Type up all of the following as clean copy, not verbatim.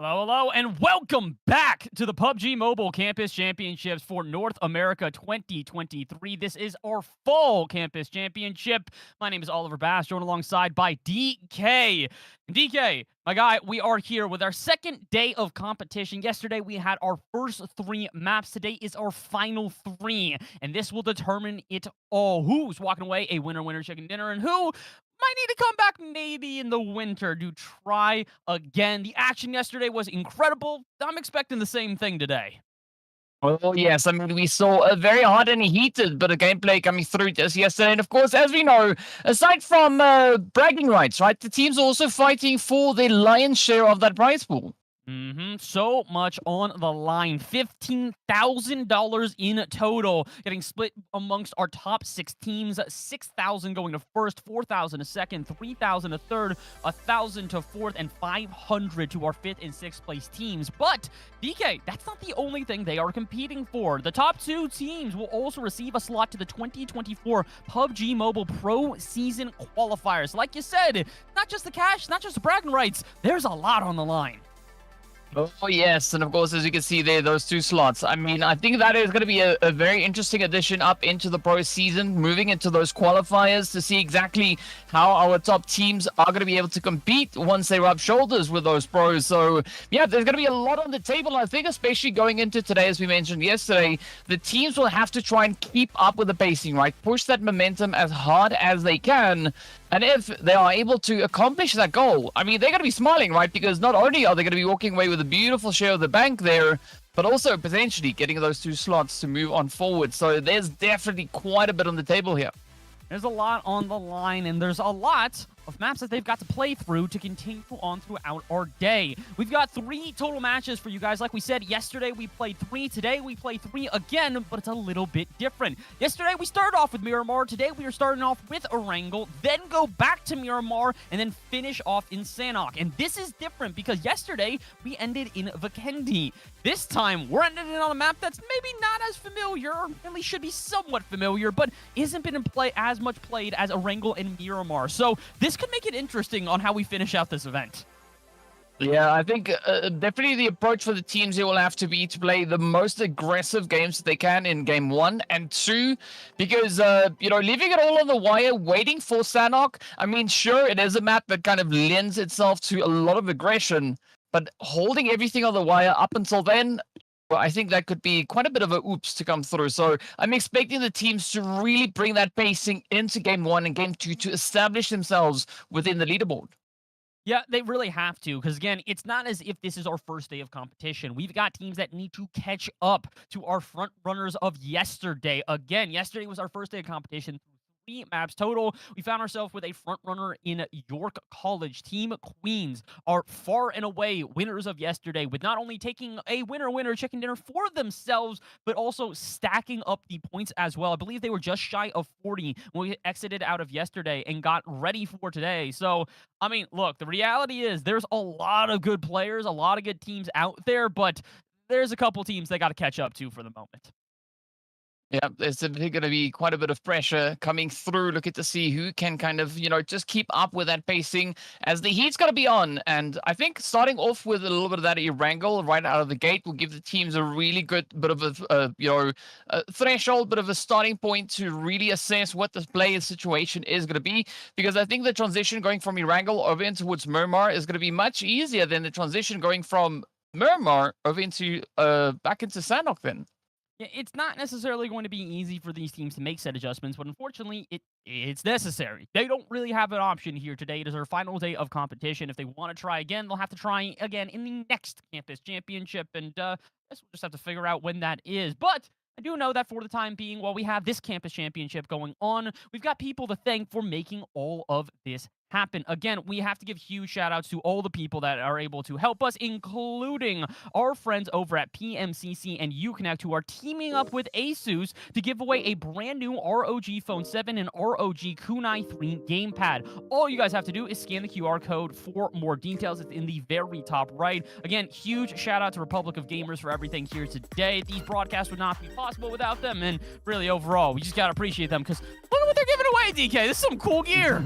Hello, hello, and welcome back to the PUBG Mobile Campus Championships for North America 2023. This is our fall campus championship. My name is Oliver Bass, joined alongside by DK. DK, my guy, we are here with our second day of competition. Yesterday, we had our first three maps. Today is our final three, and this will determine it all. Who's walking away a winner, chicken dinner, and who might need to come back maybe in the winter to try again. The action yesterday was incredible. I'm expecting the same thing today. Well, yes. I mean, we saw a very hot and heated bit of gameplay coming through just yesterday. And of course, as we know, aside from bragging rights, right, the team's also fighting for the lion's share of that prize pool. So much on the line. $15,000 in total, getting split amongst our top six teams. 6,000 going to first, 4,000 to second, 3,000 to third, 1,000 to fourth, and 500 to our fifth and sixth place teams. But DK, that's not the only thing they are competing for. The top two teams will also receive a slot to the 2024 PUBG Mobile Pro Season Qualifiers. Like you said, not just the cash, not just the bragging rights. There's a lot on the line. Oh, yes. And of course, as you can see there, those two slots. I mean, I think that is going to be a very interesting addition up into the pro season, moving into those qualifiers to see exactly how our top teams are going to be able to compete once they rub shoulders with those pros. So, yeah, there's going to be a lot on the table. I think especially going into today, as we mentioned yesterday, the teams will have to try and keep up with the pacing, right? Push that momentum as hard as they can. And if they are able to accomplish that goal, I mean, they're going to be smiling, right? Because not only are they going to be walking away with a beautiful share of the bank there, but also potentially getting those two slots to move on forward. So there's definitely quite a bit on the table here. There's a lot on the line, and there's a lot of maps that they've got to play through to continue on throughout our day. We've got 3 total matches for you guys. Like we said, yesterday we played 3. Today we play 3 again, but it's a little bit different. Yesterday we started off with Miramar. Today we are starting off with Erangel, then go back to Miramar, and then finish off in Sanhok. And this is different because yesterday we ended in Vikendi. This time we're ending it on a map that's maybe not as familiar, or at least should be somewhat familiar, but isn't been in play as much played as Erangel and Miramar. So this could make it interesting on how we finish out this event. Yeah, I think definitely the approach for the teams here will have to be to play the most aggressive games that they can in game 1 and 2, because, leaving it all on the wire, waiting for Sanhok, I mean, sure, it is a map that kind of lends itself to a lot of aggression, but holding everything on the wire up until then, well, I think that could be quite a bit of a oops to come through. So I'm expecting the teams to really bring that pacing into game 1 and game 2 to establish themselves within the leaderboard. Yeah, they really have to, because again, it's not as if this is our first day of competition. We've got teams that need to catch up to our front runners of yesterday. Again, yesterday was our first day of competition. 3 maps total. We found ourselves with a front runner in York College. Team Queens are far and away winners of yesterday, with not only taking a winner chicken dinner for themselves, but also stacking up the points as well. I believe they were just shy of 40 when we exited out of yesterday and got ready for today. So, I mean, look, the reality is there's a lot of good players, a lot of good teams out there, but there's a couple teams they got to catch up to for the moment. Yeah, there's definitely going to be quite a bit of pressure coming through. Looking to see who can kind of, just keep up with that pacing as the heat's going to be on. And I think starting off with a little bit of that Erangel right out of the gate will give the teams a really good bit of a threshold, bit of a starting point to really assess what the player's situation is going to be. Because I think the transition going from Erangel over into towards Miramar is going to be much easier than the transition going from Miramar over into back into Sanhok then. Yeah, it's not necessarily going to be easy for these teams to make said adjustments, but unfortunately, it's necessary. They don't really have an option here today. It is our final day of competition. If they want to try again, they'll have to try again in the next campus championship, and I guess we'll just have to figure out when that is. But I do know that for the time being, while we have this campus championship going on, we've got people to thank for making all of this happen. Again, we have to give huge shout outs to all the people that are able to help us, including our friends over at PMCC and Uconnect, who are teaming up with Asus to give away a brand new ROG Phone 7 and ROG Kunai 3 gamepad. All you guys have to do is scan the QR code for more details. It's in the very top right. Again, huge shout out to Republic of Gamers for everything here today. These broadcasts would not be possible without them, and really overall, we just gotta appreciate them, because look at what they're giving away, DK? This is some cool gear.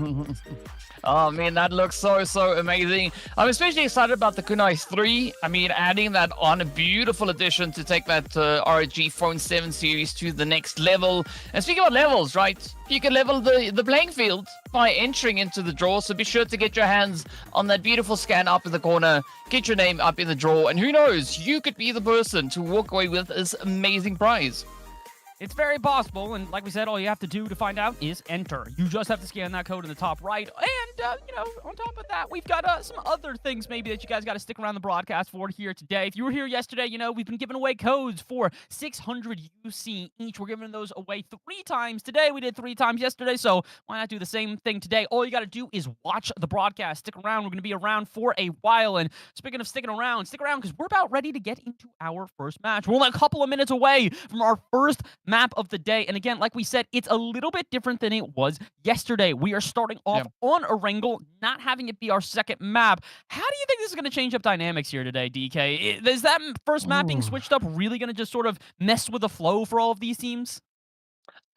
Oh man, that looks so amazing. I'm especially excited about the Kunai 3. I mean, adding that on, a beautiful addition to take that ROG Phone 7 series to the next level. And speaking about levels, right? You can level the playing field by entering into the draw. So be sure to get your hands on that beautiful scan up in the corner. Get your name up in the draw. And who knows, you could be the person to walk away with this amazing prize. It's very possible, and like we said, all you have to do to find out is enter. You just have to scan that code in the top right, and, on top of that, we've got some other things maybe that you guys got to stick around the broadcast for here today. If you were here yesterday, we've been giving away codes for 600 UC each. We're giving those away 3 times today. We did 3 times yesterday, so why not do the same thing today? All you got to do is watch the broadcast. Stick around. We're going to be around for a while, and speaking of sticking around, stick around because we're about ready to get into our first match. We're only a couple of minutes away from our first map of the day. And again, like we said, it's a little bit different than it was yesterday. We are starting off on Erangel, not having it be our second map. How do you think this is going to change up dynamics here today, DK? Is that first map being switched up really going to just sort of mess with the flow for all of these teams?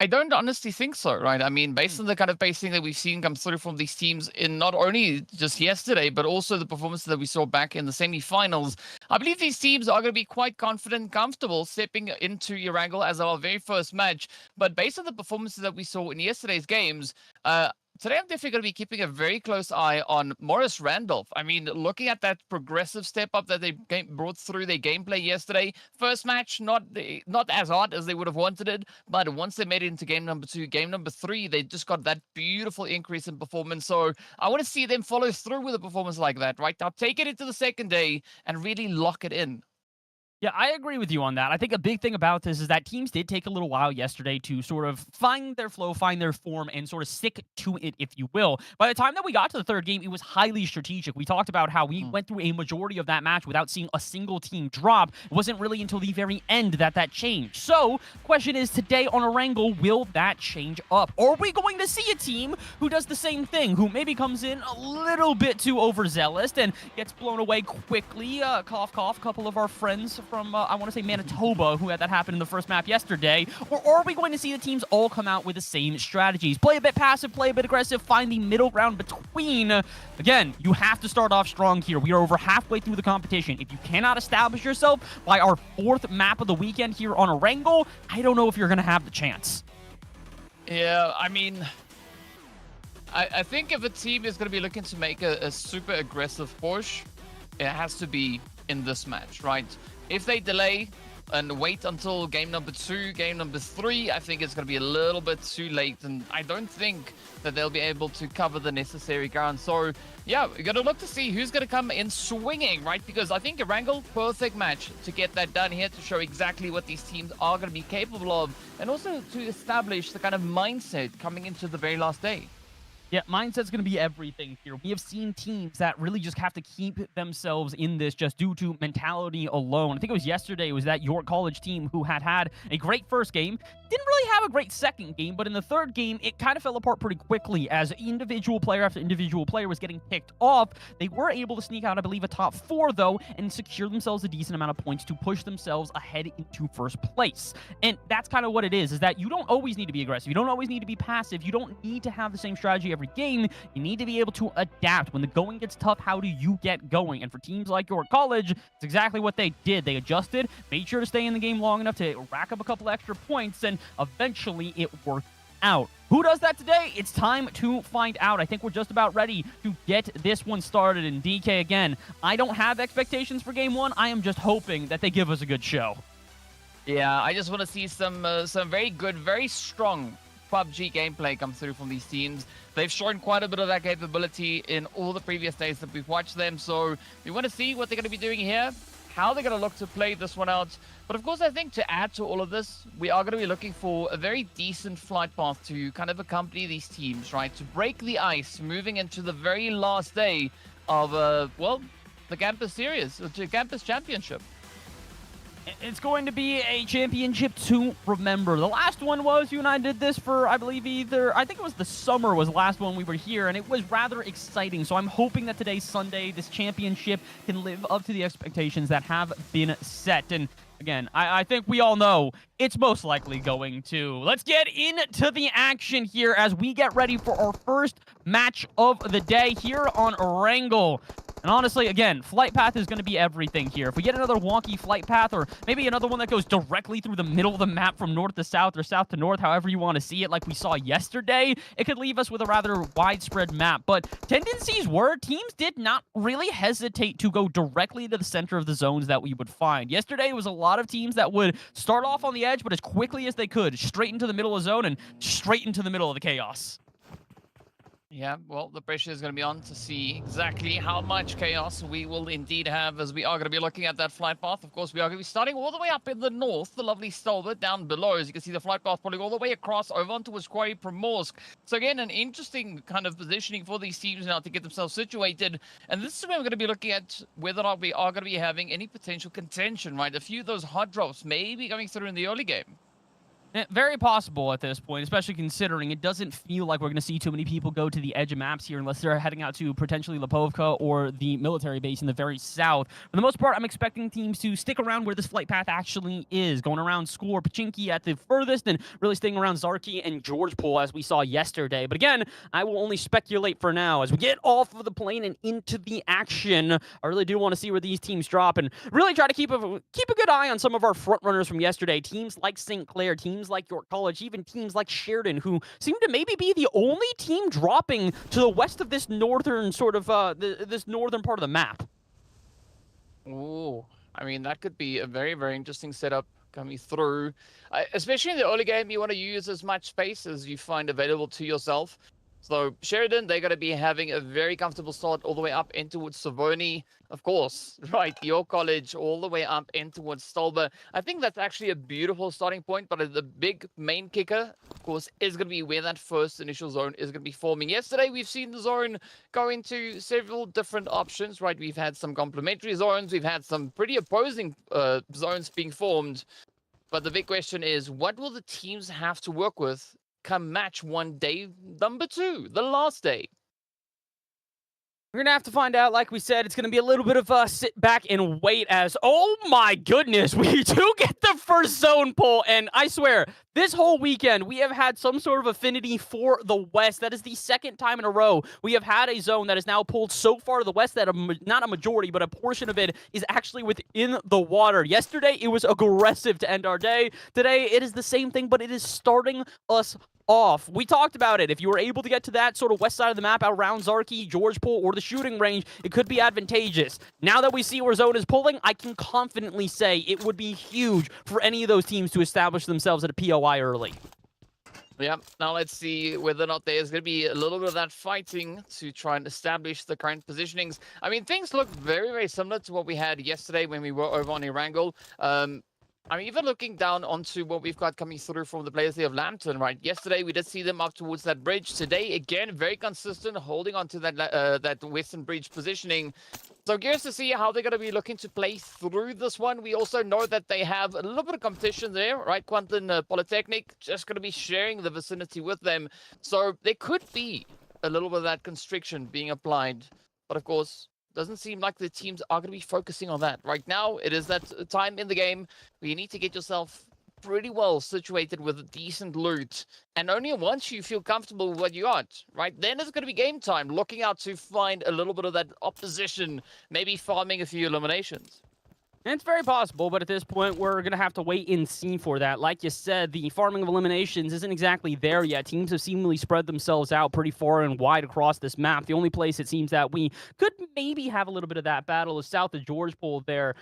I don't honestly think so, right? I mean, based on the kind of pacing that we've seen come through from these teams in not only just yesterday, but also the performances that we saw back in the semifinals, I believe these teams are going to be quite confident and comfortable stepping into Erangel as our very first match. But based on the performances that we saw in yesterday's games, today I'm definitely going to be keeping a very close eye on Morris Randolph. I mean, looking at that progressive step up that they brought through their gameplay yesterday. First match, not as hard as they would have wanted it, but once they made it into game number 2, game number 3, they just got that beautiful increase in performance. So I want to see them follow through with a performance like that, right? Now take it into the second day and really lock it in. Yeah, I agree with you on that. I think a big thing about this is that teams did take a little while yesterday to sort of find their flow, find their form, and sort of stick to it, if you will. By the time that we got to the third game, it was highly strategic. We talked about how we went through a majority of that match without seeing a single team drop. It wasn't really until the very end that changed. So, question is, today on Erangel, will that change up? Or are we going to see a team who does the same thing, who maybe comes in a little bit too overzealous and gets blown away quickly? Cough, cough, a couple of our friends from, I want to say Manitoba, who had that happen in the first map yesterday? Or are we going to see the teams all come out with the same strategies? Play a bit passive, play a bit aggressive, find the middle ground between. Again, you have to start off strong here. We are over halfway through the competition. If you cannot establish yourself by our 4th map of the weekend here on Erangel, I don't know if you're going to have the chance. Yeah, I mean, I think if a team is going to be looking to make a super aggressive push, it has to be in this match, right? If they delay and wait until game number 2, game number 3, I think it's going to be a little bit too late, and I don't think that they'll be able to cover the necessary ground. So, yeah, we're going to look to see who's going to come in swinging, right? Because I think Erangel, perfect match to get that done here, to show exactly what these teams are going to be capable of, and also to establish the kind of mindset coming into the very last day. Yeah, mindset's going to be everything here. We have seen teams that really just have to keep themselves in this just due to mentality alone. I think it was yesterday, it was that York College team who had a great first game. Didn't really have a great second game, but in the third game, it kind of fell apart pretty quickly as individual player after individual player was getting picked off. They were able to sneak out, I believe, a top 4, though, and secure themselves a decent amount of points to push themselves ahead into first place. And that's kind of what it is that you don't always need to be aggressive. You don't always need to be passive. You don't need to have the same strategy every game. You need to be able to adapt. When the going gets tough, how do you get going? And for teams like York College, it's exactly what they did. They adjusted, made sure to stay in the game long enough to rack up a couple extra points, and eventually it worked out. Who does that today? It's time to find out. I think we're just about ready to get this one started. And DK, again, I don't have expectations for game 1. I am just hoping that they give us a good show. Yeah, I just want to see some very good, very strong PUBG gameplay come through from these teams. They've shown quite a bit of that capability in all the previous days that we've watched them, so we want to see what they're going to be doing here, how they're going to look to play this one out. But of course, I think to add to all of this, we are going to be looking for a very decent flight path to kind of accompany these teams, right? To break the ice, moving into the very last day of, well, the Campus Series, the Campus Championship. It's going to be a championship to remember. The last one was, you and I did this for, I believe, I think it was the summer was the last one we were here, and it was rather exciting. So I'm hoping that today's Sunday, this championship can live up to the expectations that have been set. And Again, I think we all know it's most likely going to. Let's get into the action here as we get ready for our first match of the day here on Wrangle. And honestly, again, flight path is going to be everything here. If we get another wonky flight path or maybe another one that goes directly through the middle of the map from north to south or south to north, however you want to see it, like we saw yesterday, it could leave us with a rather widespread map. But tendencies were teams did not really hesitate to go directly to the center of the zones that we would find. Yesterday, it was a lot of teams that would start off on the edge, but as quickly as they could, straight into the middle of the zone and straight into the middle of the chaos. Yeah, well, the pressure is going to be on to see exactly how much chaos we will indeed have as we are going to be looking at that flight path. Of course, we are going to be starting all the way up in the north, the lovely Stolbert down below. As you can see, the flight path pulling all the way across over onto Quarry Primorsk. So again, an interesting kind of positioning for these teams now to get themselves situated. And this is where we're going to be looking at whether or not we are going to be having any potential contention, right? A few of those hot drops may be going through in the early game. Very possible at this point, especially considering it doesn't feel like we're going to see too many people go to the edge of maps here unless they're heading out to potentially Lipovka or the military base in the very south. For the most part, I'm expecting teams to stick around where this flight path actually is, going around School or Pachinki at the furthest and really staying around Zarki and Georgepol as we saw yesterday. But again, I will only speculate for now. As we get off of the plane and into the action, I really do want to see where these teams drop and really try to keep a good eye on some of our front runners from yesterday. Teams like St. Clair, teams like York College, even teams like Sheridan, who seem to maybe be the only team dropping to the west of this northern sort of this northern part of the map. Ooh, I mean, that could be a very, very interesting setup coming through. Especially in the early game, you want to use as much space as you find available to yourself. So Sheridan, they're going to be having a very comfortable start all the way up in towards Savoni. Of course, right, your college all the way up in towards Stolber. I think that's actually a beautiful starting point, but the big main kicker, of course, is going to be where that first initial zone is going to be forming. Yesterday, we've seen the zone go into several different options, right? We've had some complementary zones. We've had some pretty opposing zones being formed. But the big question is, what will the teams have to work with come match one day number 2, the last day? We're going to have to find out. Like we said, it's going to be a little bit of a sit back and wait as, oh my goodness, we do get the first zone pull. And I swear, this whole weekend, we have had some sort of affinity for the West. That is the second time in a row we have had a zone that is now pulled so far to the west that not a majority, but a portion of it is actually within the water. Yesterday, it was aggressive to end our day. Today, it is the same thing, but it is starting us off. We talked about it. If you were able to get to that sort of west side of the map around Zarki, Georgepol, or the shooting range, it could be advantageous. Now that we see where zone is pulling, I can confidently say it would be huge for any of those teams to establish themselves at a POI early. Yeah, now let's see whether or not there's going to be a little bit of that fighting to try and establish the current positionings. I mean, things look very, very similar to what we had yesterday when we were over on Erangel. I mean, even looking down onto what we've got coming through from the players here of Lambton, right? Yesterday, we did see them up towards that bridge. Today, again, very consistent, holding on to that that western bridge positioning. So curious to see how they're going to be looking to play through this one. We also know that they have a little bit of competition there, right? Quantin Polytechnic just going to be sharing the vicinity with them. So there could be a little bit of that constriction being applied. But of course, doesn't seem like the teams are going to be focusing on that. Right now, it is that time in the game where you need to get yourself pretty well situated with decent loot. And only once you feel comfortable with what you got, right? Then it's going to be game time, looking out to find a little bit of that opposition, maybe farming a few eliminations. And it's very possible, but at this point, we're going to have to wait and see for that. Like you said, the farming of eliminations isn't exactly there yet. Teams have seemingly spread themselves out pretty far and wide across this map. The only place it seems that we could maybe have a little bit of that battle is south of Georgepol there.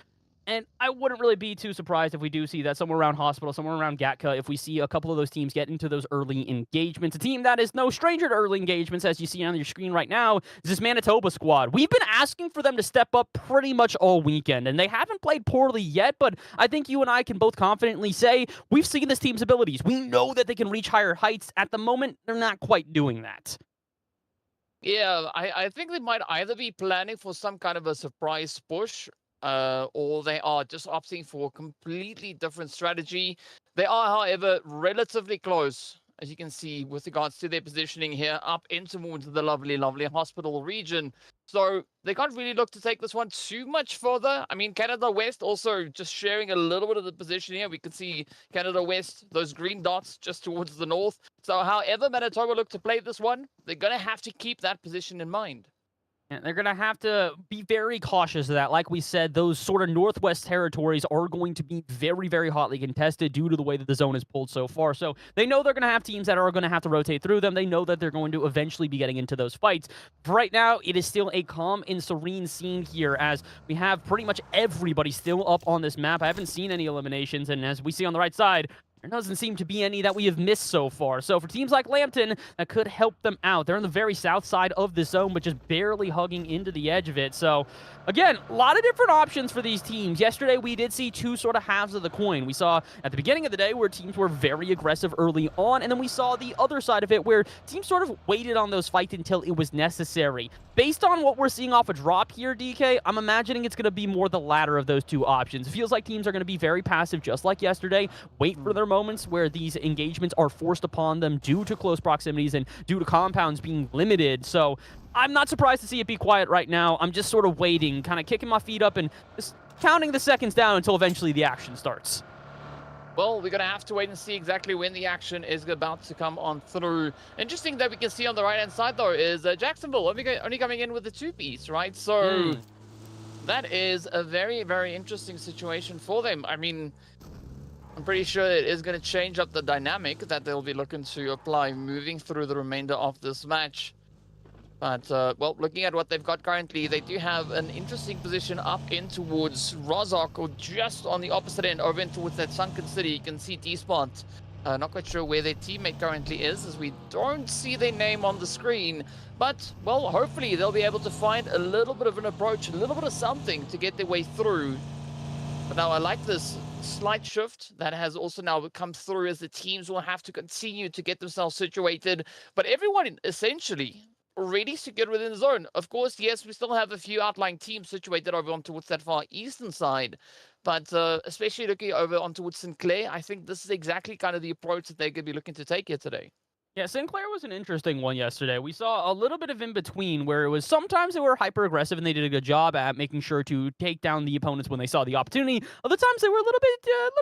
And I wouldn't really be too surprised if we do see that somewhere around Hospital, somewhere around Gatka, if we see a couple of those teams get into those early engagements. A team that is no stranger to early engagements, as you see on your screen right now, is this Manitoba squad. We've been asking for them to step up pretty much all weekend, and they haven't played poorly yet, but I think you and I can both confidently say we've seen this team's abilities. We know that they can reach higher heights. At the moment, they're not quite doing that. Yeah, I think they might either be planning for some kind of a surprise push, or they are just opting for a completely different strategy. They are, however, relatively close as you can see, with regards to their positioning here, up in towards the lovely, lovely hospital region. So they can't really look to take this one too much further. I mean, Canada West also just sharing a little bit of the position here. We can see Canada West, those green dots just towards the north. So however Manitoba look to play this one, they're going to have to keep that position in mind. And they're going to have to be very cautious of that. Like we said, those sort of Northwest territories are going to be very, very hotly contested due to the way that the zone is pulled so far. So they know they're going to have teams that are going to have to rotate through them. They know that they're going to eventually be getting into those fights. But right now, it is still a calm and serene scene here as we have pretty much everybody still up on this map. I haven't seen any eliminations, and as we see on the right side, there doesn't seem to be any that we have missed so far. So for teams like Lambton, that could help them out. They're on the very south side of the zone, but just barely hugging into the edge of it. So again, a lot of different options for these teams. Yesterday, we did see two sort of halves of the coin. We saw at the beginning of the day where teams were very aggressive early on, and then we saw the other side of it where teams sort of waited on those fights until it was necessary. Based on what we're seeing off a drop here, DK, I'm imagining it's going to be more the latter of those two options. It feels like teams are going to be very passive, just like yesterday, wait for their moments where these engagements are forced upon them due to close proximities and due to compounds being limited. So I'm not surprised to see it be quiet right now. I'm just sort of waiting, kind of kicking my feet up and just counting the seconds down until eventually the action starts. Well, we're going to have to wait and see exactly when the action is about to come on through. Interesting that we can see on the right-hand side, though, is Jacksonville only coming in with the 2-piece, right? So that is a very, very interesting situation for them. I mean, I'm pretty sure it is going to change up the dynamic that they'll be looking to apply moving through the remainder of this match. But, well, looking at what they've got currently, they do have an interesting position up in towards Rozhok, or just on the opposite end, over in towards that sunken city. You can see D-Spot. Not quite sure where their teammate currently is, as we don't see their name on the screen. But, well, hopefully they'll be able to find a little bit of an approach, a little bit of something to get their way through. But now I like this slight shift that has also now come through, as the teams will have to continue to get themselves situated. But everyone essentially already secured within the zone. Of course, yes, we still have a few outlying teams situated over on towards that far eastern side. But especially looking over on towards Sinclair, I think this is exactly kind of the approach that they're going to be looking to take here today. Yeah, Sinclair was an interesting one yesterday. We saw a little bit of in between where it was sometimes they were hyper aggressive and they did a good job at making sure to take down the opponents when they saw the opportunity. Other times they were a little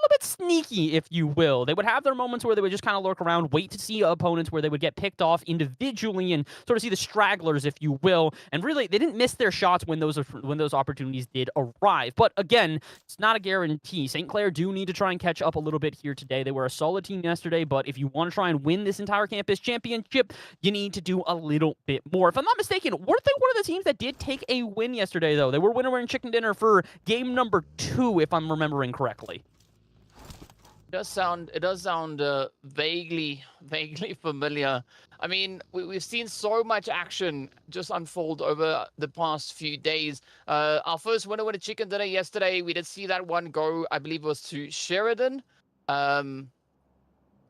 bit sneaky, if you will. They would have their moments where they would just kind of lurk around, wait to see opponents where they would get picked off individually and sort of see the stragglers, if you will. And really, they didn't miss their shots when those opportunities did arrive. But again, it's not a guarantee. St. Clair do need to try and catch up a little bit here today. They were a solid team yesterday, but if you want to try and win this entire campaign championship, you need to do a little bit more. If I'm not mistaken, weren't they one of the teams that did take a win yesterday, though? They were winner in chicken dinner for game number 2, if I'm remembering correctly. It does sound vaguely familiar. I mean, we've seen so much action just unfold over the past few days. Our first winner a chicken dinner yesterday, we did see that one go, I believe it was to Sheridan.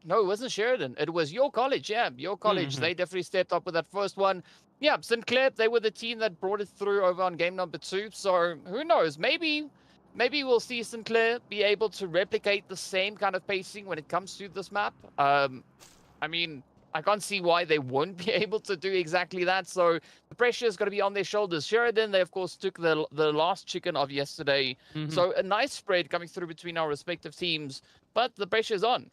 No, it wasn't Sheridan. It was your college. Yeah, your college. They definitely stepped up with that first one. Yeah, Sinclair, they were the team that brought it through over on game number 2. So who knows? Maybe we'll see Sinclair be able to replicate the same kind of pacing when it comes to this map. I mean, I can't see why they won't be able to do exactly that. So the pressure is going to be on their shoulders. Sheridan, they of course took the last chicken of yesterday. So a nice spread coming through between our respective teams, but the pressure is on.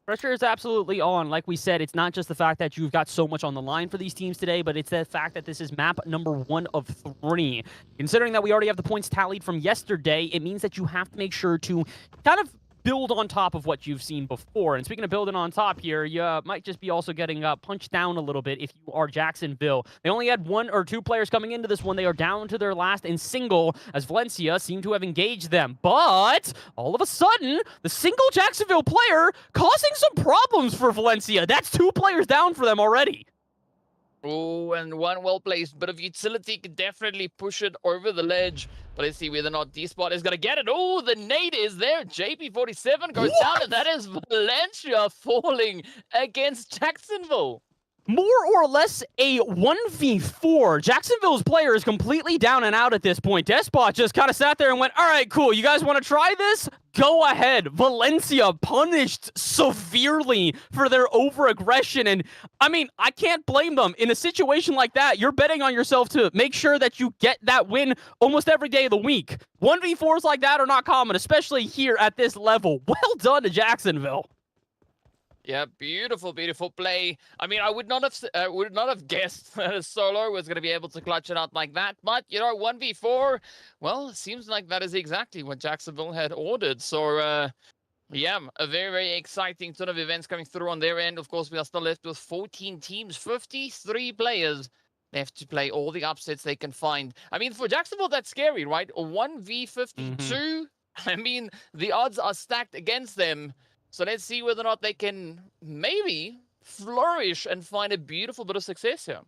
Pressure is absolutely on. Like we said, it's not just the fact that you've got so much on the line for these teams today, but it's the fact that this is map number 1 of 3. Considering that we already have the points tallied from yesterday, it means that you have to make sure to kind of build on top of what you've seen before. And speaking of building on top here, you might just be also getting punched down a little bit if you are Jacksonville. They only had 1 or 2 players coming into this one. They are down to their last and single, as Valencia seem to have engaged them. But all of a sudden, the single Jacksonville player causing some problems for Valencia. That's 2 players down for them already. Oh, and one well-placed bit of utility could definitely push it over the ledge. But let's see whether or not D-Spot is going to get it. Oh, the nade is there. JP47 goes down, and that is Valencia falling against Jacksonville. more or less a 1v4. Jacksonville's player is completely down and out at this point. Despot just kind of sat there and went, all right, cool. You guys want to try this? Go ahead. Valencia punished severely for their overaggression. And I mean, I can't blame them. In a situation like that, you're betting on yourself to make sure that you get that win almost every day of the week. 1v4s like that are not common, especially here at this level. Well done to Jacksonville. Yeah, beautiful, beautiful play. I mean, I would not have guessed that Solo was going to be able to clutch it out like that. But, you know, 1v4, well, it seems like that is exactly what Jacksonville had ordered. So, yeah, a very, very exciting ton of events coming through on their end. Of course, we are still left with 14 teams, 53 players. They have to play all the upsets they can find. I mean, for Jacksonville, that's scary, right? A 1v52, I mean, the odds are stacked against them. So let's see whether or not they can maybe flourish and find a beautiful bit of success here.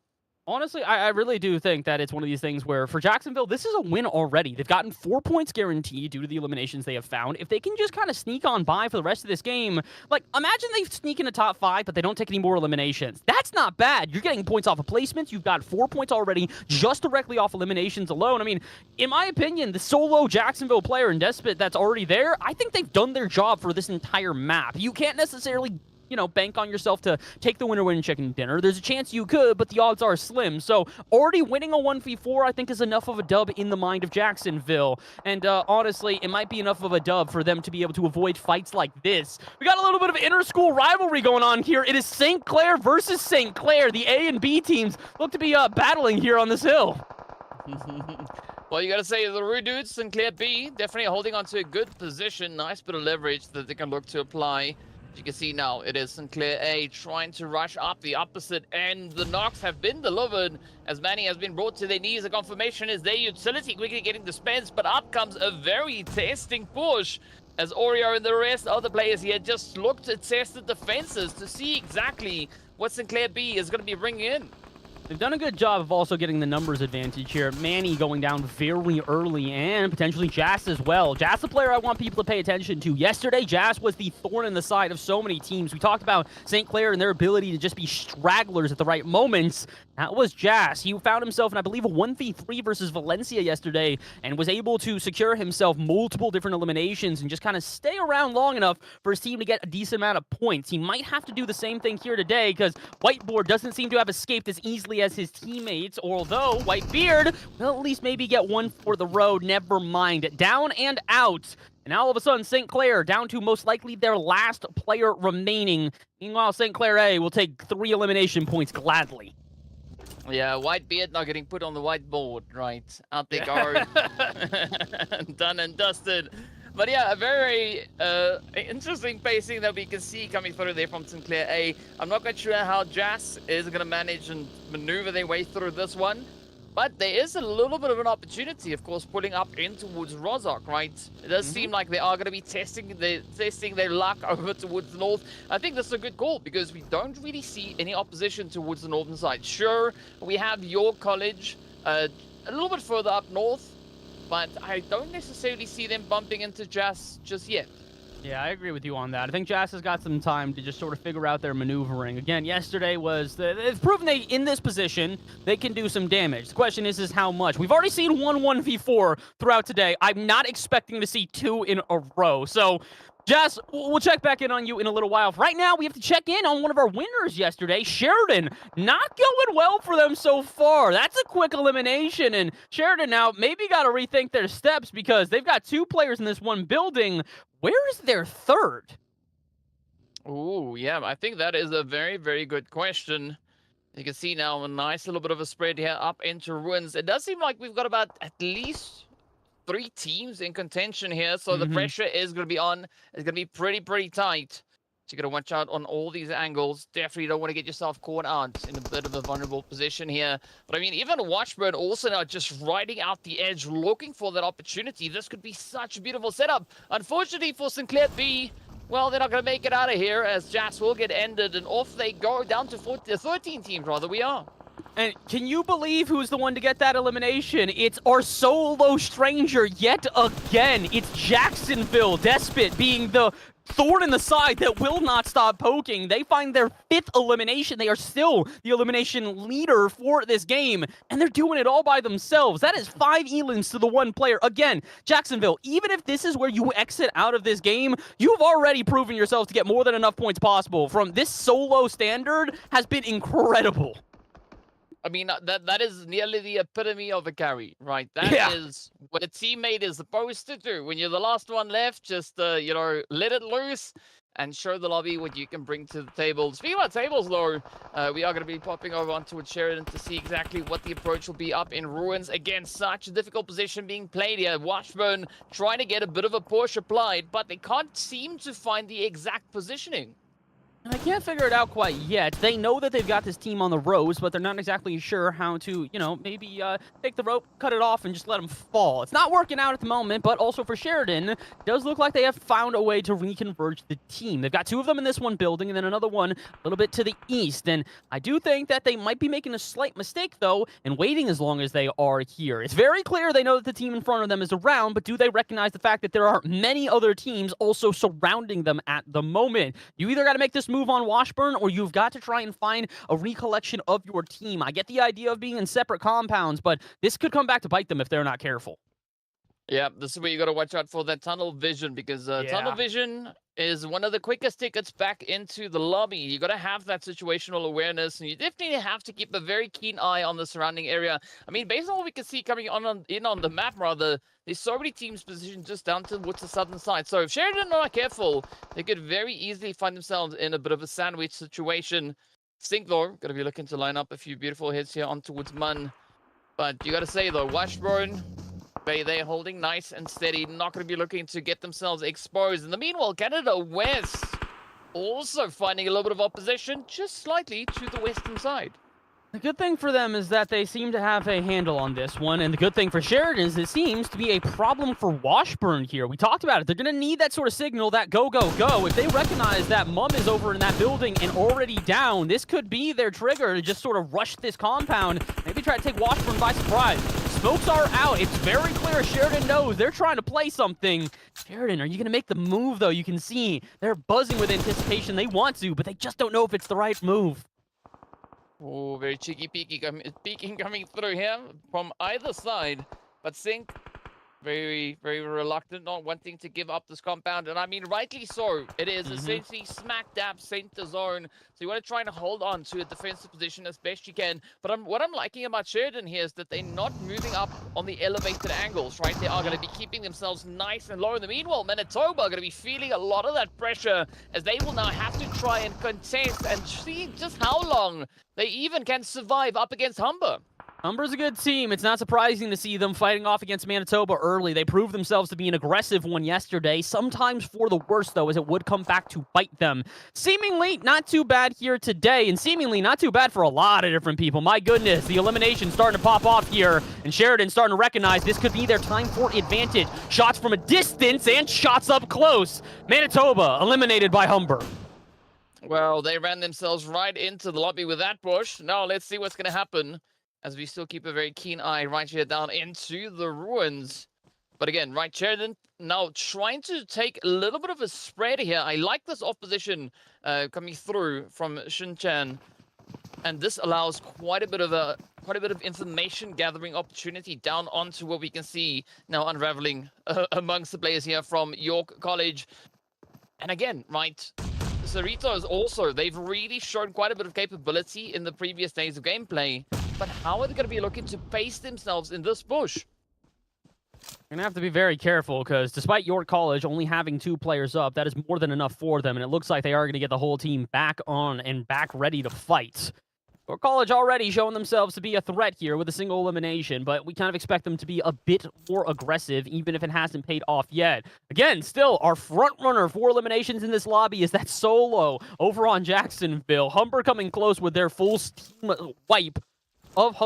Honestly, I really do think that it's one of these things where for Jacksonville, this is a win already. They've gotten 4 points guaranteed due to the eliminations they have found. If they can just kind of sneak on by for the rest of this game, like imagine they sneak in a top 5, but they don't take any more eliminations. That's not bad. You're getting points off of placements. You've got 4 points already just directly off eliminations alone. I mean, in my opinion, the solo Jacksonville player and Despot that's already there, I think they've done their job for this entire map. You can't necessarily bank on yourself to take the winner chicken dinner. There's a chance you could, but the odds are slim. So already winning a 1v4, I think, is enough of a dub in the mind of Jacksonville. And honestly, it might be enough of a dub for them to be able to avoid fights like this. We got a little bit of inter-school rivalry going on here. It is St. Clair versus St. Clair. The A and B teams look to be battling here on this hill. Well, you got to say, the Rude Dudes, St. Clair B, definitely holding on to a good position. Nice bit of leverage that they can look to apply. You can see now it is St. Clair A trying to rush up the opposite end. The knocks have been delivered as Manny has been brought to their knees. The confirmation is their utility quickly getting dispensed, but up comes a very testing push as Oreo and the rest of the players here just look to test the defenses to see exactly what St. Clair B is going to be bringing in. They've done a good job of also getting the numbers advantage here. Manny going down very early, and potentially Jas as well. Jas, the player I want people to pay attention to. Yesterday, Jas was the thorn in the side of so many teams. We talked about St. Clair and their ability to just be stragglers at the right moments. That was Jas. He found himself in, I believe, a 1v3 versus Valencia yesterday, and was able to secure himself multiple different eliminations and just kind of stay around long enough for his team to get a decent amount of points. He might have to do the same thing here today, because Whiteboard doesn't seem to have escaped as easily as his teammates, although Whitebeard will at least maybe get one for the road. Never mind. Down and out. And now all of a sudden, St. Clair down to most likely their last player remaining. Meanwhile, St. Clair A will take 3 elimination points gladly. Yeah, Whitebeard now getting put on the whiteboard, right? Out they go. Done and dusted. But yeah, a very interesting pacing that we can see coming through there from St. Clair A. I'm not quite sure how Jas is going to manage and maneuver their way through this one. But there is a little bit of an opportunity, of course, pulling up in towards Rozhok, right? It does seem like they are going to be testing their luck over towards the north. I think that's a good call because we don't really see any opposition towards the northern side. Sure, we have York College a little bit further up north, but I don't necessarily see them bumping into Jas just yet. Yeah, I agree with you on that. I think Jas has got some time to just sort of figure out their maneuvering. Again, yesterday was... They've proven in this position, they can do some damage. The question is how much? We've already seen 1v4 throughout today. I'm not expecting to see 2 in a row. So, Jas, we'll check back in on you in a little while. Right now, we have to check in on one of our winners yesterday, Sheridan. Not going well for them so far. That's a quick elimination, and Sheridan now maybe got to rethink their steps because they've got 2 players in this one building. Where is their third? Oh, yeah, I think that is a very, very good question. You can see now a nice little bit of a spread here up into Ruins. It does seem like we've got about at least 3 teams in contention here, so the pressure is going to be on. It's going to be pretty tight. So you got to watch out on all these angles. Definitely don't want to get yourself caught out in a bit of a vulnerable position here. But I mean, even Watchbird also now just riding out the edge, looking for that opportunity. This could be such a beautiful setup. Unfortunately for St. Clair B, well, they're not going to make it out of here as Jas will get ended, and off they go down to 13 teams, rather we are. And can you believe who's the one to get that elimination? It's our solo stranger yet again. It's Jacksonville Despot being the thorn in the side that will not stop poking. They find their 5th elimination. They are still the elimination leader for this game, and they're doing it all by themselves. That is 5 elims to the 1 player. Again, Jacksonville, even if this is where you exit out of this game, you've already proven yourselves to get more than enough points possible. From this solo standard has been incredible. I mean, that is nearly the epitome of a carry, right? That is what a teammate is supposed to do. When you're the last one left, just, you know, let it loose and show the lobby what you can bring to the table. Speaking about tables, though, we are going to be popping over onto Sheridan to see exactly what the approach will be up in Ruins. Again, such a difficult position being played here. Washburn trying to get a bit of a push applied, but they can't seem to find the exact positioning. I can't figure it out quite yet. They know that they've got this team on the ropes, but they're not exactly sure how to, you know, maybe take the rope, cut it off, and just let them fall. It's not working out at the moment, but also for Sheridan, it does look like they have found a way to reconverge the team. They've got 2 of them in this one building, and then another one a little bit to the east. And I do think that they might be making a slight mistake, though, and waiting as long as they are here. It's very clear they know that the team in front of them is around, but do they recognize the fact that there are many other teams also surrounding them at the moment? You either got to make this move on Washburn, or you've got to try and find a recollection of your team. I get the idea of being in separate compounds, but this could come back to bite them if they're not careful. Yeah, this is where you got to watch out for that tunnel vision, because tunnel vision is one of the quickest tickets back into the lobby. You got to have that situational awareness, and you definitely have to keep a very keen eye on the surrounding area. I mean, based on what we can see coming in on the map, rather, there's so many teams positioned just down towards the southern side. So if Sheridan are not careful, they could very easily find themselves in a bit of a sandwich situation. Stink, though, going to be looking to line up a few beautiful hits here on towards Mun. But you got to say, though, Washburn, they're holding nice and steady, not going to be looking to get themselves exposed. In the meanwhile, Canada West also finding a little bit of opposition just slightly to the western side. The good thing for them is that they seem to have a handle on this one, and the good thing for Sheridan is it seems to be a problem for Washburn here. We talked about it. They're going to need that sort of signal, that go, go, go. If they recognize that Mum is over in that building and already down, this could be their trigger to just sort of rush this compound, maybe try to take Washburn by surprise. Smokes are out. It's very clear Sheridan knows they're trying to play something. Sheridan, are you going to make the move, though? You can see they're buzzing with anticipation. They want to, but they just don't know if it's the right move. Oh, very cheeky peeking coming through here from either side. But Sink, very, very reluctant, not wanting to give up this compound. And I mean, rightly so. It is essentially smack dab center zone. So you want to try and hold on to a defensive position as best you can. But what I'm liking about Sheridan here is that they're not moving up on the elevated angles, right? They are going to be keeping themselves nice and low. In the meanwhile, Manitoba are going to be feeling a lot of that pressure as they will now have to try and contest and see just how long they even can survive up against Humber. Humber's a good team. It's not surprising to see them fighting off against Manitoba early. They proved themselves to be an aggressive one yesterday, sometimes for the worst, though, as it would come back to bite them. Seemingly not too bad here today, and seemingly not too bad for a lot of different people. My goodness, the elimination starting to pop off here, and Sheridan starting to recognize this could be their time for advantage. Shots from a distance and shots up close. Manitoba eliminated by Humber. Well, they ran themselves right into the lobby with that push. Now let's see what's going to happen, as we still keep a very keen eye right here down into the Ruins. But again, right, Sheridan now trying to take a little bit of a spread here. I like this opposition coming through from Shinchan, and this allows quite a bit of information gathering opportunity down onto what we can see now unraveling amongst the players here from York College. And again, right, Cerritos also, they've really shown quite a bit of capability in the previous days of gameplay. But how are they going to be looking to pace themselves in this push? You're going to have to be very careful, because despite York College only having 2 players up, that is more than enough for them, and it looks like they are going to get the whole team back on and back ready to fight. York College already showing themselves to be a threat here with a single elimination, but we kind of expect them to be a bit more aggressive, even if it hasn't paid off yet. Again, still, our front runner for eliminations in this lobby is that solo over on Jacksonville. Humber coming close with their full team wipe of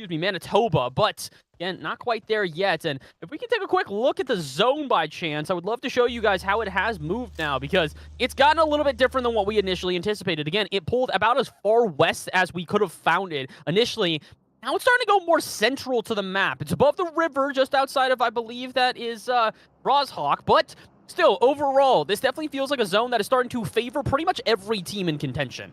Manitoba, but Again, not quite there yet. And if we can take a quick look at the zone by chance, I would love to show you guys how it has moved now because it's gotten a little bit different than what we initially anticipated. Again, it pulled about as far west as we could have found it initially. Now it's starting to go more central to the map. It's above the river, just outside of, I believe, that is Roshawk. But still, overall, this definitely feels like a zone that is starting to favor pretty much every team in contention.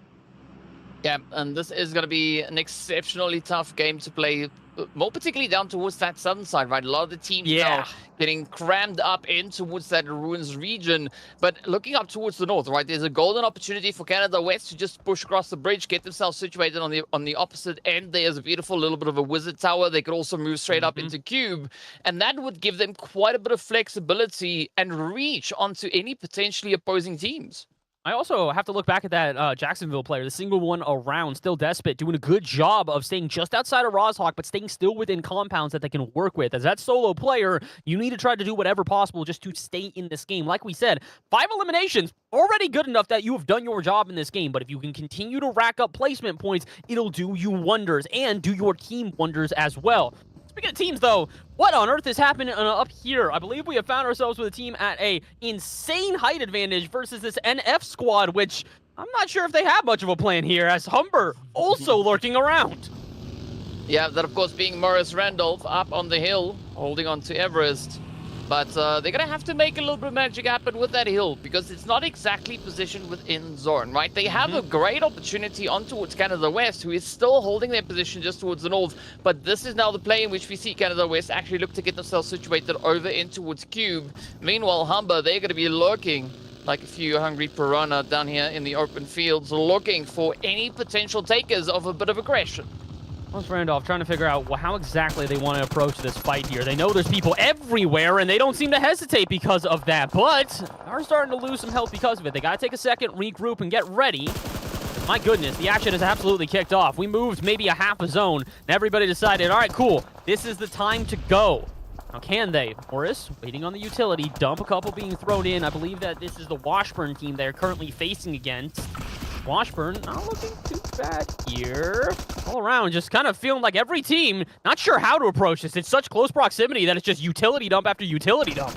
Yeah, and this is going to be an exceptionally tough game to play, more particularly down towards that southern side, right? A lot of the teams now getting crammed up in towards that ruins region. But looking up towards the north, right, there's a golden opportunity for Canada West to just push across the bridge, get themselves situated on the opposite end. There's a beautiful little bit of a wizard tower. They could also move straight up into Cube, and that would give them quite a bit of flexibility and reach onto any potentially opposing teams. I also have to look back at that Jacksonville player, the single one around, still Despot, doing a good job of staying just outside of Roshawk, but staying still within compounds that they can work with. As that solo player, you need to try to do whatever possible just to stay in this game. Like we said, 5 eliminations, already good enough that you have done your job in this game, but if you can continue to rack up placement points, it'll do you wonders, and do your team wonders as well. Speaking of teams, though, what on earth is happening up here? I believe we have found ourselves with a team at a insane height advantage versus this NF squad, which I'm not sure if they have much of a plan here, as Humber also lurking around. Yeah, that of course being Morris Randolph up on the hill, holding on to Everest. But they're going to have to make a little bit of magic happen with that hill because it's not exactly positioned within zone, right? They have a great opportunity on towards Canada West, who is still holding their position just towards the north. But this is now the play in which we see Canada West actually look to get themselves situated over in towards Cube. Meanwhile, Humber, they're going to be lurking like a few hungry piranha down here in the open fields, looking for any potential takers of a bit of aggression. What's Randolph trying to figure out how exactly they want to approach this fight here? They know there's people everywhere, and they don't seem to hesitate because of that, but are starting to lose some health because of it. They got to take a second, regroup, and get ready. My goodness, the action has absolutely kicked off. We moved maybe a half a zone, and everybody decided, all right, cool, this is the time to go. Now, can they? Morris, waiting on the utility, dump a couple being thrown in. I believe that this is the Washburn team they're currently facing against. Washburn not looking too bad here. All around, just kind of feeling like every team, not sure how to approach this. It's such close proximity that it's just utility dump after utility dump.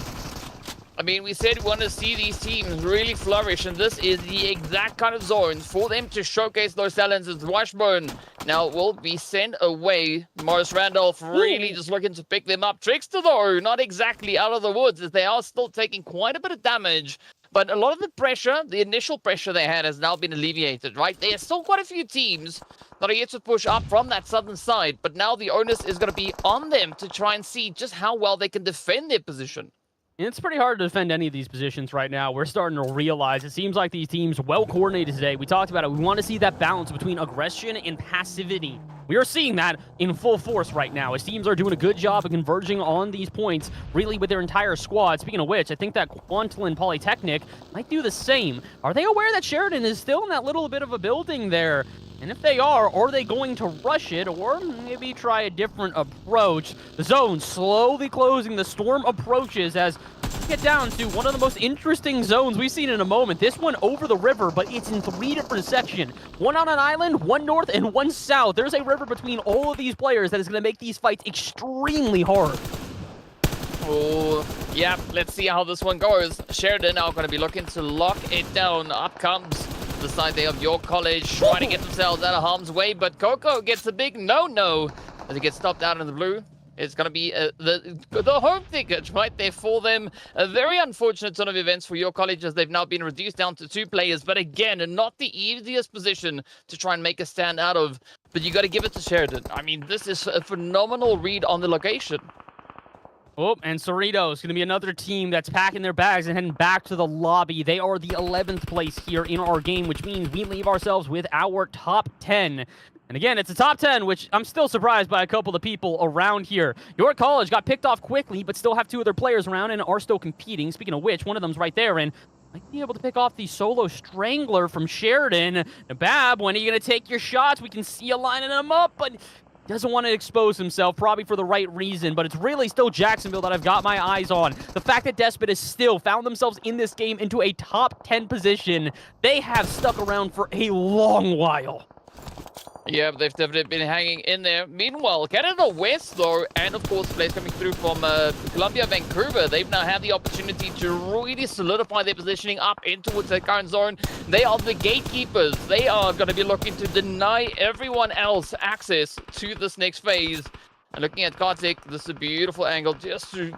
I mean, we said we want to see these teams really flourish, and this is the exact kind of zone for them to showcase those talents. As Washburn now will be sent away. Morris Randolph really just looking to pick them up. Trickster, though, not exactly out of the woods, as they are still taking quite a bit of damage. But a lot of the pressure, the initial pressure they had, has now been alleviated, right? There are still quite a few teams that are yet to push up from that southern side, but now the onus is going to be on them to try and see just how well they can defend their position. It's pretty hard to defend any of these positions right now. We're starting to realize it seems like these teams well coordinated today. We talked about it. We want to see that balance between aggression and passivity. We are seeing that in full force right now as teams are doing a good job of converging on these points really with their entire squad. Speaking of which, I think that Quantlin Polytechnic might do the same. Are they aware that Sheridan is still in that little bit of a building there? And if they are they going to rush it or maybe try a different approach? The zone slowly closing. The storm approaches as we get down to one of the most interesting zones we've seen in a moment. This one over the river, but it's in 3 different sections. One on an island, one north, and one south. There's a river between all of these players that is going to make these fights extremely hard. Oh, yeah, let's see how this one goes. Sheridan now going to be looking to lock it down. Up comes the side there of York College, trying to get themselves out of harm's way, but Coco gets a big no-no as he gets stopped out in the blue. It's going to be the home ticket right there for them. A very unfortunate turn of events for York College as they've now been reduced down to 2 players, but again, not the easiest position to try and make a stand out of, but you got to give it to Sheridan. I mean, this is a phenomenal read on the location. Oh, and Cerritos is going to be another team that's packing their bags and heading back to the lobby. They are the 11th place here in our game, which means we leave ourselves with our top 10. And again, it's a top 10, which I'm still surprised by a couple of people around here. York College got picked off quickly, but still have 2 other players around and are still competing. Speaking of which, one of them's right there, and might be able to pick off the solo strangler from Sheridan. Bab, when are you going to take your shots? We can see you lining them up, but doesn't want to expose himself, probably for the right reason, but it's really still Jacksonville that I've got my eyes on. The fact that Despot has still found themselves in this game into a top 10 position, they have stuck around for a long while. Yeah, they've definitely been hanging in there. Meanwhile, Canada West, though, and of course, players coming through from Columbia, Vancouver, they've now had the opportunity to really solidify their positioning up in towards the current zone. They are the gatekeepers. They are going to be looking to deny everyone else access to this next phase. And looking at Kartik, this is a beautiful angle just to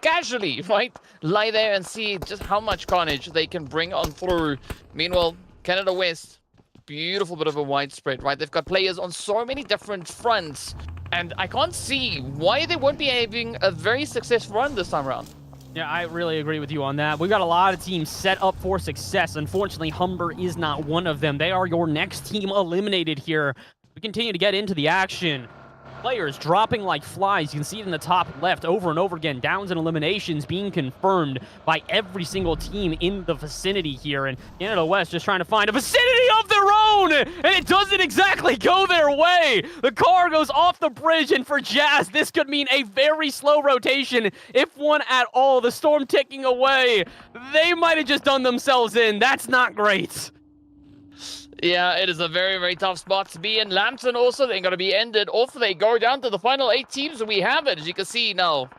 casually, right, lie there and see just how much carnage they can bring on through. Meanwhile, Canada West, beautiful bit of a widespread, right? They've got players on so many different fronts, and I can't see why they won't be having a very successful run this time around. Yeah, I really agree with you on that. We've got a lot of teams set up for success. Unfortunately, Humber is not one of them. They are your next team eliminated here. We continue to get into the action. Players dropping like flies. You can see it in the top left over and over again. Downs and eliminations being confirmed by every single team in the vicinity here. And Canada West just trying to find a vicinity of their own. And it doesn't exactly go their way. The car goes off the bridge. And for Jazz, this could mean a very slow rotation, if one at all. The storm ticking away. They might have just done themselves in. That's not great. Yeah, it is a very, very tough spot to be in. Lambton also, they're going to be ended off. They go down to the final 8 teams, and we have it. As you can see now,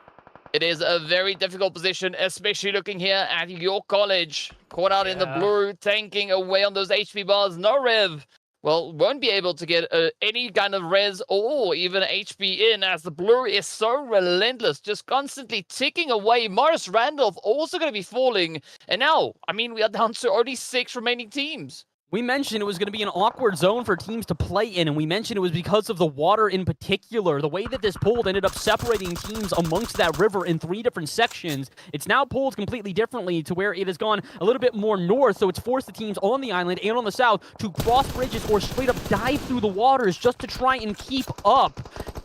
it is a very difficult position, especially looking here at York College. Caught out in the blue, tanking away on those HP bars. No rev. Well, won't be able to get any kind of res or even HP in, as the blue is so relentless, just constantly ticking away. Morris Randolph also going to be falling. And now, I mean, we are down to only 6 remaining teams. We mentioned it was going to be an awkward zone for teams to play in, and we mentioned it was because of the water in particular. The way that this pool ended up separating teams amongst that river in 3 different sections. It's now pulled completely differently to where it has gone a little bit more north, so it's forced the teams on the island and on the south to cross bridges or straight up dive through the waters just to try and keep up.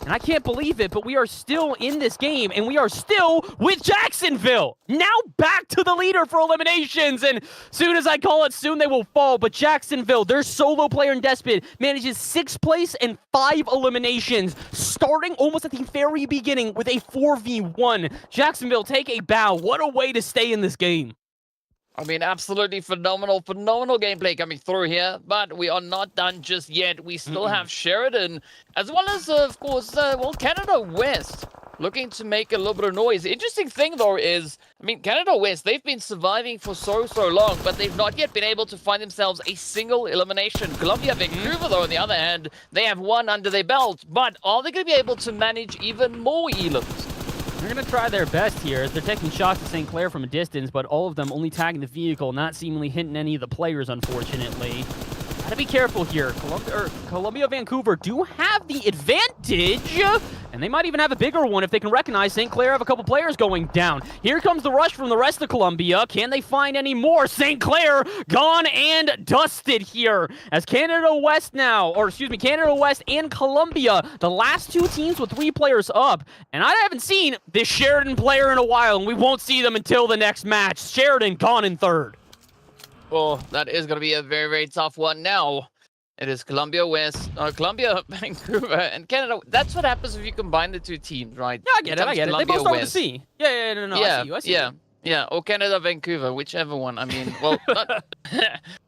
And I can't believe it, but we are still in this game, and we are still with Jacksonville. Now back to the leader for eliminations, and soon as I call it, soon they will fall. But Jacksonville, their solo player in Despot, manages 6th place and 5 eliminations, starting almost at the very beginning with a 4v1. Jacksonville, take a bow. What a way to stay in this game. I mean, absolutely phenomenal gameplay coming through here, but we are not done just yet. We still have Sheridan, as well as, of course, well, Canada West looking to make a little bit of noise. The interesting thing, though, is, I mean, Canada West, they've been surviving for so long, but they've not yet been able to find themselves a single elimination. Columbia Vancouver, though, on the other hand, they have 1 under their belt, but are they going to be able to manage even more elims? They're going to try their best here. They're taking shots at St. Clair from a distance, but all of them only tagging the vehicle, not seemingly hitting any of the players, unfortunately. Gotta be careful here. Columbia Vancouver do have the advantage, and they might even have a bigger one if they can recognize St. Clair have a couple players going down. Here comes the rush from the rest of Columbia. Can they find any more? St. Clair gone and dusted here, as Canada West now, or excuse me, Canada West and Columbia, the last 2 teams with 3 players up. And I haven't seen this Sheridan player in a while, and we won't see them until the next match. Sheridan gone in 3rd. Oh, that is going to be a very, very tough one. Now, it is Columbia West, Columbia, Vancouver, and Canada. That's what happens if you combine the 2 teams, right? Yeah, I get it. They both start with a C. Yeah, no, I see you. Yeah, or Canada, Vancouver, whichever one. I mean, well,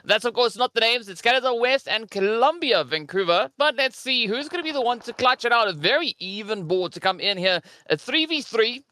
that's of course not the names. It's Canada West and Columbia, Vancouver. But let's see who's going to be the one to clutch it out. A very even board to come in here. A 3v3.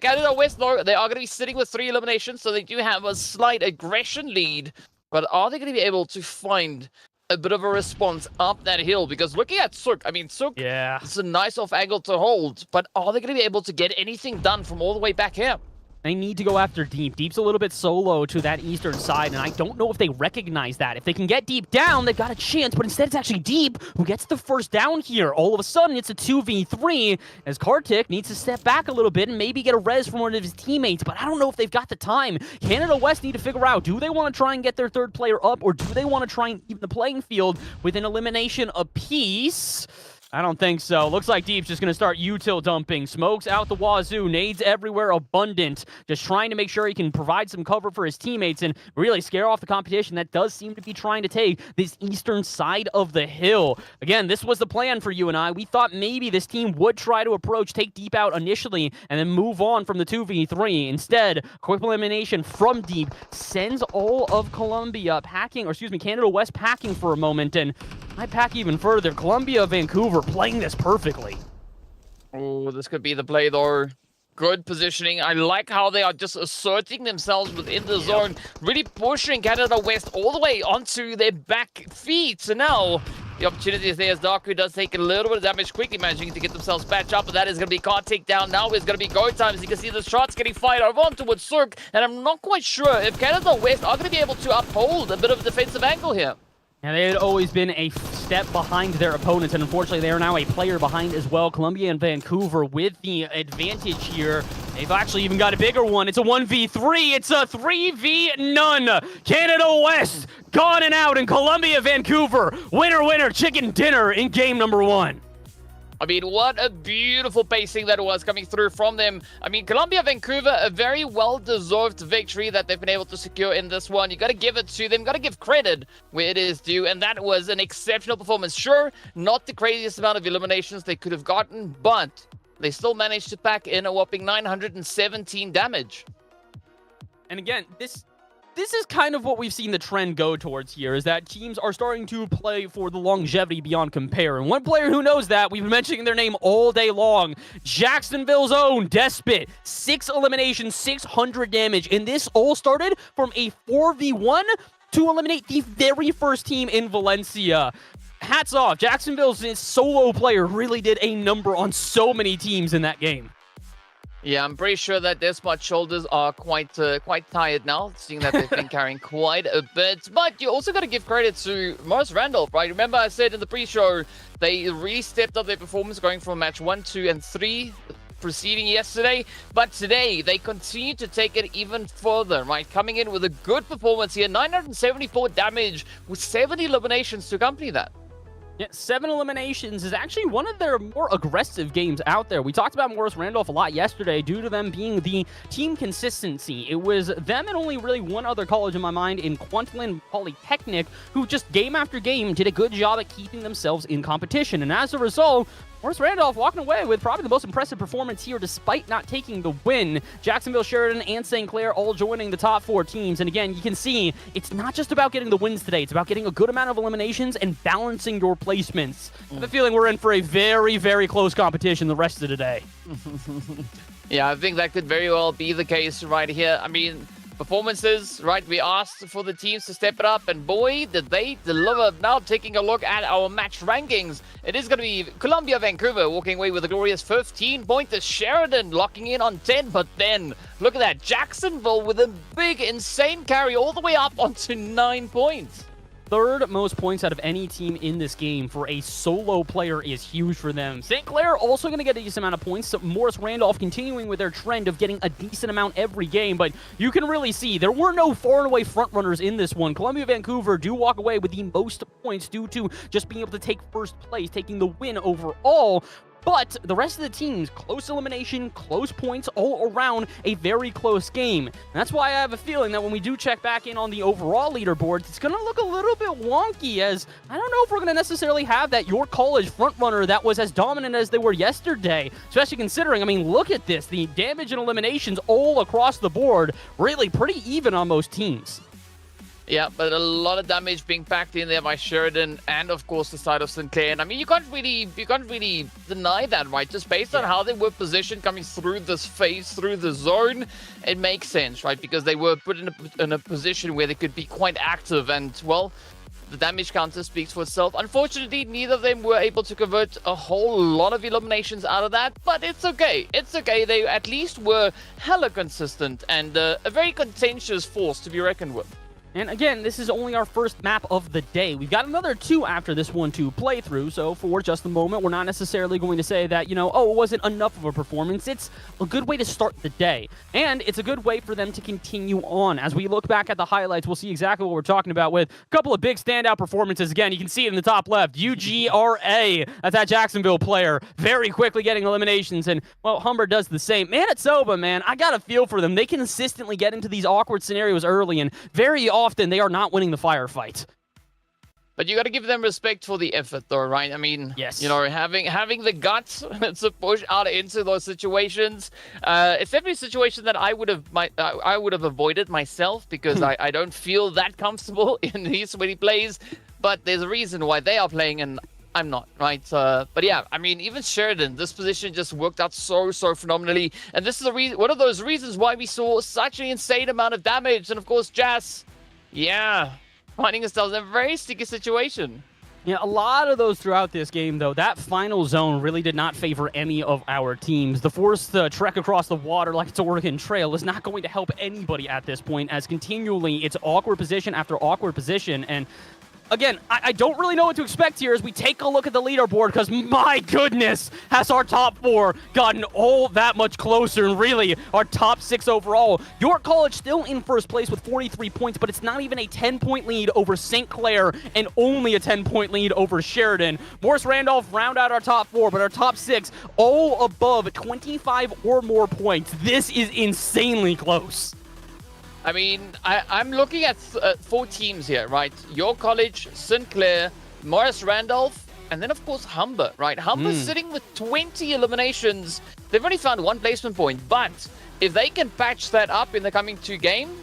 Canada West, though, they are going to be sitting with 3 eliminations, so they do have a slight aggression lead. But are they going to be able to find a bit of a response up that hill? Because looking at Sook, I mean, Sook, it's a nice off angle to hold. But are they going to be able to get anything done from all the way back here? They need to go after Deep. Deep's a little bit solo to that eastern side, and I don't know if they recognize that. If they can get Deep down, they've got a chance, but instead it's actually Deep who gets the first down here. All of a sudden, it's a 2v3, as Kartik needs to step back a little bit and maybe get a res from one of his teammates, but I don't know if they've got the time. Canada West need to figure out, do they want to try and get their 3rd player up, or do they want to try and keep the playing field with an elimination apiece? I don't think so. Looks like Deep's just going to start util dumping. Smokes out the wazoo. Nades everywhere abundant. Just trying to make sure he can provide some cover for his teammates and really scare off the competition that does seem to be trying to take this eastern side of the hill. Again, this was the plan for you and I. We thought maybe this team would try to approach, take Deep out initially, and then move on from the 2v3. Instead, quick elimination from Deep sends all of Columbia packing, or excuse me, Canada West packing for a moment, and I pack even further. Columbia, Vancouver playing this perfectly. Oh, this could be the play, though. Good positioning. I like how they are just asserting themselves within the zone, really pushing Canada West all the way onto their back feet. So now the opportunity is there as Darku does take a little bit of damage, quickly managing to get themselves back up, but that is going to be card takedown. Now it's going to be go time, as you can see the shots getting fired over on towards Cirque, and I'm not quite sure if Canada West are going to be able to uphold a bit of a defensive angle here. And they had always been a step behind their opponents, and unfortunately they are now a player behind as well. Columbia and Vancouver with the advantage here. They've actually even got a bigger one. It's a 1v3. It's a 3v none. Canada West gone and out, and Columbia, Vancouver, winner, winner, chicken dinner in game number 1. I mean, what a beautiful pacing that was coming through from them. I mean, Columbia, Vancouver, a very well-deserved victory that they've been able to secure in this one. You got to give it to them, got to give credit where it is due, and that was an exceptional performance. Sure, not the craziest amount of eliminations they could have gotten, but they still managed to pack in a whopping 917 damage. And again, this is kind of what we've seen the trend go towards here, is that teams are starting to play for the longevity beyond compare. And one player who knows that, we've been mentioning their name all day long, Jacksonville's own Despot. 6 eliminations, 600 damage. And this all started from a 4v1 to eliminate the very first team in Valencia. Hats off. Jacksonville's solo player really did a number on so many teams in that game. Yeah, I'm pretty sure that Despot's shoulders are quite tired now, seeing that they've been carrying quite a bit. But you also got to give credit to Morris Randolph, right? Remember I said in the pre-show, they really stepped up their performance going from match 1, 2, and 3 preceding yesterday. But today, they continue to take it even further, right? Coming in with a good performance here, 974 damage with 7 eliminations to accompany that. Yeah, 7 eliminations is actually one of their more aggressive games out there. We talked about Morris Randolph a lot yesterday due to them being the team consistency. It was them and only really one other college in my mind in Kwantlen Polytechnic who just game after game did a good job at keeping themselves in competition. And as a result, Morris Randolph walking away with probably the most impressive performance here despite not taking the win. Jacksonville, Sheridan, and St. Clair all joining the top 4 teams. And again, you can see it's not just about getting the wins today. It's about getting a good amount of eliminations and balancing your placements. I have a feeling we're in for a very, very close competition the rest of the day. Yeah, I think that could very well be the case right here. I mean, performances, right? We asked for the teams to step it up, and boy, did they deliver. Now taking a look at our match rankings, it is going to be Columbia, Vancouver walking away with a glorious 15 pointers. Sheridan locking in on 10, but then look at that. Jacksonville with a big, insane carry all the way up onto 9 points. 3rd most points out of any team in this game for a solo player is huge for them. St. Clair also going to get a decent amount of points. So Morris Randolph continuing with their trend of getting a decent amount every game, but you can really see there were no far and away frontrunners in this one. Columbia, Vancouver do walk away with the most points due to just being able to take first place, taking the win overall. But the rest of the teams, close elimination, close points all around, a very close game. And that's why I have a feeling that when we do check back in on the overall leaderboards, it's going to look a little bit wonky, as I don't know if we're going to necessarily have that York College frontrunner that was as dominant as they were yesterday. Especially considering, I mean, look at this. The damage and eliminations all across the board, really pretty even on most teams. Yeah, but a lot of damage being packed in there by Sheridan and, of course, the side of St. Clair. And I mean, you can't really deny that, right? Just based on how they were positioned coming through this phase, through the zone, it makes sense, right? Because they were put in a position where they could be quite active, and, well, the damage counter speaks for itself. Unfortunately, neither of them were able to convert a whole lot of eliminations out of that, but it's okay. It's okay. They at least were hella consistent and a very contentious force to be reckoned with. And again, this is only our first map of the day. We've got another 2 after this one to play through, so for just the moment, we're not necessarily going to say that, oh, it wasn't enough of a performance. It's a good way to start the day, and it's a good way for them to continue on. As we look back at the highlights, we'll see exactly what we're talking about with a couple of big standout performances. Again, you can see it in the top left, UGRA, that's that Jacksonville player, very quickly getting eliminations, and, well, Humber does the same. Manitoba, man, I got a feel for them. They consistently get into these awkward scenarios early, and very often they are not winning the firefight. But you got to give them respect for the effort, though, right? I mean, yes. Having the guts to push out into those situations. It's definitely a situation that I would have avoided myself, because I don't feel that comfortable in these when he plays. but there's a reason why they are playing and I'm not, right? But yeah, I mean, even Sheridan, this position just worked out so phenomenally. And this is one of those reasons why we saw such an insane amount of damage. And of course, Jas, yeah, finding ourselves in a very sticky situation. Yeah, a lot of those throughout this game, though. That final zone really did not favor any of our teams. The forced trek across the water like it's Oregon Trail is not going to help anybody at this point, as continually it's awkward position after awkward position. And again, I don't really know what to expect here as we take a look at the leaderboard, because my goodness, has our top 4 gotten all that much closer, and really our top 6 overall. York College still in first place with 43 points, but it's not even a 10-point lead over St. Clair and only a 10-point lead over Sheridan. Morris Randolph round out our top 4, but our top 6 all above 25 or more points. This is insanely close. I mean, I'm looking at 4 teams here, right? York College, St. Clair, Morris Randolph, and then, of course, Humber, right? Humber's sitting with 20 eliminations. They've only found 1 placement point, but if they can patch that up in the coming 2 games,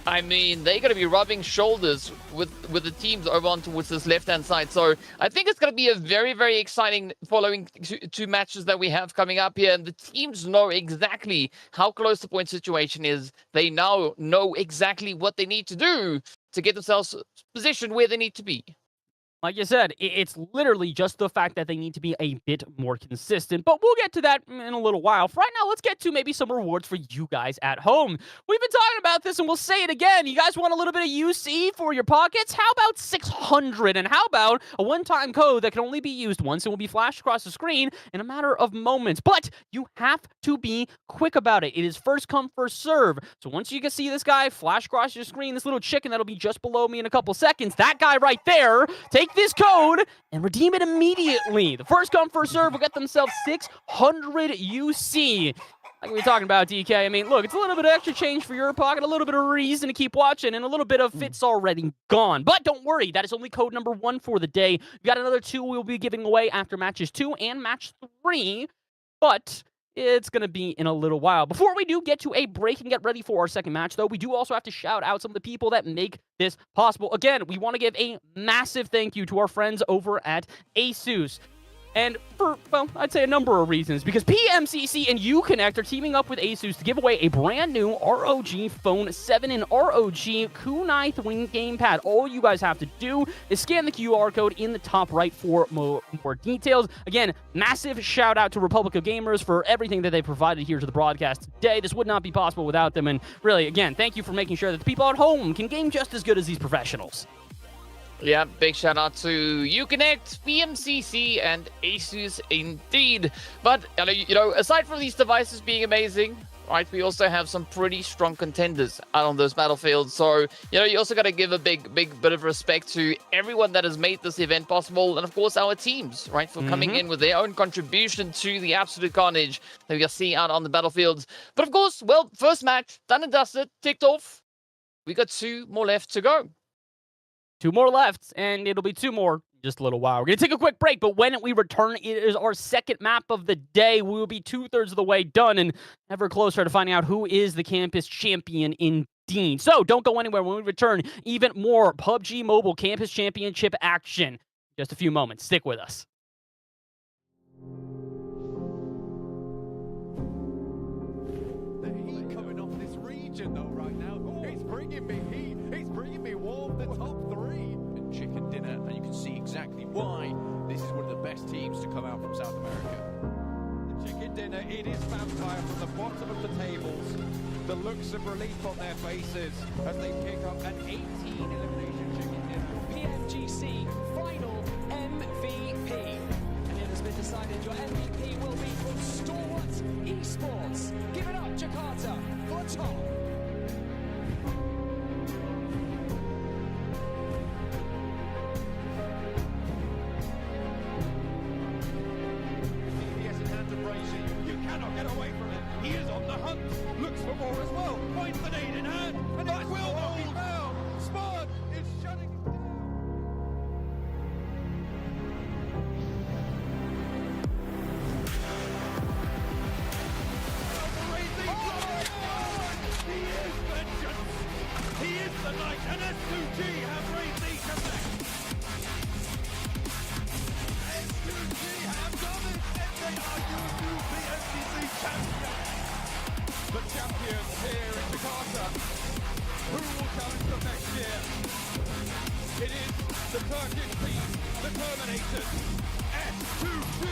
I mean, they're going to be rubbing shoulders with the teams over on towards this left-hand side. So I think it's going to be a very exciting following 2 matches that we have coming up here. And the teams know exactly how close the point situation is. They now know exactly what they need to do to get themselves positioned where they need to be. Like you said, it's literally just the fact that they need to be a bit more consistent, but we'll get to that in a little while. For right now, let's get to maybe some rewards for you guys at home. We've been talking about this, and we'll say it again. You guys want a little bit of UC for your pockets? How about 600? And how about a one-time code that can only be used once and will be flashed across the screen in a matter of moments? But you have to be quick about it. It is first come, first serve. So once you can see this guy flash across your screen, this little chicken that'll be just below me in a couple seconds, that guy right there, take this code and redeem it immediately. The first come, first serve will get themselves 600 UC. Like we were talking about, DK, I mean, look, it's a little bit of extra change for your pocket, a little bit of reason to keep watching, and a little bit of fit's already gone. But don't worry, that is only code number 1 for the day. We got another 2 we'll be giving away after matches 2 and match 3, but it's going to be in a little while. Before we do get to a break and get ready for our second match, though, we do also have to shout out some of the people that make this possible. Again, we want to give a massive thank you to our friends over at ASUS. And for, well, I'd say a number of reasons, because PMCC and Uconnect are teaming up with ASUS to give away a brand new ROG Phone 7 and ROG Kunai Twin Gamepad. All you guys have to do is scan the QR code in the top right for more details. Again, massive shout out to Republic of Gamers for everything that they provided here to the broadcast today. This would not be possible without them. And really, again, thank you for making sure that the people at home can game just as good as these professionals. Yeah, big shout out to Uconnect, PMCC, and ASUS indeed. But, you know, aside from these devices being amazing, right, we also have some pretty strong contenders out on those battlefields. So, you know, you also got to give a big bit of respect to everyone that has made this event possible. And, of course, our teams, right, for coming in with their own contribution to the absolute carnage that we are seeing out on the battlefields. But, of course, well, first match, done and dusted, ticked off. We got 2 more left to go. 2 more left, and it'll be 2 more in just a little while. We're going to take a quick break, but when we return, it is our second map of the day. We will be 2/3 of the way done and ever closer to finding out who is the campus champion indeed. So don't go anywhere. When we return, even more PUBG Mobile Campus Championship action. Just a few moments. Stick with us. The heat coming off this region, though, right now. It's bringing me heat. It's bringing me warmth. The top 3. And chicken dinner. And you can see exactly why this is one of the best teams to come out from South America. The chicken dinner, it is vampire from the bottom of the tables. The looks of relief on their faces as they pick up an 18 elimination chicken dinner. PMGC final MVP. And it has been decided your MVP will be from Stalwart Esports. Give it up, Jakarta, for top. DPS in hand to Brazy. You cannot get away from him. He is on the hunt. Looks for more as well. Finds the nade in hand. And it will not be found. here. It is the Turkish team, the Terminators, S2G.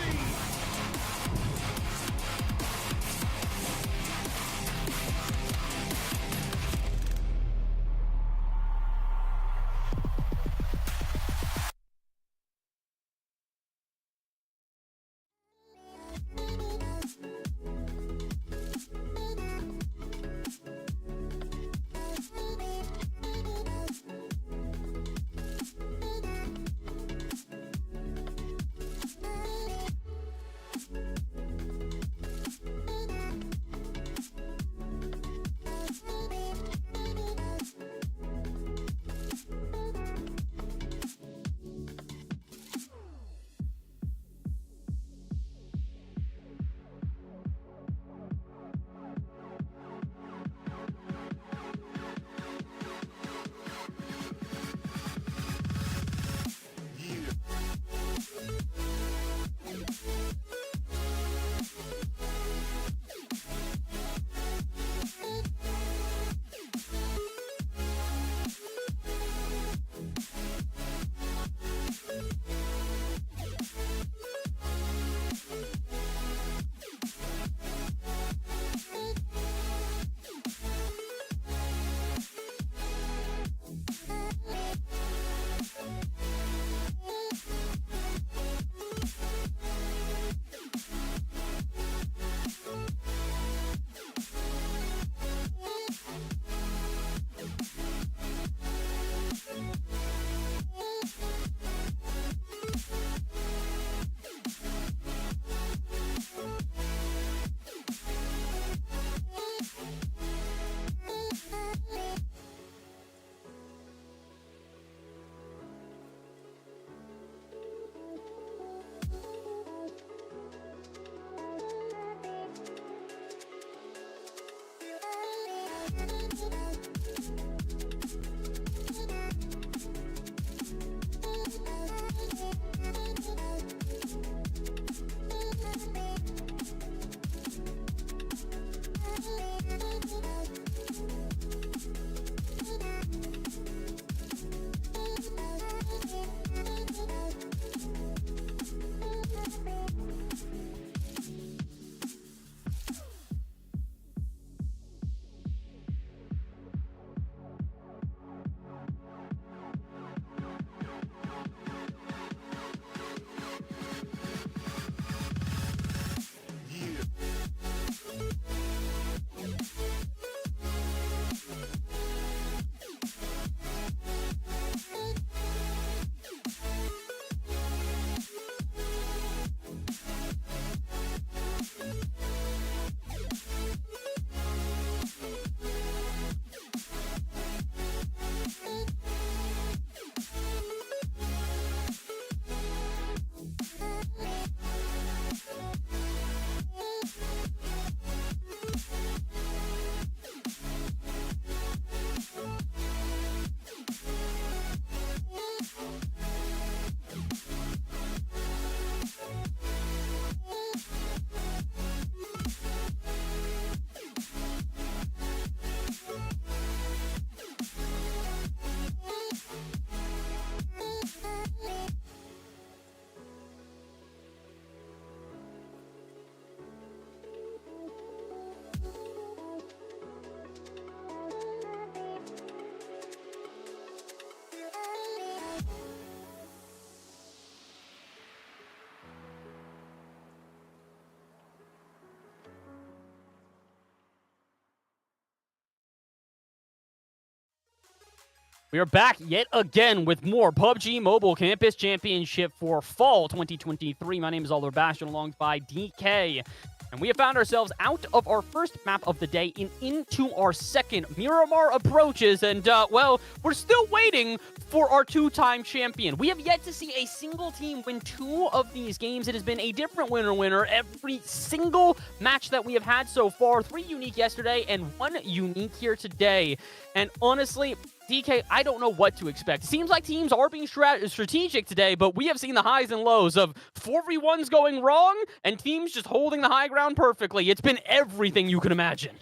We are back yet again with more PUBG Mobile Campus Championship for Fall 2023. My name is Oliver Bastion alongside DK. And we have found ourselves out of our first map of the day and into our second. Miramar approaches, and, well, we're still waiting for our two-time champion. We have yet to see a single team win two of these games. It has been a different winner every single match that we have had so far. 3 unique yesterday and 1 unique here today. And honestly, DK, I don't know what to expect. It seems like teams are being strategic today, but we have seen the highs and lows of 4v1s going wrong and teams just holding the high ground perfectly. It's been everything you can imagine.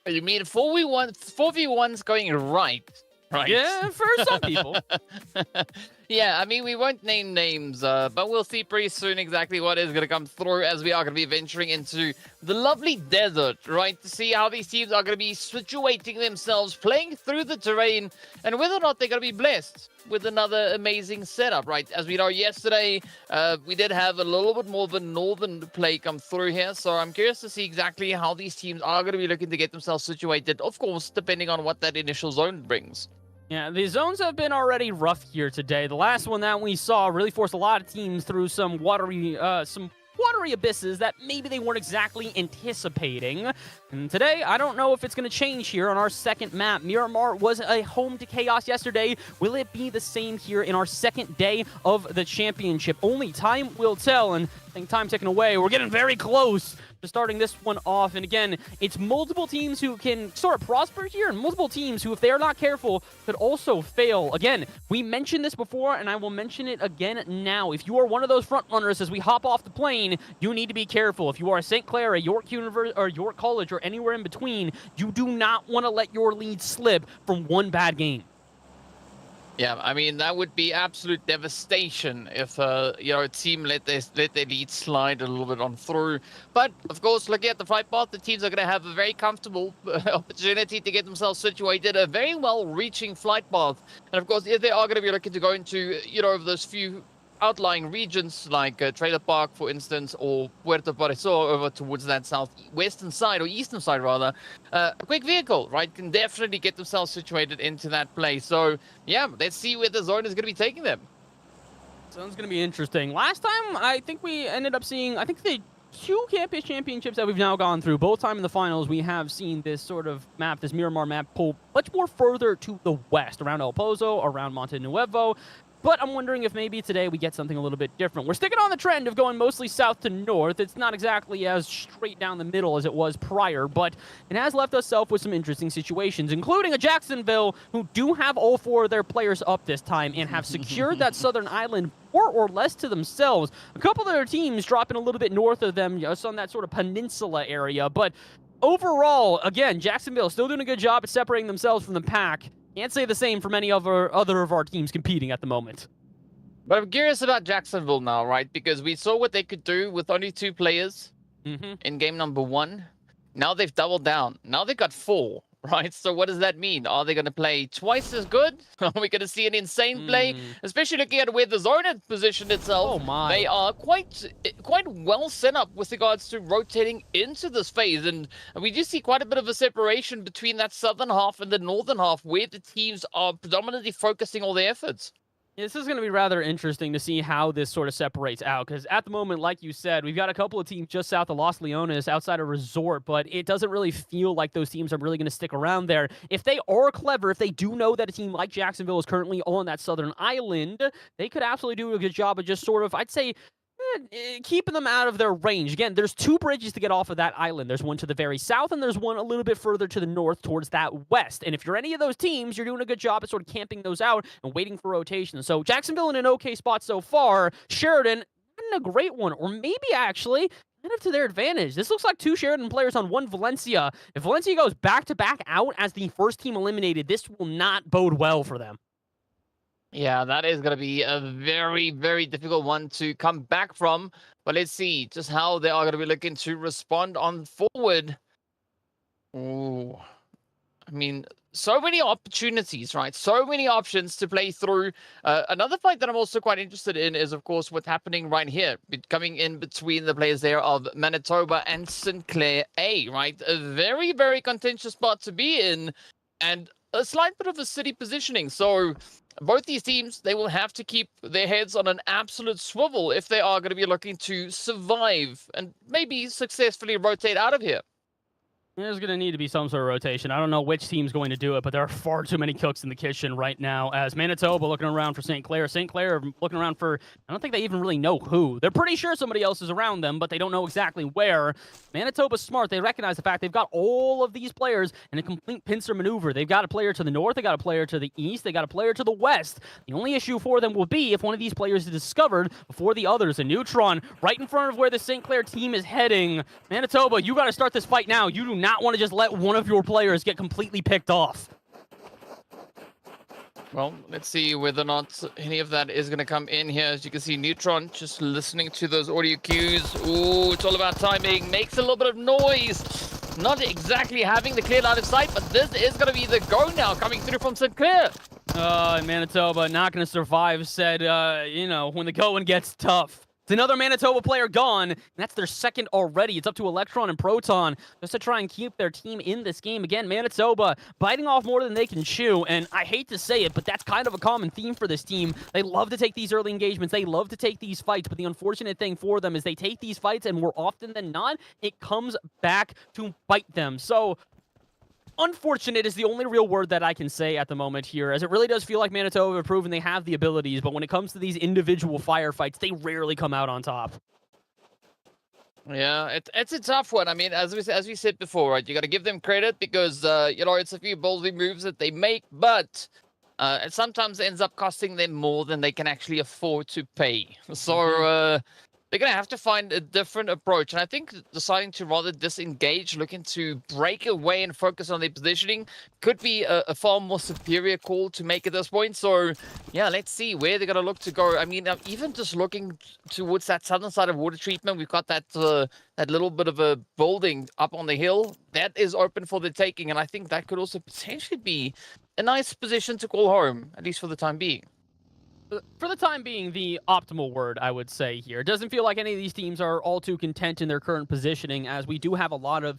You mean 4v1s going right, right? Yeah, for some people. Yeah, I mean, we won't name names, but we'll see pretty soon exactly what is going to come through as we are going to be venturing into the lovely desert, right? To see how these teams are going to be situating themselves, playing through the terrain, and whether or not they're going to be blessed with another amazing setup, right? As we know, yesterday, we did have a little bit more of a northern play come through here, so I'm curious to see exactly how these teams are going to be looking to get themselves situated, of course, depending on what that initial zone brings. Yeah, the zones have been already rough here today. The last one that we saw really forced a lot of teams through some watery abysses that maybe they weren't exactly anticipating. And today, I don't know if it's going to change here on our second map. Miramar was a home to chaos yesterday. Will it be the same here in our second day of the championship? Only time will tell, and I think time ticking away. We're getting very close to starting this one off. And again, it's multiple teams who can sort of prosper here, and multiple teams who, if they are not careful, could also fail. Again, we mentioned this before, and I will mention it again now. If you are one of those front runners as we hop off the plane, you need to be careful. If you are a St. Clair, a York University, or York College, or anywhere in between, you do not want to let your lead slip from one bad game. Yeah, I mean, that would be absolute devastation if, a team let their lead slide a little bit on through. But, of course, looking at the flight path, the teams are going to have a very comfortable opportunity to get themselves situated, a very well-reaching flight path. And, of course, if they are going to be looking to go into, those few outlying regions like Trailer Park, for instance, or Puerto Pareso over towards that southwestern side, or eastern side rather, a quick vehicle, right, can definitely get themselves situated into that place. So, yeah, let's see where the zone is going to be taking them. Zone's going to be interesting. Last time, I think we ended up seeing, the two campus championships that we've now gone through, both time in the finals, we have seen this sort of map, this Miramar map, pull much more further to the west, around El Pozo, around Monte Nuevo. But I'm wondering if maybe today we get something a little bit different. We're sticking on the trend of going mostly south to north. It's not exactly as straight down the middle as it was prior, but it has left us with some interesting situations, including a Jacksonville who do have all four of their players up this time and have secured that southern island more or less to themselves. A couple of their teams dropping a little bit north of them, just on that sort of peninsula area. But overall, again, Jacksonville still doing a good job at separating themselves from the pack. Can't say the same for many other of our teams competing at the moment. But I'm curious about Jacksonville now, right? Because we saw what they could do with only 2 players in game number 1. Now they've doubled down. Now they've got 4, right? So what does that mean? Are they going to play twice as good? Are we going to see an insane play? Especially looking at where the zone had positioned itself. Oh my. They are quite well set up with regards to rotating into this phase. And we do see quite a bit of a separation between that southern half and the northern half, where the teams are predominantly focusing all their efforts. This is going to be rather interesting to see how this sort of separates out, because at the moment, like you said, we've got a couple of teams just south of Los Leones, outside of Resort, but it doesn't really feel like those teams are really going to stick around there. If they are clever, if they do know that a team like Jacksonville is currently on that southern island, they could absolutely do a good job of just sort of, I'd say, keeping them out of their range. Again, there's 2 bridges to get off of that island. There's one to the very south, and there's one a little bit further to the north towards that west. And if you're any of those teams, you're doing a good job at sort of camping those out and waiting for rotation. So Jacksonville in an okay spot so far. Sheridan not in a great one, or maybe actually kind of to their advantage. This looks like 2 Sheridan players on 1 Valencia. If Valencia goes back-to-back out as the first team eliminated, this will not bode well for them. Yeah, that is going to be a very, very difficult one to come back from. But let's see just how they are going to be looking to respond on forward. Ooh. I mean, so many opportunities, right? So many options to play through. Another fight that I'm also quite interested in is, of course, what's happening right here. Coming in between the players there of Manitoba and Sinclair A, right? A very, very contentious spot to be in. And a slight bit of a city positioning. So both these teams, they will have to keep their heads on an absolute swivel if they are going to be looking to survive and maybe successfully rotate out of here. There's going to need to be some sort of rotation. I don't know which team's going to do it, but there are far too many cooks in the kitchen right now, as Manitoba looking around for St. Clair. St. Clair looking around for, I don't think they even really know who. They're pretty sure somebody else is around them, but they don't know exactly where. Manitoba's smart. They recognize the fact they've got all of these players in a complete pincer maneuver. They've got a player to the north, they got a player to the east, they got a player to the west. The only issue for them will be if one of these players is discovered before the others. A Neutron right in front of where the St. Clair team is heading. Manitoba, you got to start this fight now. You do not want to just let one of your players get completely picked off. Well, let's see whether or not any of that is going to come in here. As you can see, Neutron just listening to those audio cues. Ooh, it's all about timing. Makes a little bit of noise. Not exactly having the clear line of sight, but this is going to be the go now coming through from Sinclair. Manitoba not going to survive, said, when the going gets tough. It's another Manitoba player gone, and that's their second already. It's up to Electron and Proton just to try and keep their team in this game. Again, Manitoba biting off more than they can chew, and I hate to say it, but that's kind of a common theme for this team. They love to take these early engagements. They love to take these fights, but the unfortunate thing for them is they take these fights, and more often than not, it comes back to bite them. So unfortunate is the only real word that I can say at the moment here, as it really does feel like Manitoba have proven they have the abilities, but when it comes to these individual firefights, they rarely come out on top. Yeah, it's a tough one. I mean, as we said before, right? You got to give them credit because it's a few ballsy moves that they make, but it sometimes ends up costing them more than they can actually afford to pay. So they're going to have to find a different approach. And I think deciding to rather disengage, looking to break away and focus on their positioning could be a far more superior call to make at this point. So, yeah, let's see where they're going to look to go. I mean, even just looking towards that southern side of water treatment, we've got that little bit of a building up on the hill. That is open for the taking. And I think that could also potentially be a nice position to call home, at least for the time being. For the time being, the optimal word, I would say here. It doesn't feel like any of these teams are all too content in their current positioning, as we do have a lot of,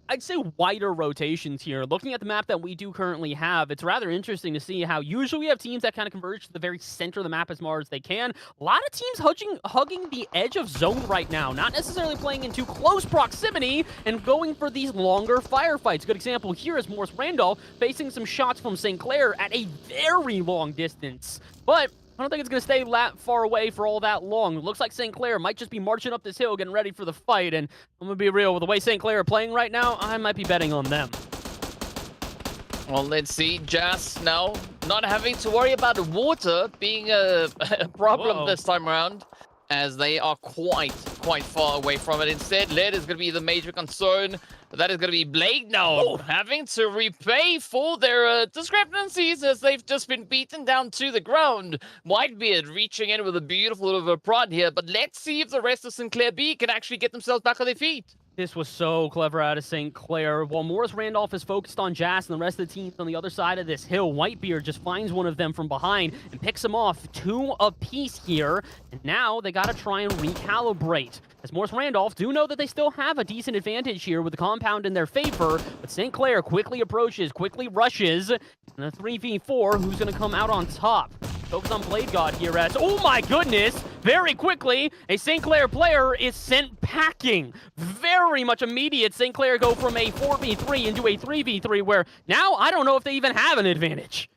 I'd say, wider rotations here. Looking at the map that we do currently have, it's rather interesting to see how usually we have teams that kind of converge to the very center of the map as far as they can. A lot of teams hugging the edge of zone right now, not necessarily playing in too close proximity and going for these longer firefights. Good example here is Morris Randolph facing some shots from St. Clair at a very long distance. But I don't think it's going to stay that far away for all that long. It looks like St. Clair might just be marching up this hill, getting ready for the fight. And I'm going to be real, with the way St. Clair are playing right now, I might be betting on them. Well, let's see. Jazz now not having to worry about the water being a problem this time around, as they are quite far away from it. Instead, lead is going to be the major concern. But that is going to be Blade now having to repay for their discrepancies, as they've just been beaten down to the ground. Whitebeard reaching in with a beautiful little bit of prod here, but let's see if the rest of Sinclair B can actually get themselves back on their feet. This was so clever out of St. Clair. While Morris Randolph is focused on Jazz and the rest of the teams on the other side of this hill, Whitebeard just finds one of them from behind and picks him off. 2 apiece here, and now they got to try and recalibrate. As Morris Randolph do know that they still have a decent advantage here with the compound in their favor, but St. Clair quickly approaches, quickly rushes, and a 3v4, who's going to come out on top? Focus on Blade God here as, oh my goodness, very quickly, a St. Clair player is sent packing. Very much immediate. St. Clair go from a 4v3 into a 3v3, where now I don't know if they even have an advantage.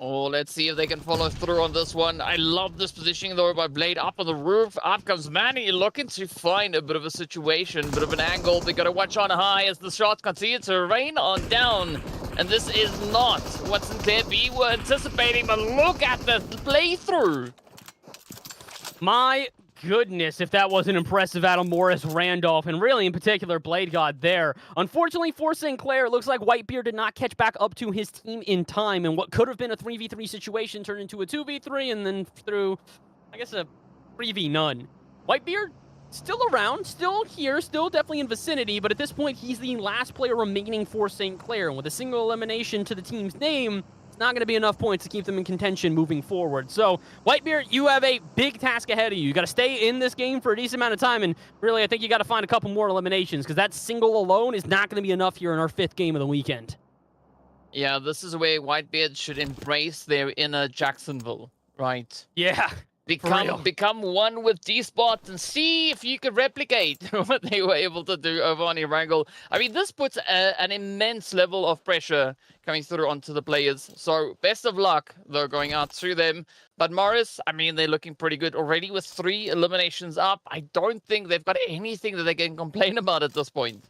Oh, let's see if they can follow through on this one. I love this positioning, though, by Blade up on the roof. Up comes Manny, looking to find a bit of a situation, bit of an angle. They got to watch on high as the shots continue to rain on down. And this is not what Sinclair B were anticipating, but look at the playthrough. My goodness, if that wasn't impressive out of Morris Randolph, and really in particular Blade God there. Unfortunately for St. Clair, it looks like Whitebeard did not catch back up to his team in time, and what could have been a 3v3 situation turned into a 2v3, and then through, I guess, a 3v none. Whitebeard still around, still here, still definitely in vicinity, but at this point he's the last player remaining for St. Clair, and with a single elimination to the team's name, it's not going to be enough points to keep them in contention moving forward. So, Whitebeard, you have a big task ahead of you. You got to stay in this game for a decent amount of time, and really, I think you got to find a couple more eliminations, because that single alone is not going to be enough here in our 5th game of the weekend. Yeah, this is where Whitebeard should embrace their inner Jacksonville, right? Yeah. Become one with D-Spot and see if you could replicate what they were able to do over on Erangel. I mean, this puts an immense level of pressure coming through onto the players. So best of luck, though, going out to them. But Morris, I mean, they're looking pretty good already with 3 eliminations up. I don't think they've got anything that they can complain about at this point.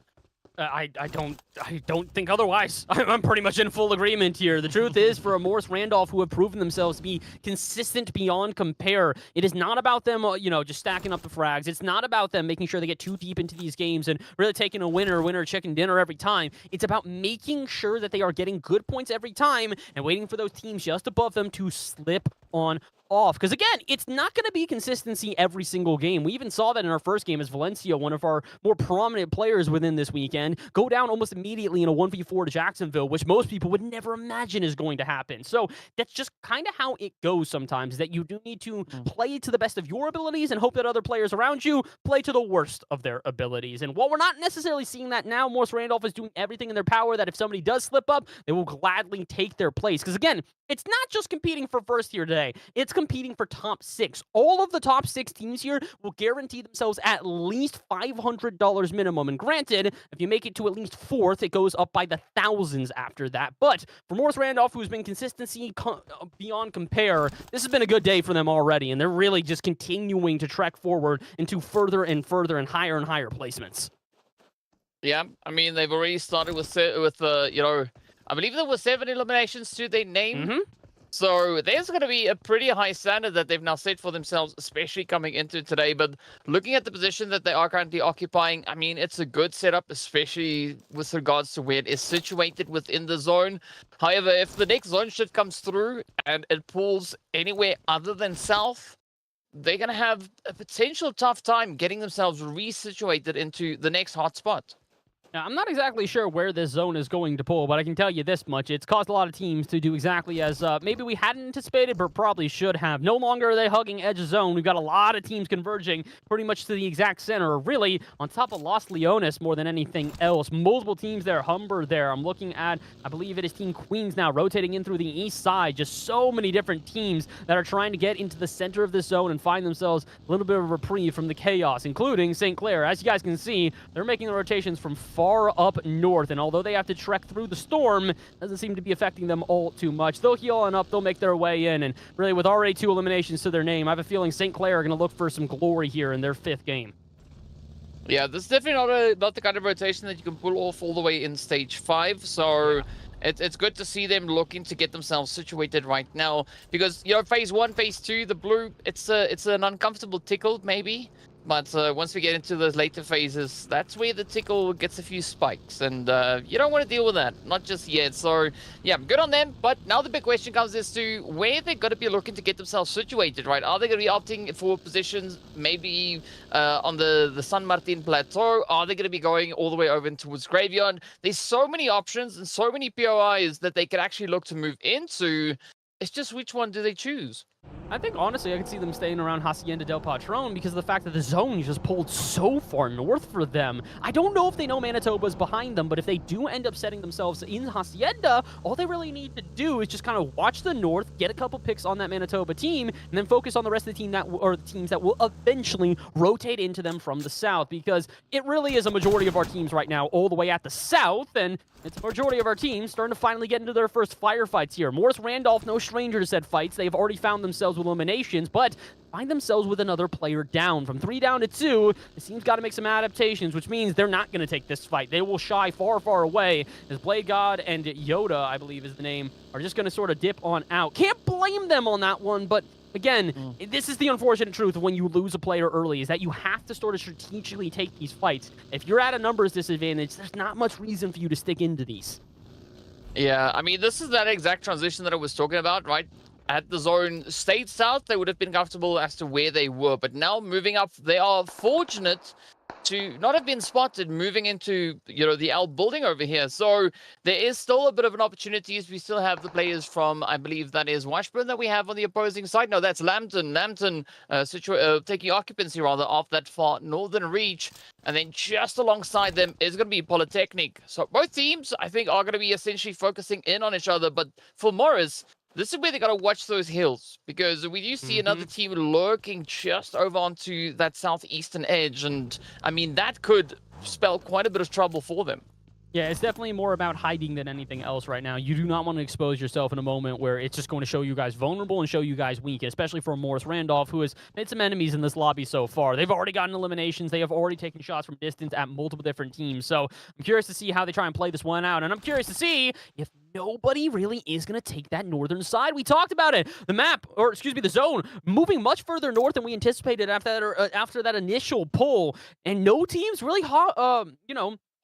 I don't think otherwise. I'm pretty much in full agreement here. The truth is, for a Morris Randolph who have proven themselves to be consistent beyond compare, it is not about them, just stacking up the frags. It's not about them making sure they get too deep into these games and really taking a winner chicken dinner every time. It's about making sure that they are getting good points every time and waiting for those teams just above them to slip on off. Because again, it's not going to be consistency every single game. We even saw that in our first game as Valencia, one of our more prominent players within this weekend, go down almost immediately in a 1v4 to Jacksonville, which most people would never imagine is going to happen. So that's just kind of how it goes sometimes, that you do need to play to the best of your abilities and hope that other players around you play to the worst of their abilities. And while we're not necessarily seeing that now, Morris Randolph is doing everything in their power that if somebody does slip up, they will gladly take their place. Because again, it's not just competing for first here today. It's competing for top 6. All of the top 6 teams here will guarantee themselves at least $500 minimum. And granted, if you make it to at least 4th, it goes up by the thousands after that. But for Morris Randolph, who's been consistency beyond compare, this has been a good day for them already. And they're really just continuing to trek forward into further and further and higher placements. Yeah, I mean, they've already started with I believe there were 7 eliminations to their name. So there's going to be a pretty high standard that they've now set for themselves, especially coming into today. But looking at the position that they are currently occupying, I mean, it's a good setup, especially with regards to where it is situated within the zone. However, if the next zone shift comes through and it pulls anywhere other than south, they're going to have a potential tough time getting themselves resituated into the next hotspot. Now, I'm not exactly sure where this zone is going to pull, but I can tell you this much. It's caused a lot of teams to do exactly as maybe we hadn't anticipated, but probably should have. No longer are they hugging edge of zone. We've got a lot of teams converging pretty much to the exact center, really on top of Los Leones more than anything else. Multiple teams there, Humber there. I'm looking at, I believe it is Team Queens now, rotating in through the east side. Just so many different teams that are trying to get into the center of this zone and find themselves a little bit of a reprieve from the chaos, including St. Clair. As you guys can see, they're making the rotations from far up north, and although they have to trek through the storm, doesn't seem to be affecting them all too much. They'll heal on up, they'll make their way in, and really with already 2 eliminations to their name, I have a feeling St. Clair are going to look for some glory here in their 5th game. Yeah, this is definitely not the kind of rotation that you can pull off all the way in stage 5, so it's good to see them looking to get themselves situated right now, because phase 1, phase 2, the blue, it's an uncomfortable tickle maybe. But once we get into those later phases, that's where the tickle gets a few spikes. And you don't want to deal with that. Not just yet. So, yeah, good on them. But now the big question comes as to where they're going to be looking to get themselves situated, right? Are they going to be opting for positions maybe on the San Martin Plateau? Are they going to be going all the way over towards Graveyard? There's so many options and so many POIs that they could actually look to move into. It's just which one do they choose? I think, honestly, I could see them staying around Hacienda del Patron because of the fact that the zone just pulled so far north for them. I don't know if they know Manitoba's behind them, but if they do end up setting themselves in Hacienda, all they really need to do is just kind of watch the north, get a couple picks on that Manitoba team, and then focus on the rest of the team or the teams that will eventually rotate into them from the south, because it really is a majority of our teams right now all the way at the south, and it's a majority of our teams starting to finally get into their first firefights here. Morris Randolph, no stranger to said fights. They've already found themselves with eliminations, but find themselves with another player down. From 3 down to 2, the team's got to make some adaptations, which means they're not going to take this fight. They will shy far, far away, as Blade God and Yoda, I believe is the name, are just going to sort of dip on out. Can't blame them on that one, but again, this is the unfortunate truth when you lose a player early, is that you have to sort of strategically take these fights. If you're at a numbers disadvantage, there's not much reason for you to stick into these. Yeah, I mean, this is that exact transition that I was talking about, right? At the zone stayed south, they would have been comfortable as to where they were. But now moving up, they are fortunate to not have been spotted moving into, the L building over here. So there is still a bit of an opportunity as we still have the players from, I believe that is Washburn that we have on the opposing side. No, that's Lambton. Lambton taking occupancy rather off that far northern reach. And then just alongside them is going to be Polytechnic. So both teams, I think, are going to be essentially focusing in on each other. But for Morris, this is where they got to watch those hills, because we do see another team lurking just over onto that southeastern edge. And I mean, that could spell quite a bit of trouble for them. Yeah, it's definitely more about hiding than anything else right now. You do not want to expose yourself in a moment where it's just going to show you guys vulnerable and show you guys weak, especially for Morris Randolph, who has made some enemies in this lobby so far. They've already gotten eliminations. They have already taken shots from distance at multiple different teams. So I'm curious to see how they try and play this one out. And I'm curious to see if nobody really is going to take that northern side. We talked about it. The map, or excuse me, the zone, moving much further north than we anticipated after that initial pull. And no teams really,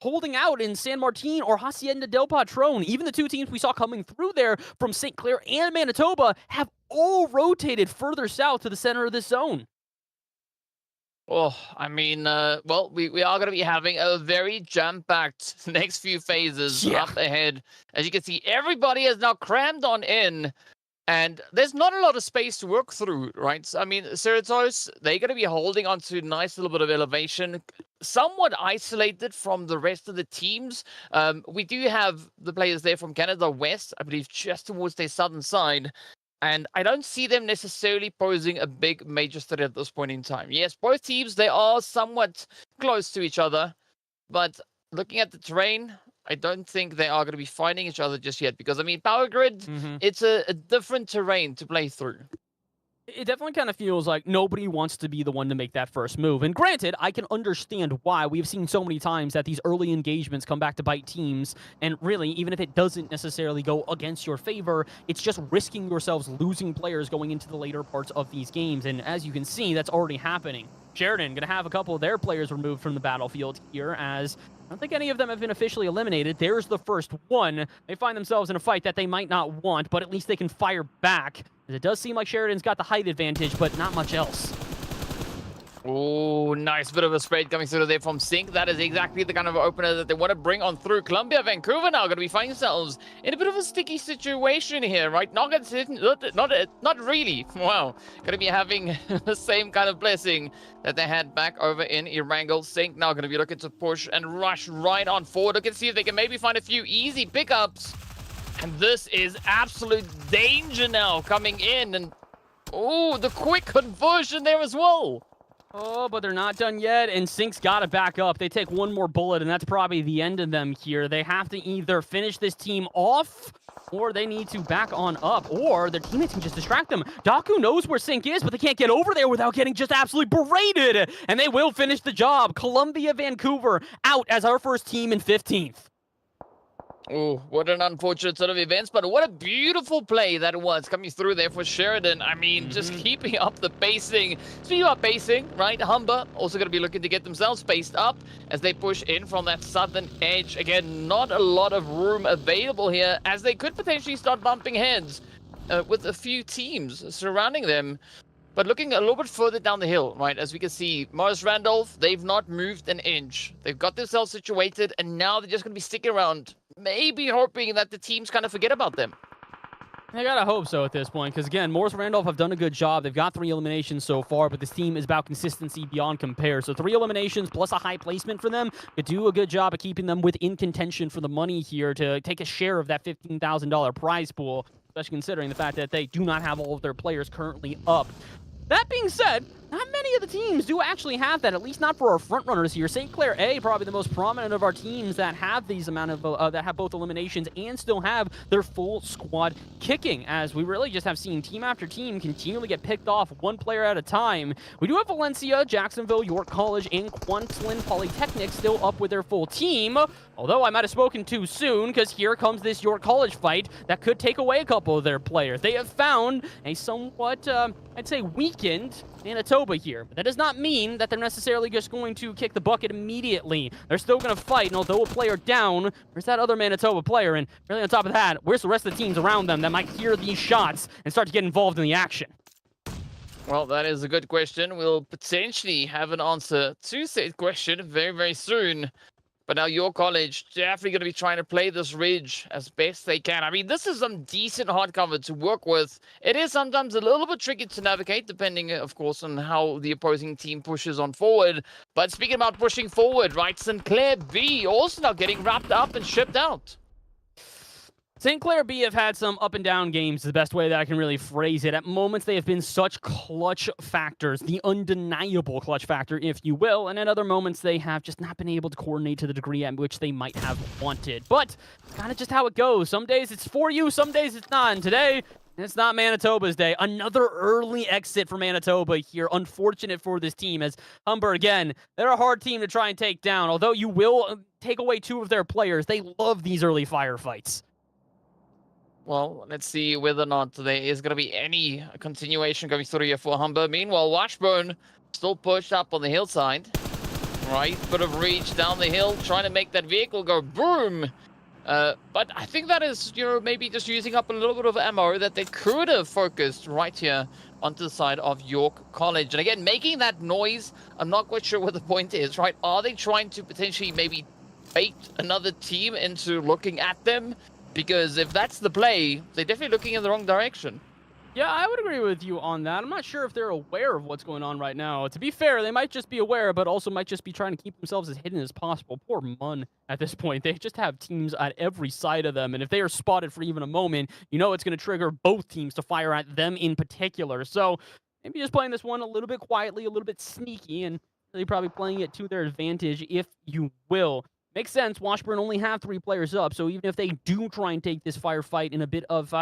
holding out in San Martin or Hacienda del Patron. Even the two teams we saw coming through there from St. Clair and Manitoba have all rotated further south to the center of this zone. Oh, I mean, well, we are going to be having a very jam-packed next few phases up ahead. As you can see, everybody is now crammed on in. And there's not a lot of space to work through, right? I mean, Cerritos, they're going to be holding on to a nice little bit of elevation, somewhat isolated from the rest of the teams. We do have the players there from Canada West, I believe, just towards their southern side. And I don't see them necessarily posing a big major threat at this point in time. Yes, both teams, they are somewhat close to each other. But looking at the terrain, I don't think they are going to be fighting each other just yet. Because, I mean, Power Grid, it's a different terrain to play through. It definitely kind of feels like nobody wants to be the one to make that first move. And granted, I can understand why. We've seen so many times that these early engagements come back to bite teams. And really, even if it doesn't necessarily go against your favor, it's just risking yourselves losing players going into the later parts of these games. And as you can see, that's already happening. Sheridan going to have a couple of their players removed from the battlefield here, as I don't think any of them have been officially eliminated. There's the first one. They find themselves in a fight that they might not want, but at least they can fire back. It does seem like Sheridan's got the height advantage, but not much else. Oh, nice bit of a spread coming through there from Sync. That is exactly the kind of opener that they want to bring on through. Columbia, Vancouver now going to be finding themselves in a bit of a sticky situation here, right? Not really. Wow. Going to be having the same kind of blessing that they had back over in Erangel. Sync now going to be looking to push and rush right on forward. Look and see if they can maybe find a few easy pickups. And this is absolute danger now coming in. And, oh, the quick conversion there as well. Oh, but they're not done yet, and Sync's got to back up. They take one more bullet, and that's probably the end of them here. They have to either finish this team off, or they need to back on up, or their teammates can just distract them. Daku knows where Sync is, but they can't get over there without getting just absolutely berated, and they will finish the job. Columbia, Vancouver out as our first team in 15th. Oh, what an unfortunate sort of events, but what a beautiful play that it was coming through there for Sheridan. I mean, just keeping up the pacing. Speaking about pacing, right? Humber also going to be looking to get themselves paced up as they push in from that southern edge. Again, not a lot of room available here, as they could potentially start bumping heads with a few teams surrounding them. But looking a little bit further down the hill, right, as we can see, Morris Randolph, they've not moved an inch. They've got themselves situated, and now they're just going to be sticking around, maybe hoping that the teams kind of forget about them. I gotta hope so at this point, because again, Morris Randolph have done a good job. They've got 3 eliminations so far, but this team is about consistency beyond compare. So 3 eliminations plus a high placement for them could do a good job of keeping them within contention for the money here to take a share of that $15,000 prize pool, especially considering the fact that they do not have all of their players currently up. That being said, not many of the teams do actually have that, at least not for our front runners here. St. Clair A, probably the most prominent of our teams that have these amount of that have both eliminations and still have their full squad kicking, as we really just have seen team after team continually get picked off one player at a time. We do have Valencia, Jacksonville, York College, and Kwantlen Polytechnic still up with their full team, although I might have spoken too soon, because here comes this York College fight that could take away a couple of their players. They have found a somewhat, I'd say, weakened Manitoba here, but that does not mean that they're necessarily just going to kick the bucket immediately. They're still going to fight, and although a player down, where's that other Manitoba player? And really on top of that, where's the rest of the teams around them that might hear these shots and start to get involved in the action? Well, that is a good question. We'll potentially have an answer to that question very, very soon. But now your college definitely going to be trying to play this ridge as best they can. I mean, this is some decent hard cover to work with. It is sometimes a little bit tricky to navigate, depending, of course, on how the opposing team pushes on forward. But speaking about pushing forward, right, St. Clair B also now getting wrapped up and shipped out. St. Clair B have had some up and down games, is the best way that I can really phrase it. At moments, they have been such clutch factors, the undeniable clutch factor, if you will. And at other moments, they have just not been able to coordinate to the degree at which they might have wanted. But it's kind of just how it goes. Some days it's for you, some days it's not. And today, it's not Manitoba's day. Another early exit for Manitoba here. Unfortunate for this team, as Humber, again, they're a hard team to try and take down. Although you will take away 2 of their players, they love these early firefights. Well, let's see whether or not there is going to be any continuation going through here for Humber. Meanwhile, Washburn still pushed up on the hillside. Right, bit of reach down the hill, trying to make that vehicle go boom. But I think that is, maybe just using up a little bit of ammo that they could have focused right here onto the side of York College. And again, making that noise, I'm not quite sure what the point is, right? Are they trying to potentially maybe bait another team into looking at them? Because if that's the play, they're definitely looking in the wrong direction. Yeah, I would agree with you on that. I'm not sure if they're aware of what's going on right now. To be fair, they might just be aware, but also might just be trying to keep themselves as hidden as possible. Poor Mun at this point. They just have teams at every side of them, and if they are spotted for even a moment, it's going to trigger both teams to fire at them in particular. So maybe just playing this one a little bit quietly, a little bit sneaky, and really probably playing it to their advantage, if you will. Makes sense. Washburn only have 3 players up, so even if they do try and take this firefight in a bit of,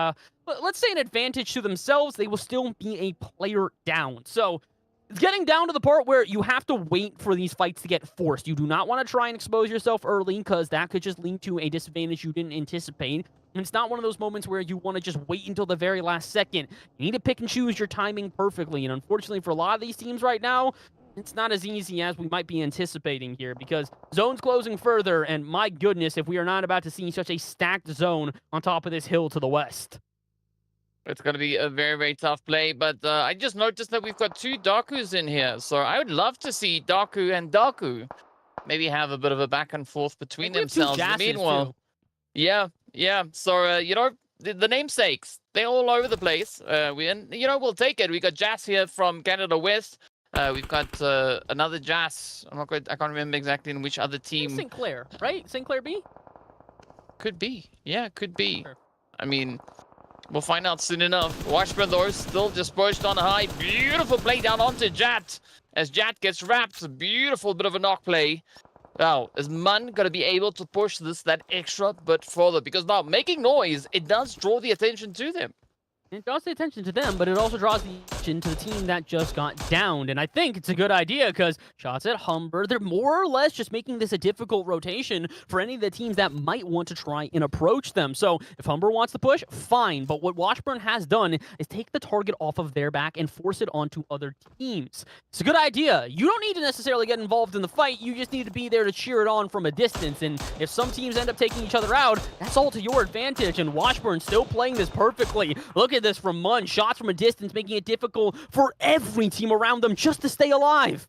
let's say an advantage to themselves, they will still be a player down. So it's getting down to the part where you have to wait for these fights to get forced. You do not want to try and expose yourself early, because that could just lead to a disadvantage you didn't anticipate. And it's not one of those moments where you want to just wait until the very last second. You need to pick and choose your timing perfectly, and unfortunately for a lot of these teams right now, it's not as easy as we might be anticipating here, because zone's closing further, and my goodness, if we are not about to see such a stacked zone on top of this hill to the west. It's going to be a very, very tough play, but I just noticed that we've got 2 Dakus in here, so I would love to see Daku and Daku maybe have a bit of a back and forth between themselves. Meanwhile, yeah. So, the namesakes, they're all over the place. We'll take it. We got Jazz here from Canada West. We've got another Jazz. I can't remember exactly in which other team. St. Clair, right? St. Clair B? Could be. Yeah, could be. Sure. I mean, we'll find out soon enough. Washburn, though, still just pushed on high. Beautiful play down onto Jat. As Jat gets wrapped. A beautiful bit of a knock play. Now, is Mun going to be able to push that extra bit further? Because now, making noise, it does draw the attention to them. It draws the attention to them, but it also draws the attention to the team that just got downed. And I think it's a good idea, because shots at Humber, they're more or less just making this a difficult rotation for any of the teams that might want to try and approach them. So if Humber wants to push, fine. But what Washburn has done is take the target off of their back and force it onto other teams. It's a good idea. You don't need to necessarily get involved in the fight. You just need to be there to cheer it on from a distance. And if some teams end up taking each other out, that's all to your advantage. And Washburn still playing this perfectly. Look at this from Mun. Shots from a distance, making it difficult for every team around them just to stay alive.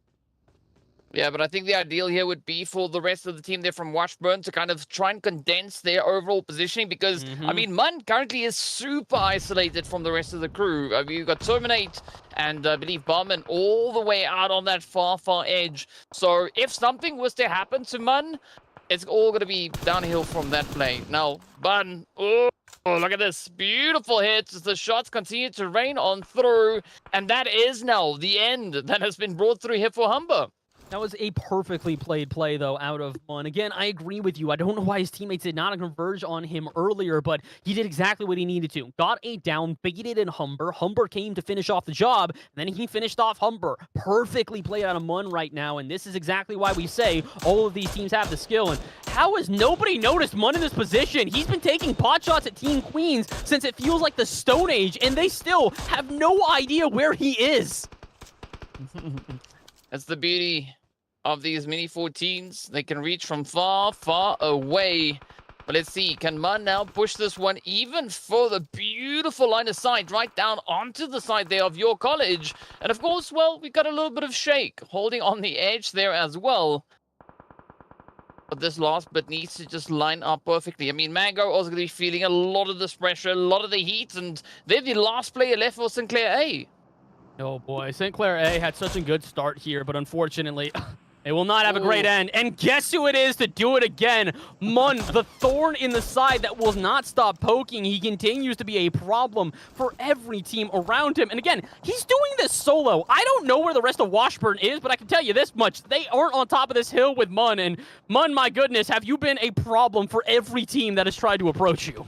Yeah, but I think the ideal here would be for the rest of the team there from Washburn to kind of try and condense their overall positioning, because, I mean, Mun currently is super isolated from the rest of the crew. I mean, you've got Terminate and I believe Barman all the way out on that far edge. So if something was to happen to Mun, it's all going to be downhill from that play. Now, Bun, oh, look at this. Beautiful hits. The shots continue to rain on through. And that is now the end that has been brought through here for Humber. That was a perfectly played play, though, out of Mun. Again, I agree with you. I don't know why his teammates did not converge on him earlier, but he did exactly what he needed to. Got a down, baited in Humber. Humber came to finish off the job, and then he finished off Humber. Perfectly played out of Mun right now, and this is exactly why we say all of these teams have the skill. And how has nobody noticed Mun in this position? He's been taking pot shots at Team Queens since it feels like the Stone Age, and they still have no idea where he is. That's the beauty of these mini 14s. They can reach from far away. But let's see, can Mun now push this one even further? Beautiful line of sight right down onto the side there of your college. And of course, well, we got a little bit of Shake holding on the edge there as well. But this last bit needs to just line up perfectly. I mean, Mango also going to be feeling a lot of this pressure, a lot of the heat, and they're the last player left for Sinclair A. Oh boy, St. Clair A had such a good start here, but unfortunately, They will not have a great end. And guess who it is to do it again? Mun, the thorn in the side that will not stop poking. He continues to be a problem for every team around him. And again, he's doing this solo. I don't know where the rest of Washburn is, but I can tell you this much. They aren't on top of this hill with Mun. And Mun, my goodness, have you been a problem for every team that has tried to approach you?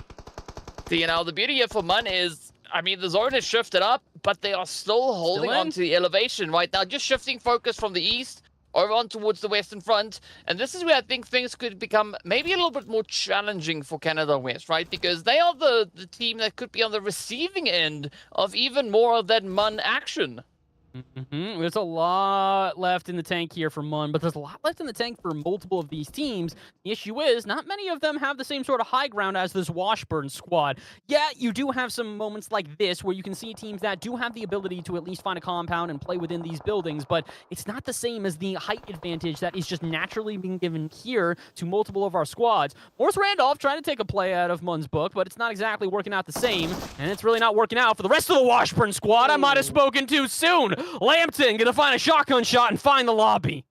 You know, the beauty here for Mun is, I mean, the zone has shifted up, but they are still holding on to the elevation right now, just shifting focus from the east over on towards the western front. And this is where I think things could become maybe a little bit more challenging for Canada West, right? Because they are the team that could be on the receiving end of even more of that Mun action. There's a lot left in the tank here for Mun, but there's a lot left in the tank for multiple of these teams. The issue is, not many of them have the same sort of high ground as this Washburn squad. Yeah, you do have some moments like this where you can see teams that do have the ability to at least find a compound and play within these buildings, but it's not the same as the height advantage that is just naturally being given here to multiple of our squads. Morris Randolph trying to take a play out of Mun's book, but it's not exactly working out the same, and it's really not working out for the rest of the Washburn squad. I might have spoken too soon. Lambton gonna find a shotgun shot and find the lobby.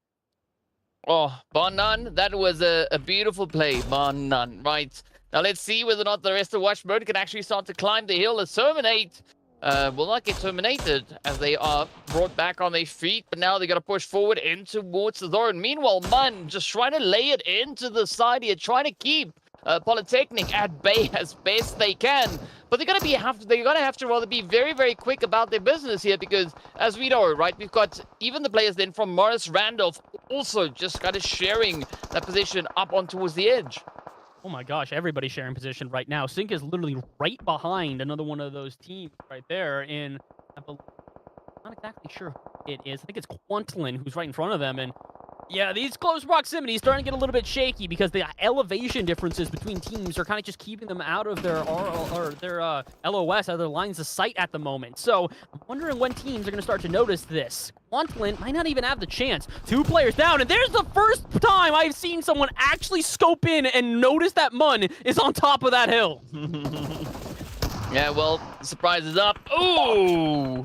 Oh, Bon Nun, that was a beautiful play, Bon Nun, right? Now let's see whether or not the rest of Washburn can actually start to climb the hill. As Terminate will not get terminated as they are brought back on their feet, but now they got to push forward in towards the zone. Meanwhile, Mun just trying to lay it into the side here, trying to keep Polytechnic at bay as best they can. But they're gonna have to rather be very, very quick about their business here, because as we know, right, we've got even the players then from Morris Randolph also just kind of sharing that position up on towards the edge. Oh my gosh, everybody's sharing position right now. Sync is literally right behind another one of those teams right there in, I'm not exactly sure who it is. I think it's Quantlin who's right in front of them, and yeah, these close proximities starting to get a little bit shaky because the elevation differences between teams are kind of just keeping them out of their LOS, out of their lines of sight at the moment. So I'm wondering when teams are going to start to notice this. Quantlin might not even have the chance. 2 players down, and there's the first time I've seen someone actually scope in and notice that Mun is on top of that hill. Yeah, well, surprise is up. Ooh!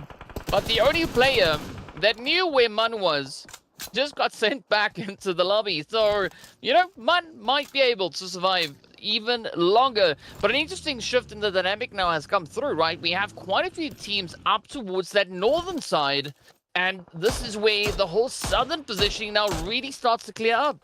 But the only player that knew where Mun was just got sent back into the lobby. So, you know, Mun might be able to survive even longer. But an interesting shift in the dynamic now has come through, right? We have quite a few teams up towards that northern side, and this is where the whole southern positioning now really starts to clear up.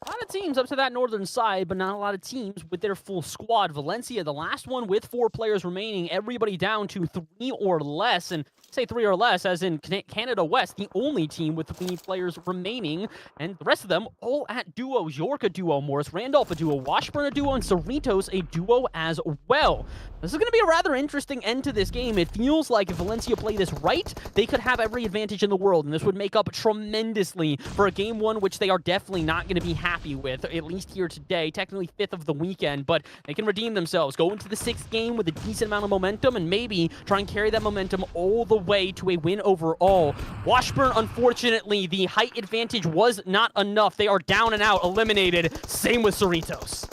A lot of teams up to that northern side, but not a lot of teams with their full squad. Valencia, the last one with 4 players remaining, everybody down to 3 or less, and say 3 or less, as in Canada West, the only team with 3 players remaining, and the rest of them all at duos. York a duo, Morris Randolph a duo, Washburn a duo, and Cerritos a duo as well. This is going to be a rather interesting end to this game. It feels like if Valencia play this right, they could have every advantage in the world, and this would make up tremendously for a game 1, which they are definitely not going to be happy with, at least here today, technically 5th of the weekend, but they can redeem themselves, go into the 6th game with a decent amount of momentum, and maybe try and carry that momentum all the way to a win overall. Washburn, unfortunately, the height advantage was not enough. They are down and out, eliminated. Same with Cerritos.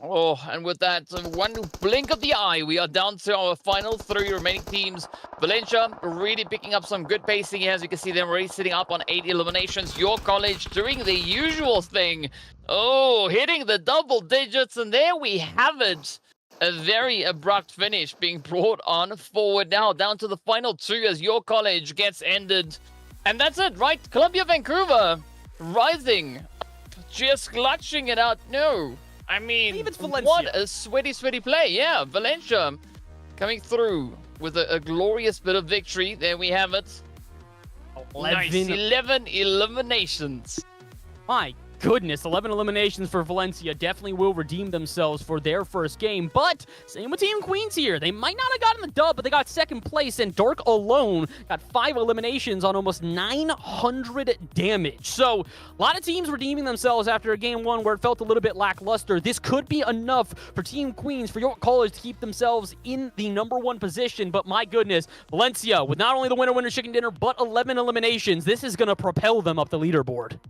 Oh, and with that one blink of the eye, we are down to our final 3 remaining teams. Valencia really picking up some good pacing here. As you can see, them already sitting up on 8 eliminations. York College doing the usual thing. Oh, hitting the double digits, and there we have it. A very abrupt finish being brought on forward now, down to the final 2 as York College gets ended. And that's it, right? Columbia, Vancouver, rising, just clutching it out. No. I mean, what a sweaty play. Yeah, Valencia coming through with a glorious bit of victory. There we have it. 11 eliminations. My goodness, 11 eliminations for Valencia. Definitely will redeem themselves for their first game. But same with Team Queens here. They might not have gotten the dub, but they got 2nd place, and Dark alone got 5 eliminations on almost 900 damage. So a lot of teams redeeming themselves after a game 1 where it felt a little bit lackluster. This could be enough for Team Queens, for York College to keep themselves in the #1 position. But my goodness, Valencia with not only the winner chicken dinner, but 11 eliminations. This is going to propel them up the leaderboard.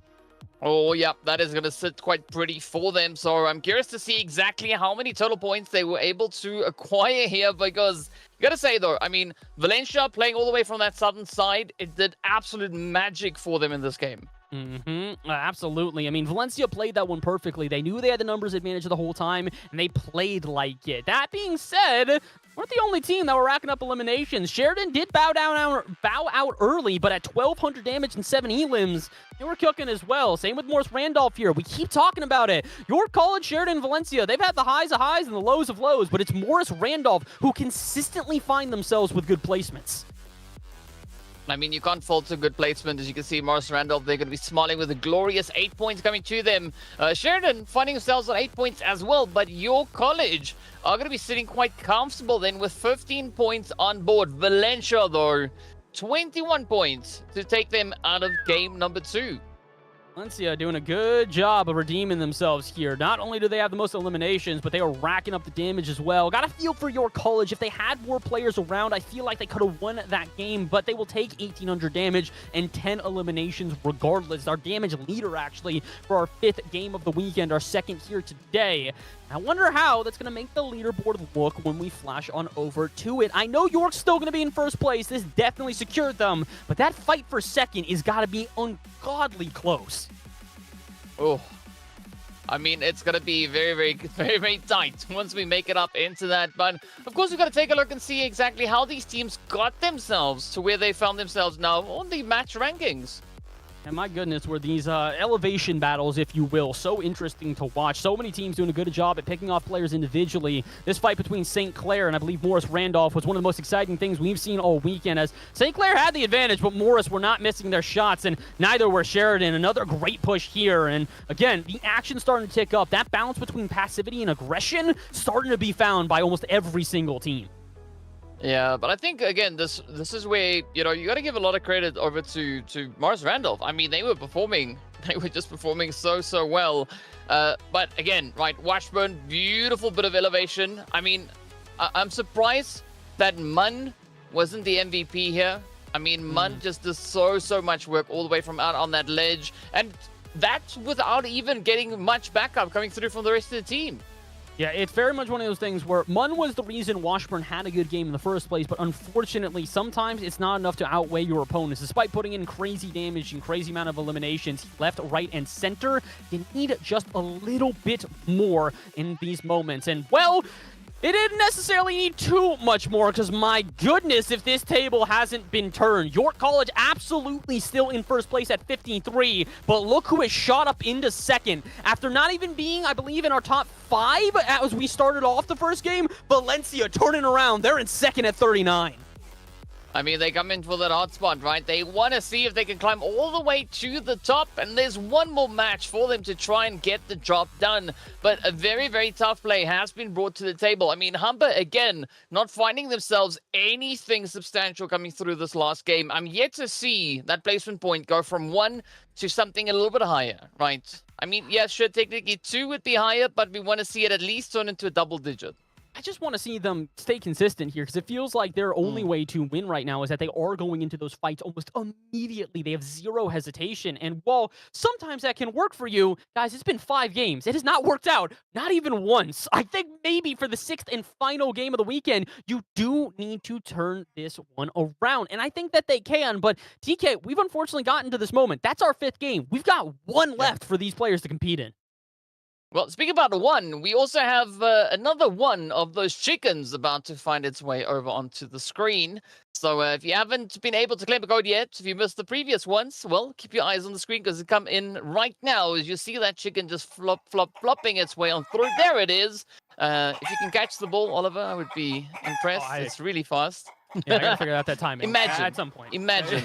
Oh, yeah, that is going to sit quite pretty for them. So I'm curious to see exactly how many total points they were able to acquire here, because you got to say, though, I mean, Valencia playing all the way from that southern side, it did absolute magic for them in this game. Absolutely. I mean, Valencia played that one perfectly. They knew they had the numbers advantage the whole time, and they played like it. That being said, weren't the only team that were racking up eliminations. Sheridan did bow out early, but at 1,200 damage and 7 elims, they were cooking as well. Same with Morris Randolph here. We keep talking about it. York College, Sheridan, Valencia, they've had the highs of highs and the lows of lows, but it's Morris Randolph who consistently find themselves with good placements. I mean, you can't fault a good placement. As you can see, Morris Randolph, they're going to be smiling with a glorious 8 points coming to them. Sheridan finding themselves on 8 points as well, but York College are going to be sitting quite comfortable then with 15 points on board. Valencia, though, 21 points to take them out of game number 2. Valencia doing a good job of redeeming themselves here. Not only do they have the most eliminations, but they are racking up the damage as well. Got a feel for York College. If they had more players around, I feel like they could have won that game, but they will take 1,800 damage and 10 eliminations regardless. Our damage leader, actually, for our 5th game of the weekend, our 2nd here today. I wonder how that's going to make the leaderboard look when we flash on over to it. I know York's still going to be in first place. This definitely secured them, but that fight for 2nd is got to be ungodly close. Oh, I mean, it's going to be very tight once we make it up into that. But, of course, we've got to take a look and see exactly how these teams got themselves to where they found themselves now on the match rankings. And my goodness, were these elevation battles, if you will, so interesting to watch. So many teams doing a good job at picking off players individually. This fight between St. Clair and I believe Morris Randolph was one of the most exciting things we've seen all weekend, as St. Clair had the advantage, but Morris were not missing their shots, and neither were Sheridan. Another great push here, and again, the action starting to tick up. That balance between passivity and aggression starting to be found by almost every single team. Yeah, but I think, again, this is where, you know, you got to give a lot of credit over to Morris Randolph. I mean, they were just performing so well. But again, right, Washburn, beautiful bit of elevation. I mean, I'm surprised that Munn wasn't the MVP here. I mean, Munn just does so much work all the way from out on that ledge. And that's without even getting much backup coming through from the rest of the team. Yeah, it's very much one of those things where Munn was the reason Washburn had a good game in the first place, but unfortunately, sometimes it's not enough to outweigh your opponents. Despite putting in crazy damage and crazy amount of eliminations, left, right, and center, you need just a little bit more in these moments. And, well, it didn't necessarily need too much more, because my goodness, if this table hasn't been turned. York College absolutely still in first place at 53, but look who has shot up into 2nd. After not even being, I believe, in our top 5 as we started off the first game, Valencia turning around. They're in 2nd at 39. I mean, they come in for that hot spot, right? They want to see if they can climb all the way to the top, and there's one more match for them to try and get the job done. But a very tough play has been brought to the table. I mean, Humber, again, not finding themselves anything substantial coming through this last game. I'm yet to see that placement point go from 1 to something a little bit higher, right? I mean, yeah, sure, technically 2 would be higher, but we want to see it at least turn into a double digit. I just want to see them stay consistent here, because it feels like their only way to win right now is that they are going into those fights almost immediately. They have zero hesitation. And while sometimes that can work for you, guys, it's been 5 games. It has not worked out, not even once. I think maybe for the 6th and final game of the weekend, you do need to turn this one around. And I think that they can, but TK, we've unfortunately gotten to this moment. That's our 5th game. We've got 1 left for these players to compete in. Well, speaking about the 1, we also have another one of those chickens about to find its way over onto the screen. So if you haven't been able to claim a code yet, if you missed the previous ones, well, keep your eyes on the screen, because it come in right now as you see that chicken just flopping its way on through. There it is. If you can catch the ball, Oliver, I would be impressed. It's really fast. Yeah, I gotta figure out that timing. Imagine. At some point. Imagine.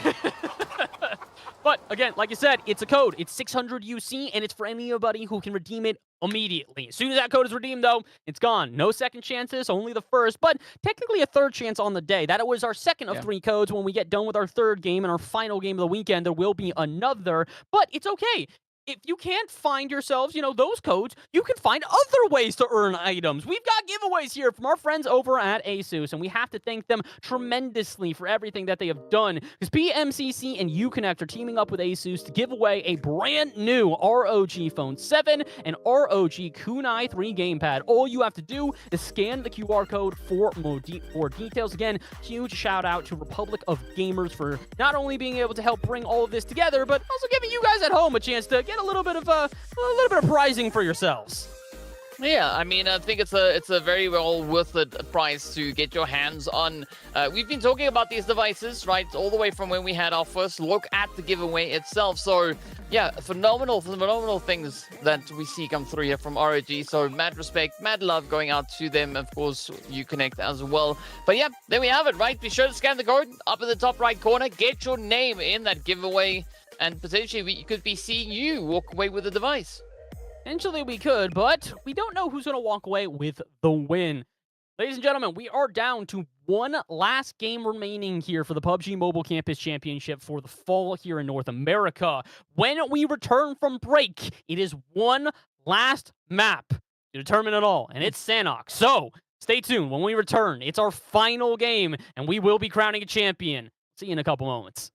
But again, like I said, it's a code. It's 600 UC, and it's for anybody who can redeem it immediately. As soon as that code is redeemed, though, it's gone. No second chances, only the first, but technically a 3rd chance on the day. That was our 2nd of 3 codes. When we get done with our 3rd game and our final game of the weekend, there will be another, but it's okay. if you can't find yourselves, those codes, you can find other ways to earn items. We've got giveaways here from our friends over at ASUS, and we have to thank them tremendously for everything that they have done, because PMCC and Uconnect are teaming up with ASUS to give away a brand new ROG Phone 7 and ROG Kunai 3 gamepad. All you have to do is scan the QR code for more details. Again, huge shout out to Republic of Gamers for not only being able to help bring all of this together, but also giving you guys at home a chance to get a little bit of prizing for yourselves. Yeah, I mean, I think it's a very well worth it price to get your hands on. We've been talking about these devices, right, all the way from when we had our first look at the giveaway itself. So, yeah, phenomenal things that we see come through here from ROG. So, mad respect, mad love going out to them, of course, Uconnect as well. But yeah, there we have it, right? Be sure to scan the code up in the top right corner. Get your name in that giveaway, and potentially we could be seeing you walk away with a device. Potentially we could, but we don't know who's going to walk away with the win. Ladies and gentlemen, we are down to one last game remaining here for the PUBG Mobile Campus Championship for the fall here in North America. When we return from break, it is one last map to determine it all, and it's Sanok. So, stay tuned. When we return, it's our final game, and we will be crowning a champion. See you in a couple moments.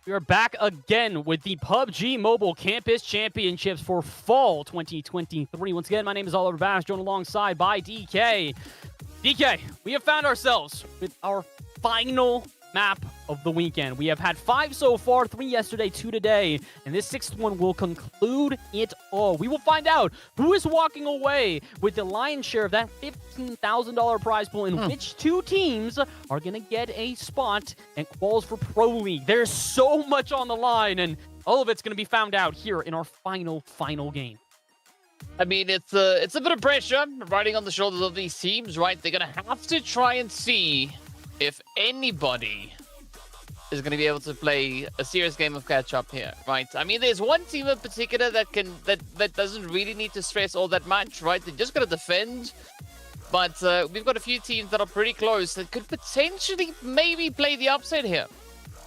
We are back again with the PUBG Mobile Campus Championships for Fall 2023. Once again, my name is Oliver Bass, joined alongside by DK. DK, we have found ourselves with our final map of the weekend. We have had 5 so far, 3 yesterday, 2 today, and this 6th one will conclude it all. We will find out who is walking away with the lion's share of that $15,000 prize pool and which 2 teams are going to get a spot and quals for Pro League. There's so much on the line, and all of it's going to be found out here in our final game. I mean, it's a bit of pressure riding on the shoulders of these teams, right? They're going to have to try and see if anybody is going to be able to play a serious game of catch-up here, right? I mean, there's one team in particular that doesn't really need to stress all that much, right? They're just going to defend. But we've got a few teams that are pretty close that could potentially maybe play the upset here.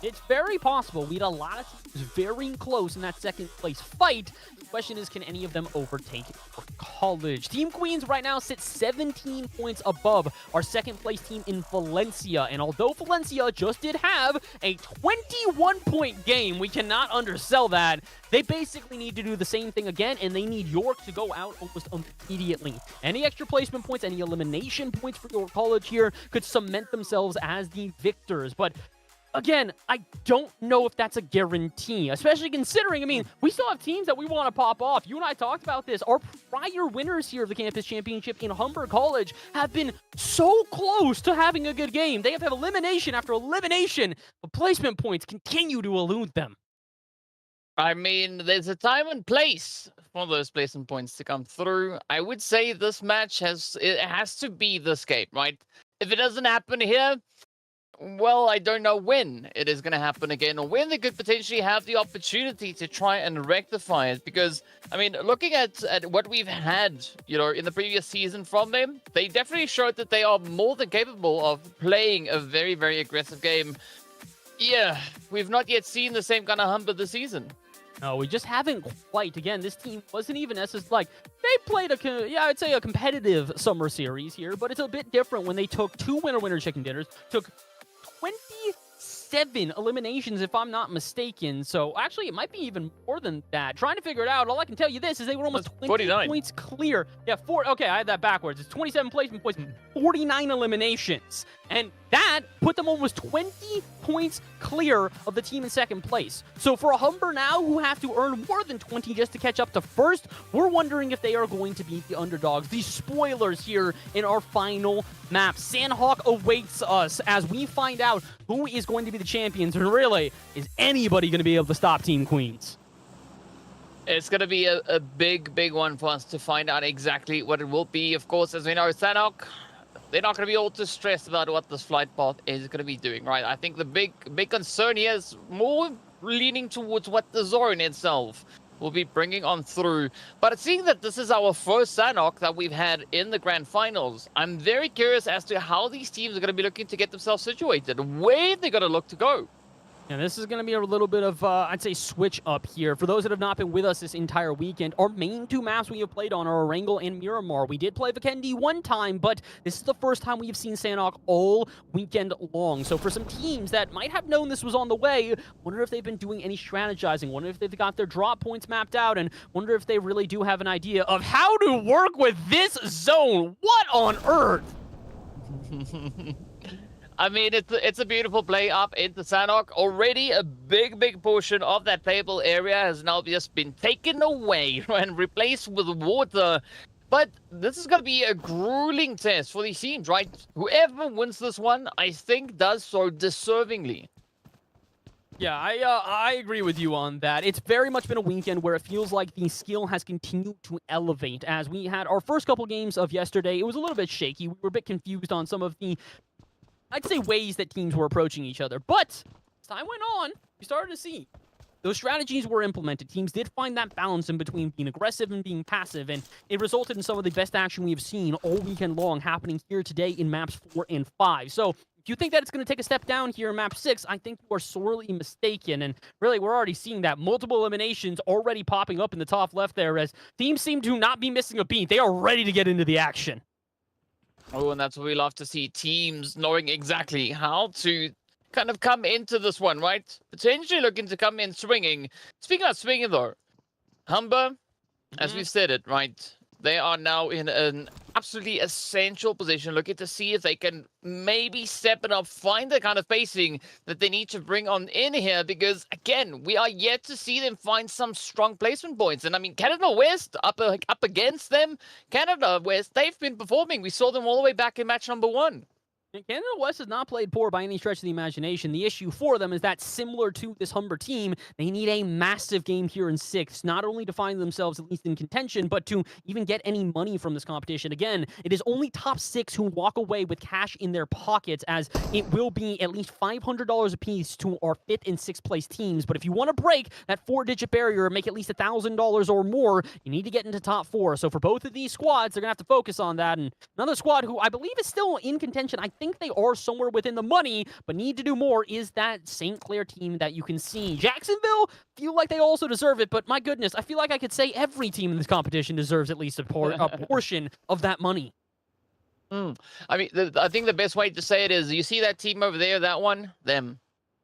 It's very possible. We had a lot of teams very close in that second place fight. The question is, can any of them overtake it for college? Team Queens right now sits 17 points above our second place team in Valencia. And although Valencia just did have a 21-point game, we cannot undersell that. They basically need to do the same thing again, and they need York to go out almost immediately. Any extra placement points, any elimination points for York College here could cement themselves as the victors. But again, I don't know if that's a guarantee, especially considering, I mean, we still have teams that we want to pop off. You and I talked about this. Our prior winners here of the Campus Championship in Humber College have been so close to having a good game. They have had elimination after elimination, but placement points continue to elude them. I mean, there's a time and place for those placement points to come through. I would say this match has to be this game, right? If it doesn't happen here, well, I don't know when it is going to happen again or when they could potentially have the opportunity to try and rectify it. Because, I mean, looking at what we've had, you know, in the previous season from them, they definitely showed that they are more than capable of playing a very, very aggressive game. Yeah, we've not yet seen the same kind of Humber this season. No, we just haven't quite. Again, this team wasn't even like, they played I'd say a competitive summer series here, but it's a bit different when they took 2 winner chicken dinners, took 27 eliminations, if I'm not mistaken. So actually, it might be even more than that. Trying to figure it out, all I can tell you this is they were almost 20 49 points clear. Yeah, okay, I had that backwards. It's 27 placement points, 49 eliminations. And that put them almost 20 points clear of the team in second place. So for a Humber now, who have to earn more than 20 just to catch up to first, we're wondering if they are going to beat the underdogs, the spoilers here in our final map. Sandhawk awaits us as we find out who is going to be the champions, and really, is anybody going to be able to stop Team Queens? It's going to be a big one for us to find out exactly what it will be. Of course, as we know, Sandhawk, they're not going to be all too stressed about what this flight path is going to be doing, right? I think the big concern here is more leaning towards what the zone itself will be bringing on through. But seeing that this is our first Sandhawk that we've had in the grand finals, I'm very curious as to how these teams are going to be looking to get themselves situated, where they're going to look to go. And this is going to be a little bit of, I'd say, switch up here. For those that have not been with us this entire weekend, our main 2 maps we have played on are Erangel and Miramar. We did play Vikendi one time, but this is the first time we have seen Sandhawk all weekend long. So for some teams that might have known this was on the way, wonder if they've been doing any strategizing, wonder if they've got their drop points mapped out, and wonder if they really do have an idea of how to work with this zone. What on earth? I mean, it's a beautiful play up into Sandhawk. Already a big portion of that playable area has now just been taken away and replaced with water. But this is going to be a grueling test for these teams, right? Whoever wins this one, I think, does so deservingly. Yeah, I agree with you on that. It's very much been a weekend where it feels like the skill has continued to elevate. As we had our first couple games of yesterday, it was a little bit shaky. We were a bit confused on some of the, I'd say, ways that teams were approaching each other. But as time went on, we started to see those strategies were implemented. Teams did find that balance in between being aggressive and being passive, and it resulted in some of the best action we have seen all weekend long happening here today in maps 4 and 5. So if you think that it's going to take a step down here in map 6, I think you are sorely mistaken. And really, we're already seeing that. Multiple eliminations already popping up in the top left there as teams seem to not be missing a beat. They are ready to get into the action. Oh, and that's what we love to see, teams knowing exactly how to kind of come into this one, right? Potentially looking to come in swinging. Speaking of swinging, though, Humber, as we've said it, right? They are now in an absolutely essential position, looking to see if they can maybe step it up, find the kind of pacing that they need to bring on in here, because, again, we are yet to see them find some strong placement points. And, I mean, Canada West up against them, Canada West, they've been performing. We saw them all the way back in match number 1. Canada West has not played poor by any stretch of the imagination. The issue for them is that, similar to this Humber team, they need a massive game here in 6, not only to find themselves at least in contention, but to even get any money from this competition. Again, it is only top 6 who walk away with cash in their pockets, as it will be at least $500 apiece to our 5th and 6th place teams. But if you want to break that 4-digit barrier and make at least $1,000 or more, you need to get into top 4. So for both of these squads, they're going to have to focus on that. And another squad who I believe is still in contention, I think they are somewhere within the money, but need to do more, is that St. Clair team that you can see. Jacksonville feel like they also deserve it, but my goodness, I feel like I could say every team in this competition deserves at least a portion of that money. I mean, I think the best way to say it is, you see that team over there, that one? Them.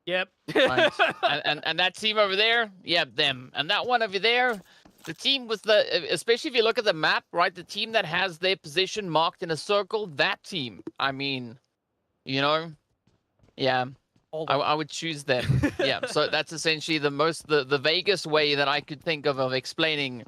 Yep. Right. and that team over there? Yeah, them. And that one over there? The team with the, especially if you look at the map, right? The team that has their position marked in a circle, that team. I mean, you know, yeah, I would choose them. Yeah, so that's essentially the vaguest way that I could think of explaining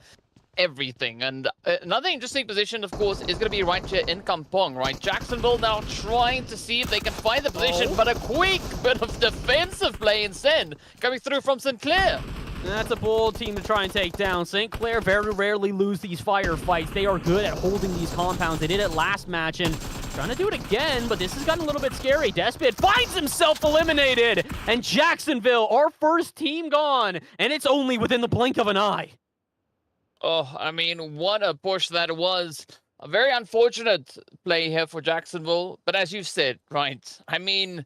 everything. And another interesting position, of course, is going to be right here in Kampong, right? Jacksonville now trying to see if they can find the position, but a quick bit of defensive play instead coming through from St. Clair. That's a bold team to try and take down. St. Clair very rarely lose these firefights. They are good at holding these compounds. They did it last match, and trying to do it again, but this has gotten a little bit scary. Despot finds himself eliminated, and Jacksonville, our first team, gone, and it's only within the blink of an eye. Oh, I mean, what a push that was. A very unfortunate play here for Jacksonville, but as you've said, right, I mean,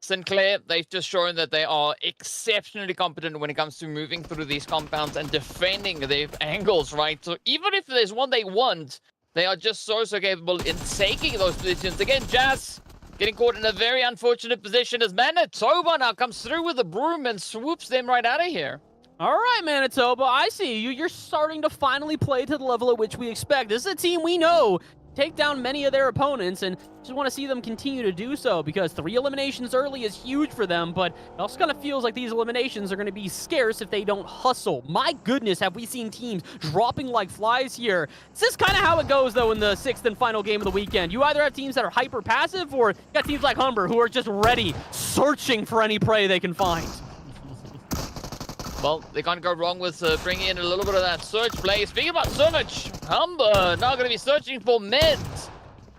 St. Clair, they've just shown that they are exceptionally competent when it comes to moving through these compounds and defending their angles, right? So even if there's one they want, they are just so capable in taking those positions. Again, Jazz getting caught in a very unfortunate position as Manitoba now comes through with a broom and swoops them right out of here. All right, Manitoba, I see you. You're starting to finally play to the level at which we expect. This is a team we know take down many of their opponents, and just want to see them continue to do so, because 3 eliminations early is huge for them, but it also kind of feels like these eliminations are going to be scarce if they don't hustle. My goodness, have we seen teams dropping like flies here. Is this kind of how it goes, though, in the 6th and final game of the weekend? You either have teams that are hyper-passive, or you got teams like Humber who are just ready, searching for any prey they can find. Well, they can't go wrong with bringing in a little bit of that search play. Speaking about search, Humber now going to be searching for meds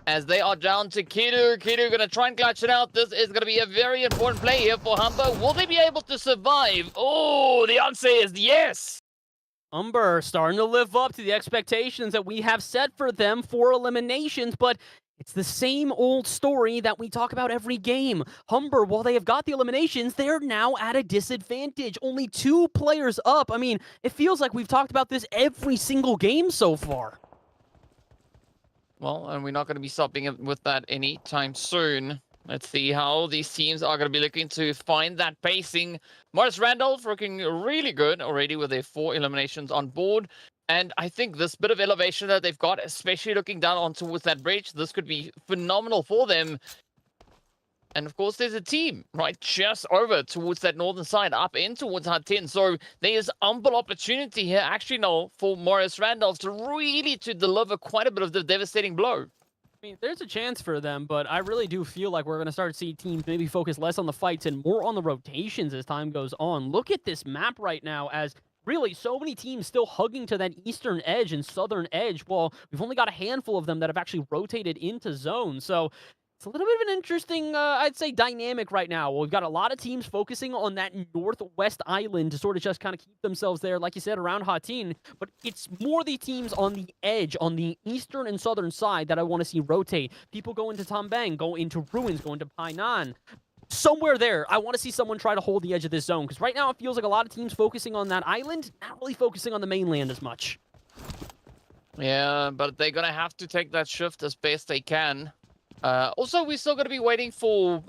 as they are down to Kidu. Kidu going to try and clutch it out. This is going to be a very important play here for Humber. Will they be able to survive? Oh, the answer is yes. Humber starting to live up to the expectations that we have set for them for eliminations, but it's the same old story that we talk about every game. Humber, while they have got the eliminations, they're now at a disadvantage. Only 2 players up. I mean, it feels like we've talked about this every single game so far. Well, and we're not going to be stopping with that anytime soon. Let's see how these teams are going to be looking to find that pacing. Morris Randolph looking really good already with their 4 eliminations on board. And I think this bit of elevation that they've got, especially looking down onto with that bridge, this could be phenomenal for them. And of course, there's a team right just over towards that northern side, up in towards Hut 10. So there's ample opportunity here, actually, no, for Morris Randolph to really deliver quite a bit of the devastating blow. I mean, there's a chance for them, but I really do feel like we're going to start to see teams maybe focus less on the fights and more on the rotations as time goes on. Look at this map right now, as really so many teams still hugging to that eastern edge and southern edge, while we've only got a handful of them that have actually rotated into zone. So it's a little bit of an interesting, I'd say, dynamic right now. We've got a lot of teams focusing on that northwest island to sort of just kind of keep themselves there, like you said, around Hatin. But it's more the teams on the edge, on the eastern and southern side, that I want to see rotate. People go into Tambang, go into Ruins, go into Painan. Somewhere there, I want to see someone try to hold the edge of this zone, because right now it feels like a lot of teams focusing on that island, not really focusing on the mainland as much. Yeah, but they're going to have to take that shift as best they can. Also, we're still going to be waiting for,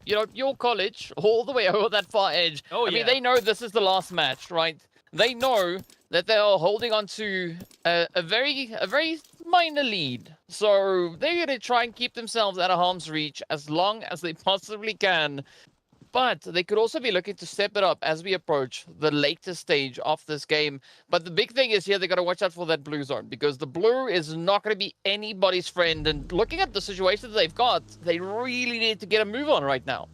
your college all the way over that far edge. Oh, I mean, yeah. they know this is the last match, right? They know that they are holding on to a very minor lead. So they're going to try and keep themselves out of harm's reach as long as they possibly can. But they could also be looking to step it up as we approach the later stage of this game. But the big thing is here, they got to watch out for that blue zone, because the blue is not going to be anybody's friend. And looking at the situation that they've got, they really need to get a move on right now.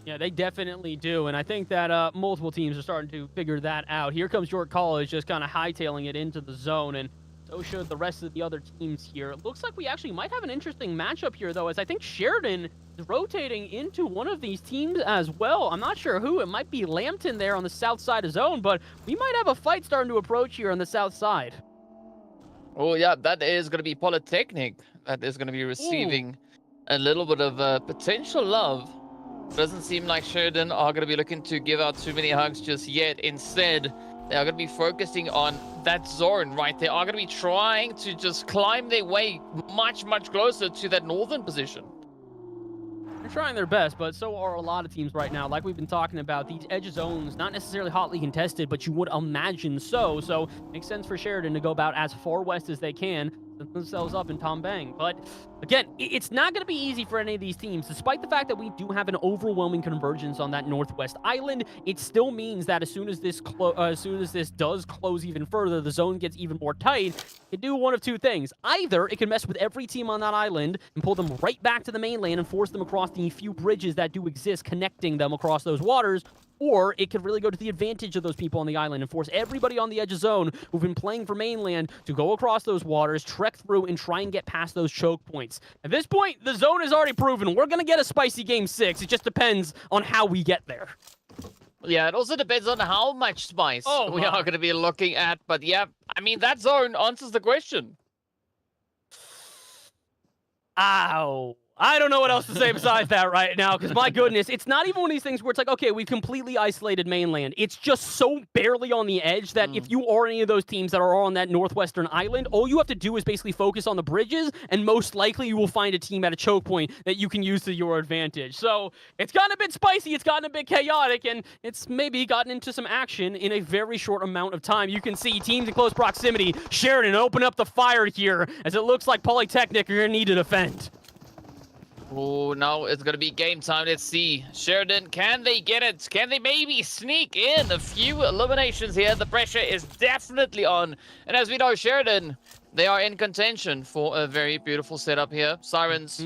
Yeah, they definitely do, and I think that multiple teams are starting to figure that out. Here comes York College just kind of hightailing it into the zone, and so should the rest of the other teams here. It looks like we actually might have an interesting matchup here, though, as I think Sheridan is rotating into one of these teams as well. I'm not sure who. It might be Lambton there on the south side of zone, but we might have a fight starting to approach here on the south side. Oh, yeah, that is going to be Polytechnic. That is going to be receiving a little bit of potential love. Doesn't seem like Sheridan are going to be looking to give out too many hugs just yet. Instead, they are going to be focusing on that zone, right? They are going to be trying to just climb their way much closer to that northern position. They're trying their best, but so are a lot of teams right now. Like we've been talking about, these edge zones, not necessarily hotly contested, but you would imagine so. So makes sense for Sheridan to go about as far west as they can, set themselves up in Tombang. But again, it's not going to be easy for any of these teams. Despite the fact that we do have an overwhelming convergence on that northwest island, it still means that as soon as this does close even further, the zone gets even more tight. It can do one of two things. Either it can mess with every team on that island and pull them right back to the mainland and force them across the few bridges that do exist connecting them across those waters, or it could really go to the advantage of those people on the island and force everybody on the edge of zone who've been playing for mainland to go across those waters, trek through, and try and get past those choke points. At this point, the zone is already proven. We're going to get a spicy Game 6. It just depends on how we get there. Yeah, it also depends on how much spice we my. are going to be looking at. But yeah, I mean, that zone answers the question. Ow. I don't know what else to say besides that right now, because my goodness, it's not even one of these things where it's like, okay, we've completely isolated mainland. It's just so barely on the edge that if you are any of those teams that are on that northwestern island, all you have to do is basically focus on the bridges, and most likely you will find a team at a choke point that you can use to your advantage. So it's gotten a bit spicy, it's gotten a bit chaotic, and it's maybe gotten into some action in a very short amount of time. You can see teams in close proximity. Sheridan open up the fire here, as it looks like Polytechnic are going to need to defend. Oh, now it's going to be game time. Let's see. Sheridan, can they get it? Can they maybe sneak in a few eliminations here? The pressure is definitely on. And as we know, Sheridan, they are in contention for a very beautiful setup here. Sirens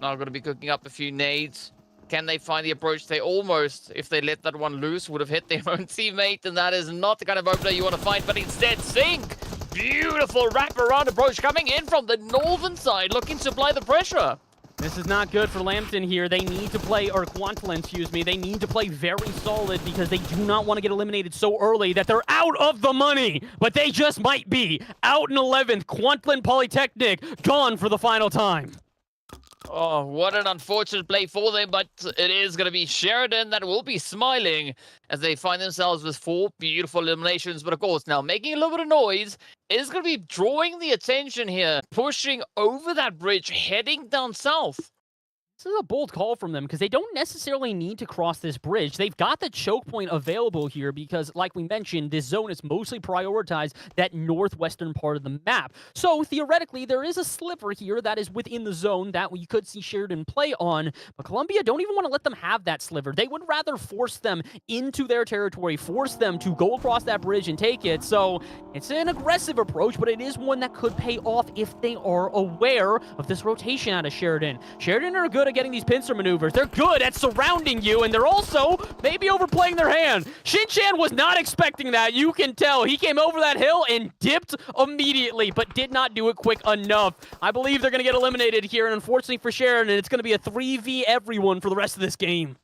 now going to be cooking up a few nades. Can they find the approach? They almost, if they let that one loose, would have hit their own teammate. And that is not the kind of opener you want to find. But instead, Sink. Beautiful wraparound approach coming in from the northern side, looking to apply the pressure. This is not good for Lambton here. They need to play, or Quantlan, excuse me, they need to play very solid because they do not want to get eliminated so early that they're out of the money. But they just might be. Out in 11th, Quantlan Polytechnic, gone for the final time. Oh, what an unfortunate play for them, but it is going to be Sheridan that will be smiling as they find themselves with 4 beautiful eliminations. But of course, now making a little bit of noise is going to be drawing the attention here, pushing over that bridge, heading down south. This is a bold call from them because they don't necessarily need to cross this bridge. They've got the choke point available here because, like we mentioned, this zone is mostly prioritized that northwestern part of the map. So, theoretically, there is a sliver here that is within the zone that we could see Sheridan play on, but Columbia don't even want to let them have that sliver. They would rather force them into their territory, force them to go across that bridge and take it. So, it's an aggressive approach, but it is one that could pay off if they are aware of this rotation out of Sheridan. Sheridan are good at getting these pincer maneuvers. They're good at surrounding you, and they're also maybe overplaying their hand. Shin-Chan was not expecting that. You can tell. He came over that hill and dipped immediately, but did not do it quick enough. I believe they're going to get eliminated here, and unfortunately for Sheridan, it's going to be a 3v everyone for the rest of this game.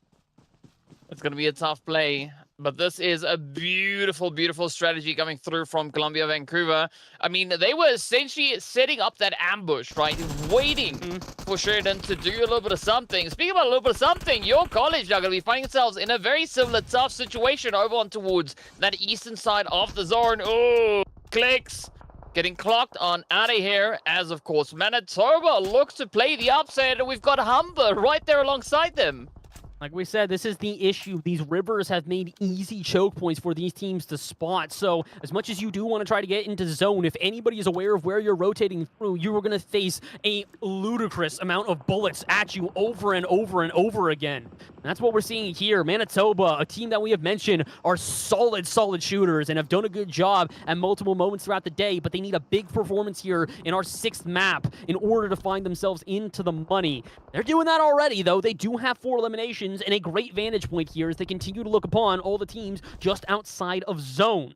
It's going to be a tough play, but this is a beautiful, beautiful strategy coming through from Columbia Vancouver. I mean, they were essentially setting up that ambush, right? Waiting for Sheridan to do a little bit of something. Speaking about a little bit of something, your college are going to be finding themselves in a very similar tough situation over on towards that eastern side of the zone. Oh, clicks. getting clocked on out of here as, of course, Manitoba looks to play the upset, and we've got Humber right there alongside them. Like we said, this is the issue. These rivers have made easy choke points for these teams to spot. So as much as you do want to try to get into zone, if anybody is aware of where you're rotating through, you are going to face a ludicrous amount of bullets at you over and over and over again. And that's what we're seeing here. Manitoba, a team that we have mentioned, are solid shooters and have done a good job at multiple moments throughout the day, but they need a big performance here in our 6th map in order to find themselves into the money. They're doing that already, though. They do have 4 eliminations and a great vantage point here as they continue to look upon all the teams just outside of zone.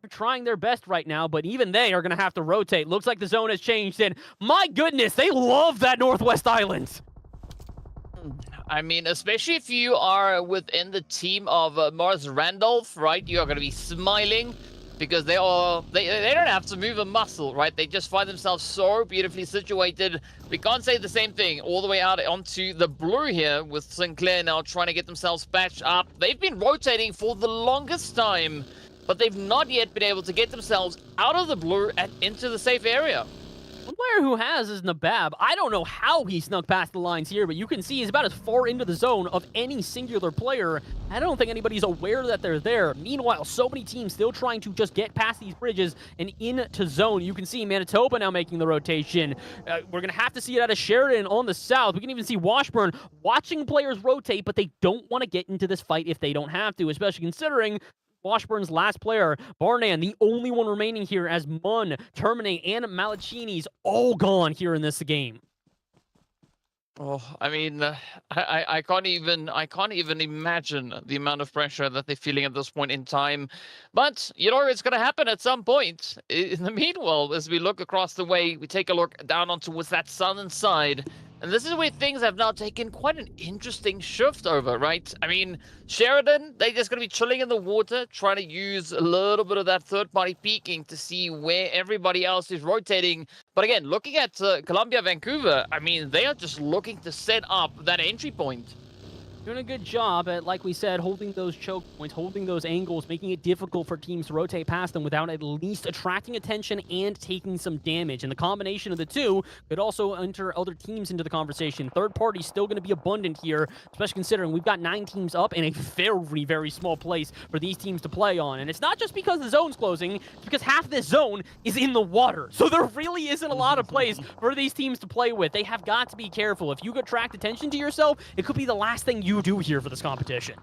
They're trying their best right now, but even they are going to have to rotate. Looks like the zone has changed, and my goodness, they love that Northwest Island. I mean, especially if you are within the team of Mars Randolph, right? You are going to be smiling because they don't have to move a muscle, right? They just find themselves so beautifully situated. We can't say the same thing all the way out onto the blue here with Sinclair now trying to get themselves patched up. They've been rotating for the longest time, but they've not yet been able to get themselves out of the blue and into the safe area. One player who has is Nabab. I don't know how he snuck past the lines here, but you can see he's about as far into the zone of any singular player. I don't think anybody's aware that they're there. Meanwhile, so many teams still trying to just get past these bridges and into zone. You can see Manitoba now making the rotation. We're going to have to see it out of Sheridan on the south. We can even see Washburn watching players rotate, but they don't want to get into this fight if they don't have to, especially considering Washburn's last player, Barnan, the only one remaining here as Munn, Terminate, and Malachini's all gone here in this game. Oh, I mean, I can't even imagine the amount of pressure that they're feeling at this point in time. But you know, it's going to happen at some point. In the meanwhile, as we look across the way, we take a look down towards that southern side. And this is where things have now taken quite an interesting shift over, right? I mean, Sheridan, they're just going to be chilling in the water, trying to use a little bit of that third-party peeking to see where everybody else is rotating. But again, looking at Columbia, Vancouver, I mean, they are just looking to set up that entry point. Doing a good job at, like we said, holding those choke points, holding those angles, making it difficult for teams to rotate past them without at least attracting attention and taking some damage. And the combination of the two could also enter other teams into the conversation. Third party still going to be abundant here, especially considering we've got 9 teams up in a very, very small place for these teams to play on. And it's not just because the zone's closing, it's because half this zone is in the water. So there really isn't a lot of place for these teams to play with. They have got to be careful. If you attract attention to yourself, it could be the last thing you do here for this competition.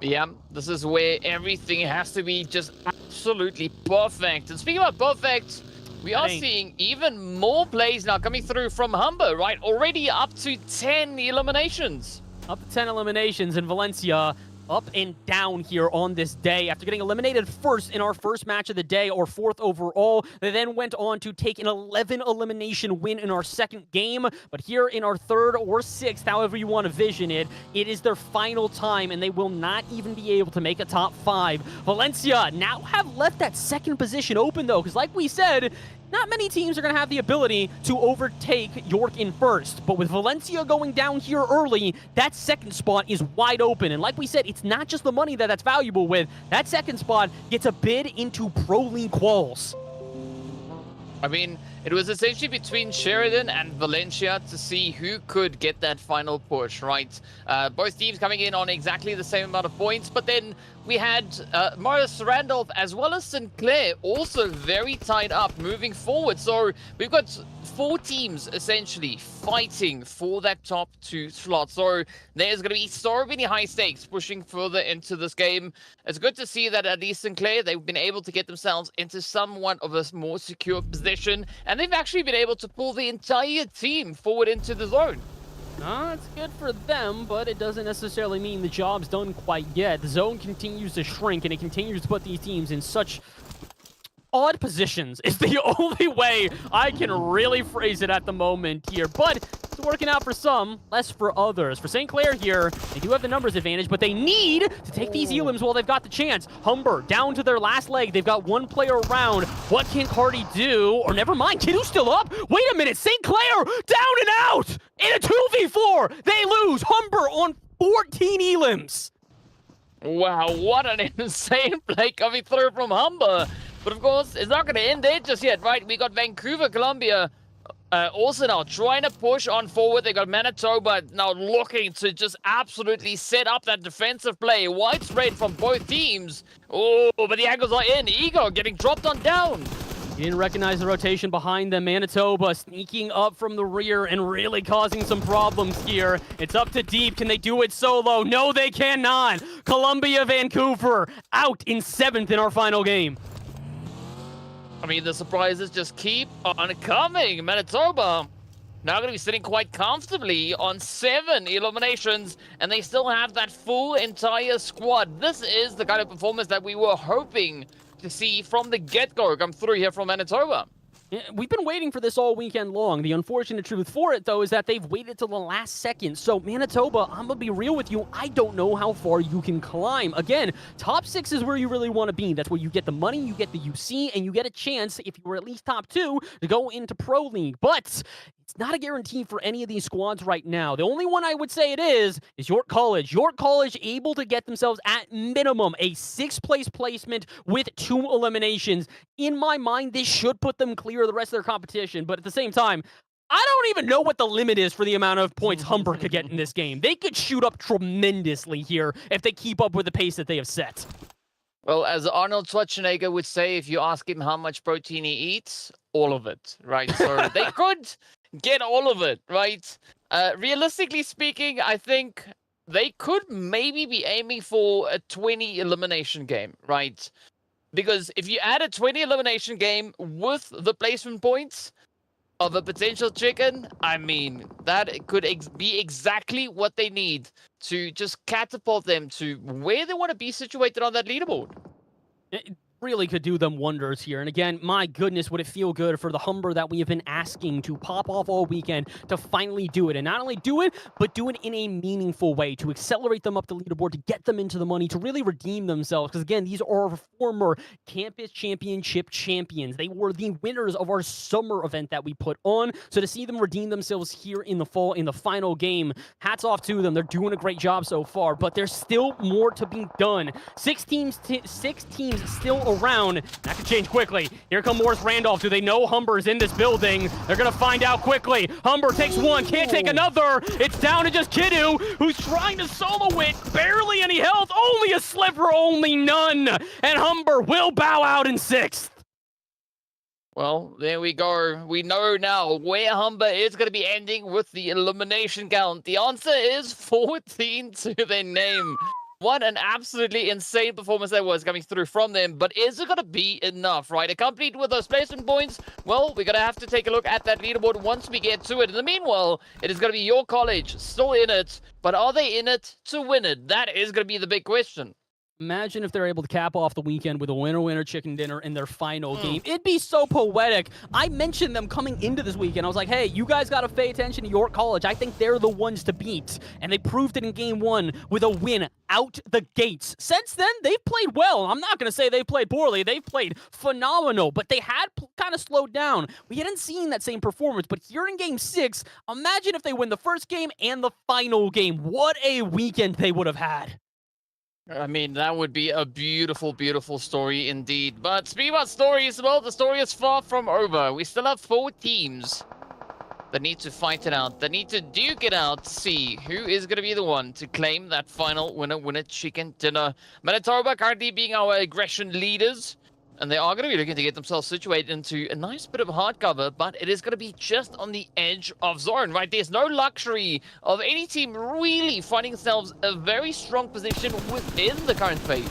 Yeah, this is where everything has to be just absolutely perfect. And speaking about perfect, we are seeing even more plays now coming through from Humber, right? Already up to 10 eliminations. Up to 10 eliminations in Valencia. Up and down here on this day. After getting eliminated first in our first match of the day, or 4th overall, they then went on to take an 11 elimination win in our second game. But here in our 3rd or 6th, however you want to vision it, it is their final time, and they will not even be able to make a top 5. Valencia now have left that 2nd position open, though, because like we said, not many teams are going to have the ability to overtake York in 1st. But with Valencia going down here early, that 2nd spot is wide open. And like we said, it's not just the money that's valuable with. That 2nd spot gets a bid into Pro League quals. I mean, it was essentially between Sheridan and Valencia to see who could get that final push, right? Both teams coming in on exactly the same amount of points, but then we had Morris Randolph as well as Sinclair also very tied up moving forward. So we've got 4 teams essentially fighting for that top 2 slot. So there's going to be so many high stakes pushing further into this game. It's good to see that at least Sinclair, they've been able to get themselves into somewhat of a more secure position. And they've actually been able to pull the entire team forward into the zone. It's good for them, but it doesn't necessarily mean the job's done quite yet. The zone continues to shrink, and it continues to put these teams in such odd positions is the only way I can really phrase it at the moment here. But it's working out for some, less for others. For St. Clair here, they do have the numbers advantage, but they need to take these elims while they've got the chance. Humber down to their last leg. They've got 1 player around. What can Cardi do? Or never mind, Kiddu's still up. Wait a minute, St. Clair down and out in a 2v4. They lose. Humber on 14 elims. Wow, what an insane play coming through from Humber. But of course, it's not going to end there just yet, right? We got Vancouver, Columbia, also now trying to push on forward. They got Manitoba now looking to just absolutely set up that defensive play. Widespread from both teams. Oh, but the angles are in. Ego getting dropped on down. He didn't recognize the rotation behind them. Manitoba sneaking up from the rear and really causing some problems here. It's up to Deep. Can they do it solo? No, they cannot. Columbia, Vancouver out in 7th in our final game. I mean, the surprises just keep on coming. Manitoba now going to be sitting quite comfortably on 7 eliminations, and they still have that full entire squad. This is the kind of performance that we were hoping to see from the get-go come through here from Manitoba. Yeah, we've been waiting for this all weekend long. The unfortunate truth for it, though, is that they've waited till the last second. So, Manitoba, I'm going to be real with you. I don't know how far you can climb. Again, top 6 is where you really want to be. That's where you get the money, you get the UC, and you get a chance, if you were at least top 2, to go into Pro League. But it's not a guarantee for any of these squads right now. The only one I would say it is York College. York College able to get themselves at minimum a 6th place placement with 2 eliminations. In my mind, this should put them clear of the rest of their competition. But at the same time, I don't even know what the limit is for the amount of points Humber could get in this game. They could shoot up tremendously here if they keep up with the pace that they have set. Well, as Arnold Schwarzenegger would say, if you ask him how much protein he eats, all of it, right? So they could get all of it, right? Realistically speaking, I think they could maybe be aiming for a 20 elimination game, right? Because if you add a 20 elimination game with the placement points of a potential chicken, I mean, that could be exactly what they need to just catapult them to where they want to be situated on that leaderboard. It really could do them wonders here. And again, my goodness, would it feel good for the Humber that we have been asking to pop off all weekend to finally do it. And not only do it, but do it in a meaningful way to accelerate them up the leaderboard, to get them into the money, to really redeem themselves. Because again, these are former campus championship champions. They were the winners of our summer event that we put on. So to see them redeem themselves here in the fall, in the final game, hats off to them. They're doing a great job so far, but there's still more to be done. 6 teams still around. That could change quickly. Here come Morris Randolph. Do they know Humber's in this building? They're going to find out quickly. Humber takes one, can't take another. It's down to just Kiddu, who's trying to solo it. Barely any health, only a sliver, only none. And Humber will bow out in 6th. Well, there we go. We know now where Humber is going to be ending with the elimination count. The answer is 14 to their name. What an absolutely insane performance that was coming through from them. But is it going to be enough, right? Accompanied with those placement points, well, we're going to have to take a look at that leaderboard once we get to it. In the meanwhile, it is going to be York College still in it. But are they in it to win it? That is going to be the big question. Imagine if they're able to cap off the weekend with a winner-winner chicken dinner in their final game. It'd be so poetic. I mentioned them coming into this weekend. I was like, hey, you guys got to pay attention to York College. I think they're the ones to beat. And they proved it in game 1 with a win out the gates. Since then, they've played well. I'm not going to say they've played poorly. They've played phenomenal, but they had kind of slowed down. We hadn't seen that same performance, but here in game 6, imagine if they win the first game and the final game. What a weekend they would have had. I mean, that would be a beautiful, beautiful story indeed. But speaking about stories, well, the story is far from over. We still have 4 teams that need to fight it out, that need to duke it out to see who is going to be the one to claim that final winner chicken dinner. Manitoba currently being our aggression leaders, and they are going to be looking to get themselves situated into a nice bit of hard cover, but it is going to be just on the edge of zone, right? There's no luxury of any team really finding themselves a very strong position within the current phase.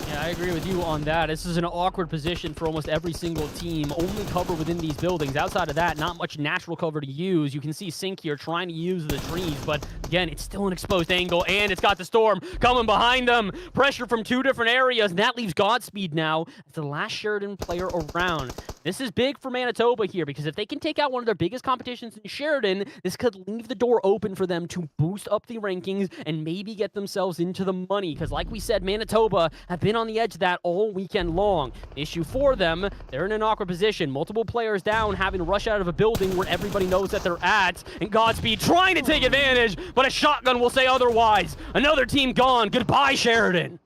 Yeah, I agree with you on that. This is an awkward position for almost every single team. Only cover within these buildings. Outside of that, not much natural cover to use. You can see Sink here trying to use the trees, but again, it's still an exposed angle, and it's got the Storm coming behind them. Pressure from 2 different areas, and that leaves Godspeed now as the last Sheridan player around. This is big for Manitoba here, because if they can take out one of their biggest competitions in Sheridan, this could leave the door open for them to boost up the rankings and maybe get themselves into the money, because like we said, Manitoba have been on the edge of that all weekend long. Issue for them, they're in an awkward position. Multiple players down, having to rush out of a building where everybody knows that they're at, and Godspeed trying to take advantage, but a shotgun will say otherwise. Another team gone. Goodbye, Sheridan.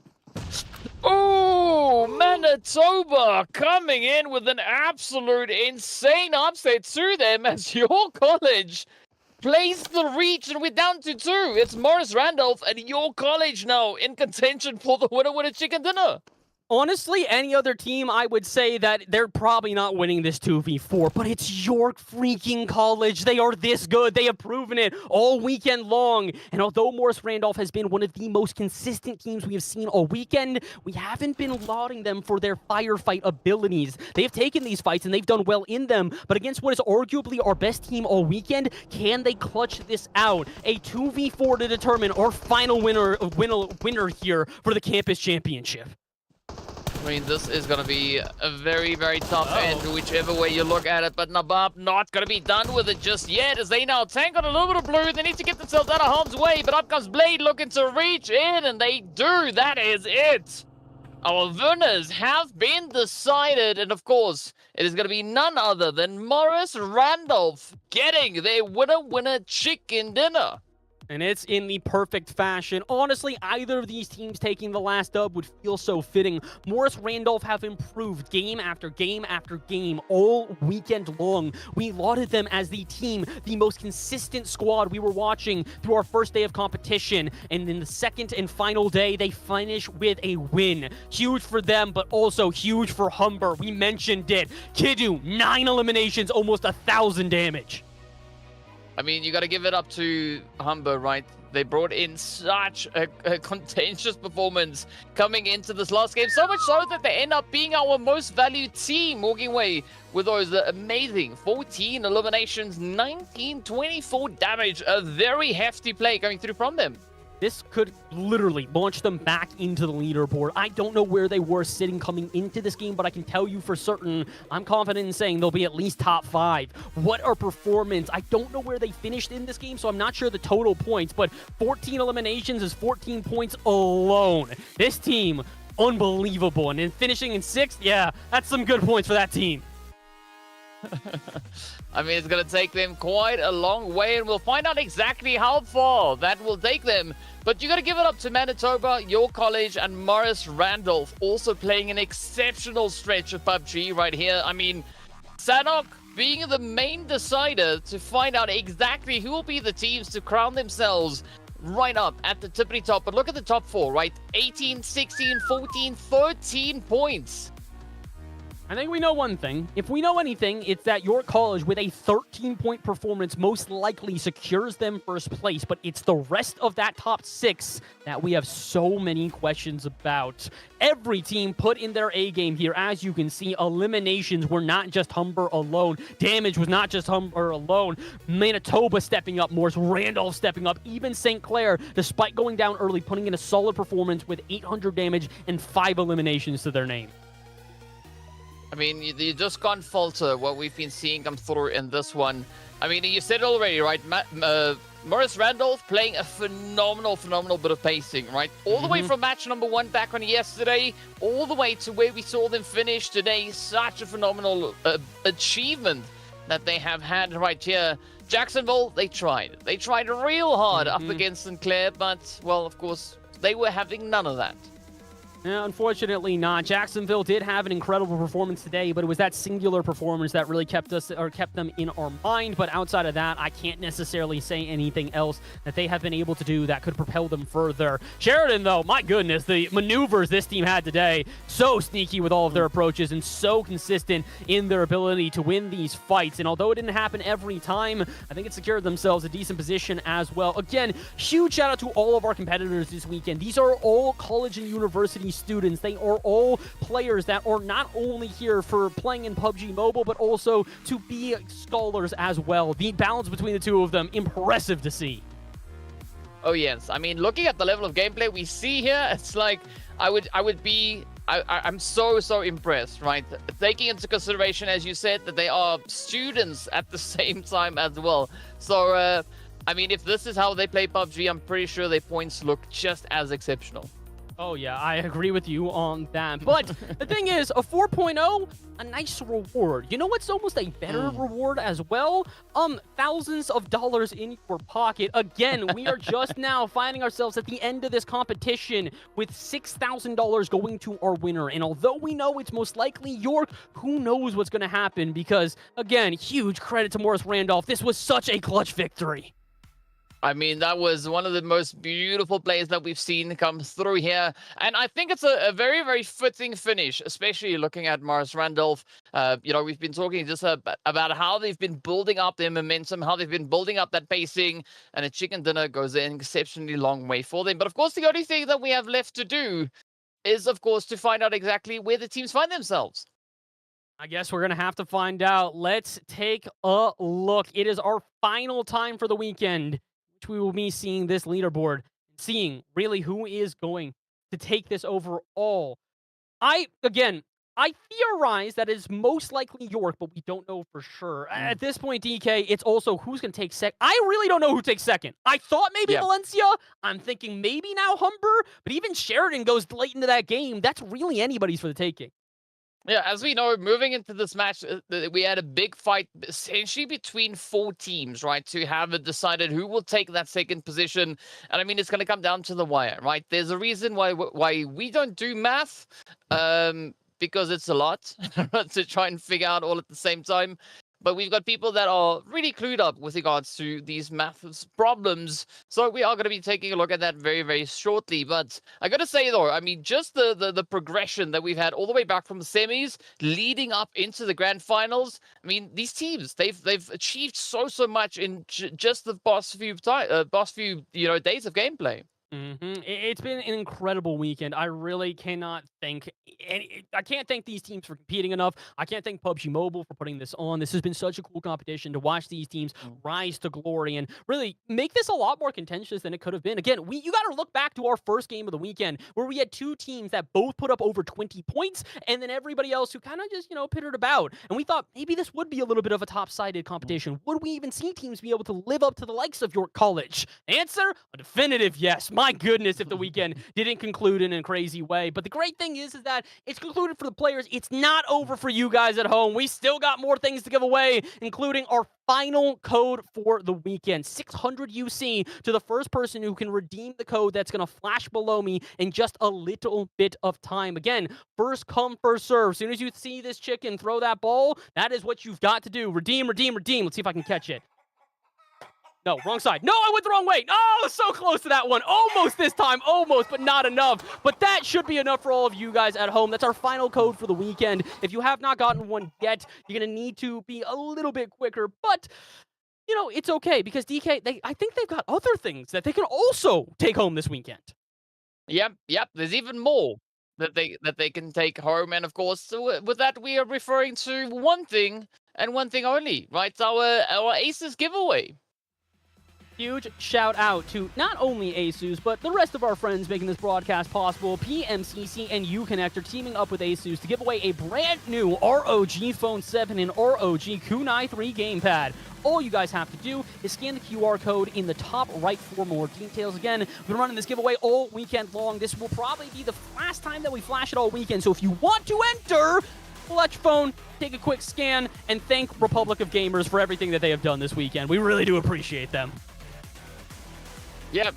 Oh, Oh, Manitoba coming in with an absolute insane upset to them as your college plays the reach, and we're down to 2. It's Morris Randolph and your college now in contention for the winner chicken dinner. Honestly, any other team, I would say that they're probably not winning this 2v4, but it's York freaking College. They are this good. They have proven it all weekend long. And although Morris Randolph has been one of the most consistent teams we have seen all weekend, we haven't been lauding them for their firefight abilities. They have taken these fights and they've done well in them, but against what is arguably our best team all weekend, can they clutch this out? A 2v4 to determine our final winner here for the campus championship. I mean, this is going to be a very, very tough end, whichever way you look at it. But Nabab not going to be done with it just yet, as they now tank on a little bit of blue. They need to get themselves out of harm's way, but up comes Blade looking to reach in, and they do. That is it. Our winners have been decided, and of course, it is going to be none other than Morris Randolph getting their winner chicken dinner. And it's in the perfect fashion. Honestly, either of these teams taking the last dub would feel so fitting. Morris Randolph have improved game after game after game all weekend long. We lauded them as the team, the most consistent squad we were watching through our first day of competition. And in the second and final day, they finish with a win. Huge for them, but also huge for Humber. We mentioned it. Kiddu, 9 eliminations, almost 1,000 damage. I mean, you got to give it up to Humber, right? They brought in such a contentious performance coming into this last game. So much so that they end up being our most valued team, walking away with those amazing 14 eliminations, 1924 damage. A very hefty play going through from them. This could literally launch them back into the leaderboard. I don't know where they were sitting coming into this game, but I can tell you for certain, I'm confident in saying they'll be at least top 5. What a performance. I don't know where they finished in this game, so I'm not sure the total points, but 14 eliminations is 14 points alone. This team, unbelievable. And in finishing in 6th, yeah, that's some good points for that team. I mean, it's going to take them quite a long way, and we'll find out exactly how far that will take them. But you got to give it up to Manitoba, your college, and Morris Randolph, also playing an exceptional stretch of PUBG right here. I mean, Sanok being the main decider to find out exactly who will be the teams to crown themselves right up at the tippity top. But look at the top 4, right? 18, 16, 14, 13 points. I think we know one thing. If we know anything, it's that York College with a 13-point performance most likely secures them first place, but it's the rest of that top 6 that we have so many questions about. Every team put in their A game here. As you can see, eliminations were not just Humber alone. Damage was not just Humber alone. Manitoba stepping up, Morris Randolph stepping up, even St. Clair, despite going down early, putting in a solid performance with 800 damage and 5 eliminations to their name. I mean, you just can't falter what we've been seeing come through in this one. I mean, you said it already, right? Morris Randolph playing a phenomenal bit of pacing, right? All the way from match number 1 back on yesterday, all the way to where we saw them finish today. Such a phenomenal achievement that they have had right here. Jacksonville, they tried. They tried real hard up against St. Clair, but, well, of course, they were having none of that. Yeah, unfortunately not. Jacksonville did have an incredible performance today, but it was that singular performance that really kept them in our mind. But outside of that, I can't necessarily say anything else that they have been able to do that could propel them further. Sheridan, though, my goodness, the maneuvers this team had today, so sneaky with all of their approaches and so consistent in their ability to win these fights. And although it didn't happen every time, I think it secured themselves a decent position as well. Again, huge shout out to all of our competitors this weekend. These are all college and university students. They are all players that are not only here for playing in PUBG Mobile, but also to be scholars as well. The balance between the two of them, impressive to see. Oh yes, I mean, looking at the level of gameplay we see here, it's like I'm so impressed, right? Taking into consideration, as you said, that they are students at the same time as well. So, I mean, if this is how they play PUBG, I'm pretty sure their points look just as exceptional. Oh, yeah, I agree with you on that. But the thing is, a 4.0, a nice reward. You know what's almost a better reward as well? Thousands of dollars in your pocket. Again, we are just now finding ourselves at the end of this competition with $6,000 going to our winner. And although we know it's most likely York, who knows what's going to happen? Because, again, huge credit to Morris Randolph. This was such a clutch victory. I mean, that was one of the most beautiful plays that we've seen come through here. And I think it's a very, very fitting finish, especially looking at Morris Randolph. We've been talking just about how they've been building up their momentum, how they've been building up that pacing, and a chicken dinner goes an exceptionally long way for them. But of course, the only thing that we have left to do is, of course, to find out exactly where the teams find themselves. I guess we're going to have to find out. Let's take a look. It is our final time for the weekend. We will be seeing this leaderboard, seeing really who is going to take this overall. I theorize that it's most likely York, but we don't know for sure. At this point, DK, it's also who's going to take second. I really don't know who takes second. I thought maybe Valencia. I'm thinking maybe now Humber, but even Sheridan goes late into that game. That's really anybody's for the taking. Yeah, as we know, moving into this match, we had a big fight essentially between 4 teams, right, to have it decided who will take that second position. And I mean, it's going to come down to the wire, right? There's a reason why we don't do math, because it's a lot to try and figure out all at the same time. But we've got people that are really clued up with regards to these math problems. So we are going to be taking a look at that very, very shortly. But I got to say, though, I mean, just the progression that we've had all the way back from the semis leading up into the grand finals. I mean, these teams, they've achieved so much in just the past few days of gameplay. It's been an incredible weekend. I really cannot thank I can't thank these teams for competing enough. I can't thank PUBG Mobile for putting this on. This has been such a cool competition to watch these teams rise to glory and really make this a lot more contentious than it could have been. Again, you got to look back to our first game of the weekend where we had 2 teams that both put up over 20 points and then everybody else who kind of just, pittered about. And we thought maybe this would be a little bit of a top-sided competition. Would we even see teams be able to live up to the likes of York College? Answer, a definitive yes. My goodness, if the weekend didn't conclude in a crazy way. But the great thing is that it's concluded for the players. It's not over for you guys at home. We still got more things to give away, including our final code for the weekend. 600 UC to the first person who can redeem the code that's going to flash below me in just a little bit of time. Again, first come, first serve. As soon as you see this chicken throw that ball, that is what you've got to do. Redeem, redeem, redeem. Let's see if I can catch it. No, wrong side. No, I went the wrong way. Oh, so close to that one. Almost this time. Almost, but not enough. But that should be enough for all of you guys at home. That's our final code for the weekend. If you have not gotten one yet, you're going to need to be a little bit quicker. But, it's okay because DK, I think they've got other things that they can also take home this weekend. Yep. There's even more that they can take home. And of course, with that, we are referring to one thing and one thing only, right? Our Aces giveaway. Huge shout out to not only ASUS, but the rest of our friends making this broadcast possible. PMCC and Uconnect are teaming up with ASUS to give away a brand new ROG Phone 7 and ROG Kunai 3 gamepad. All you guys have to do is scan the QR code in the top right for more details. Again, we've been running this giveaway all weekend long. This will probably be the last time that we flash it all weekend. So if you want to enter, clutch phone, take a quick scan, and thank Republic of Gamers for everything that they have done this weekend. We really do appreciate them. Yeah.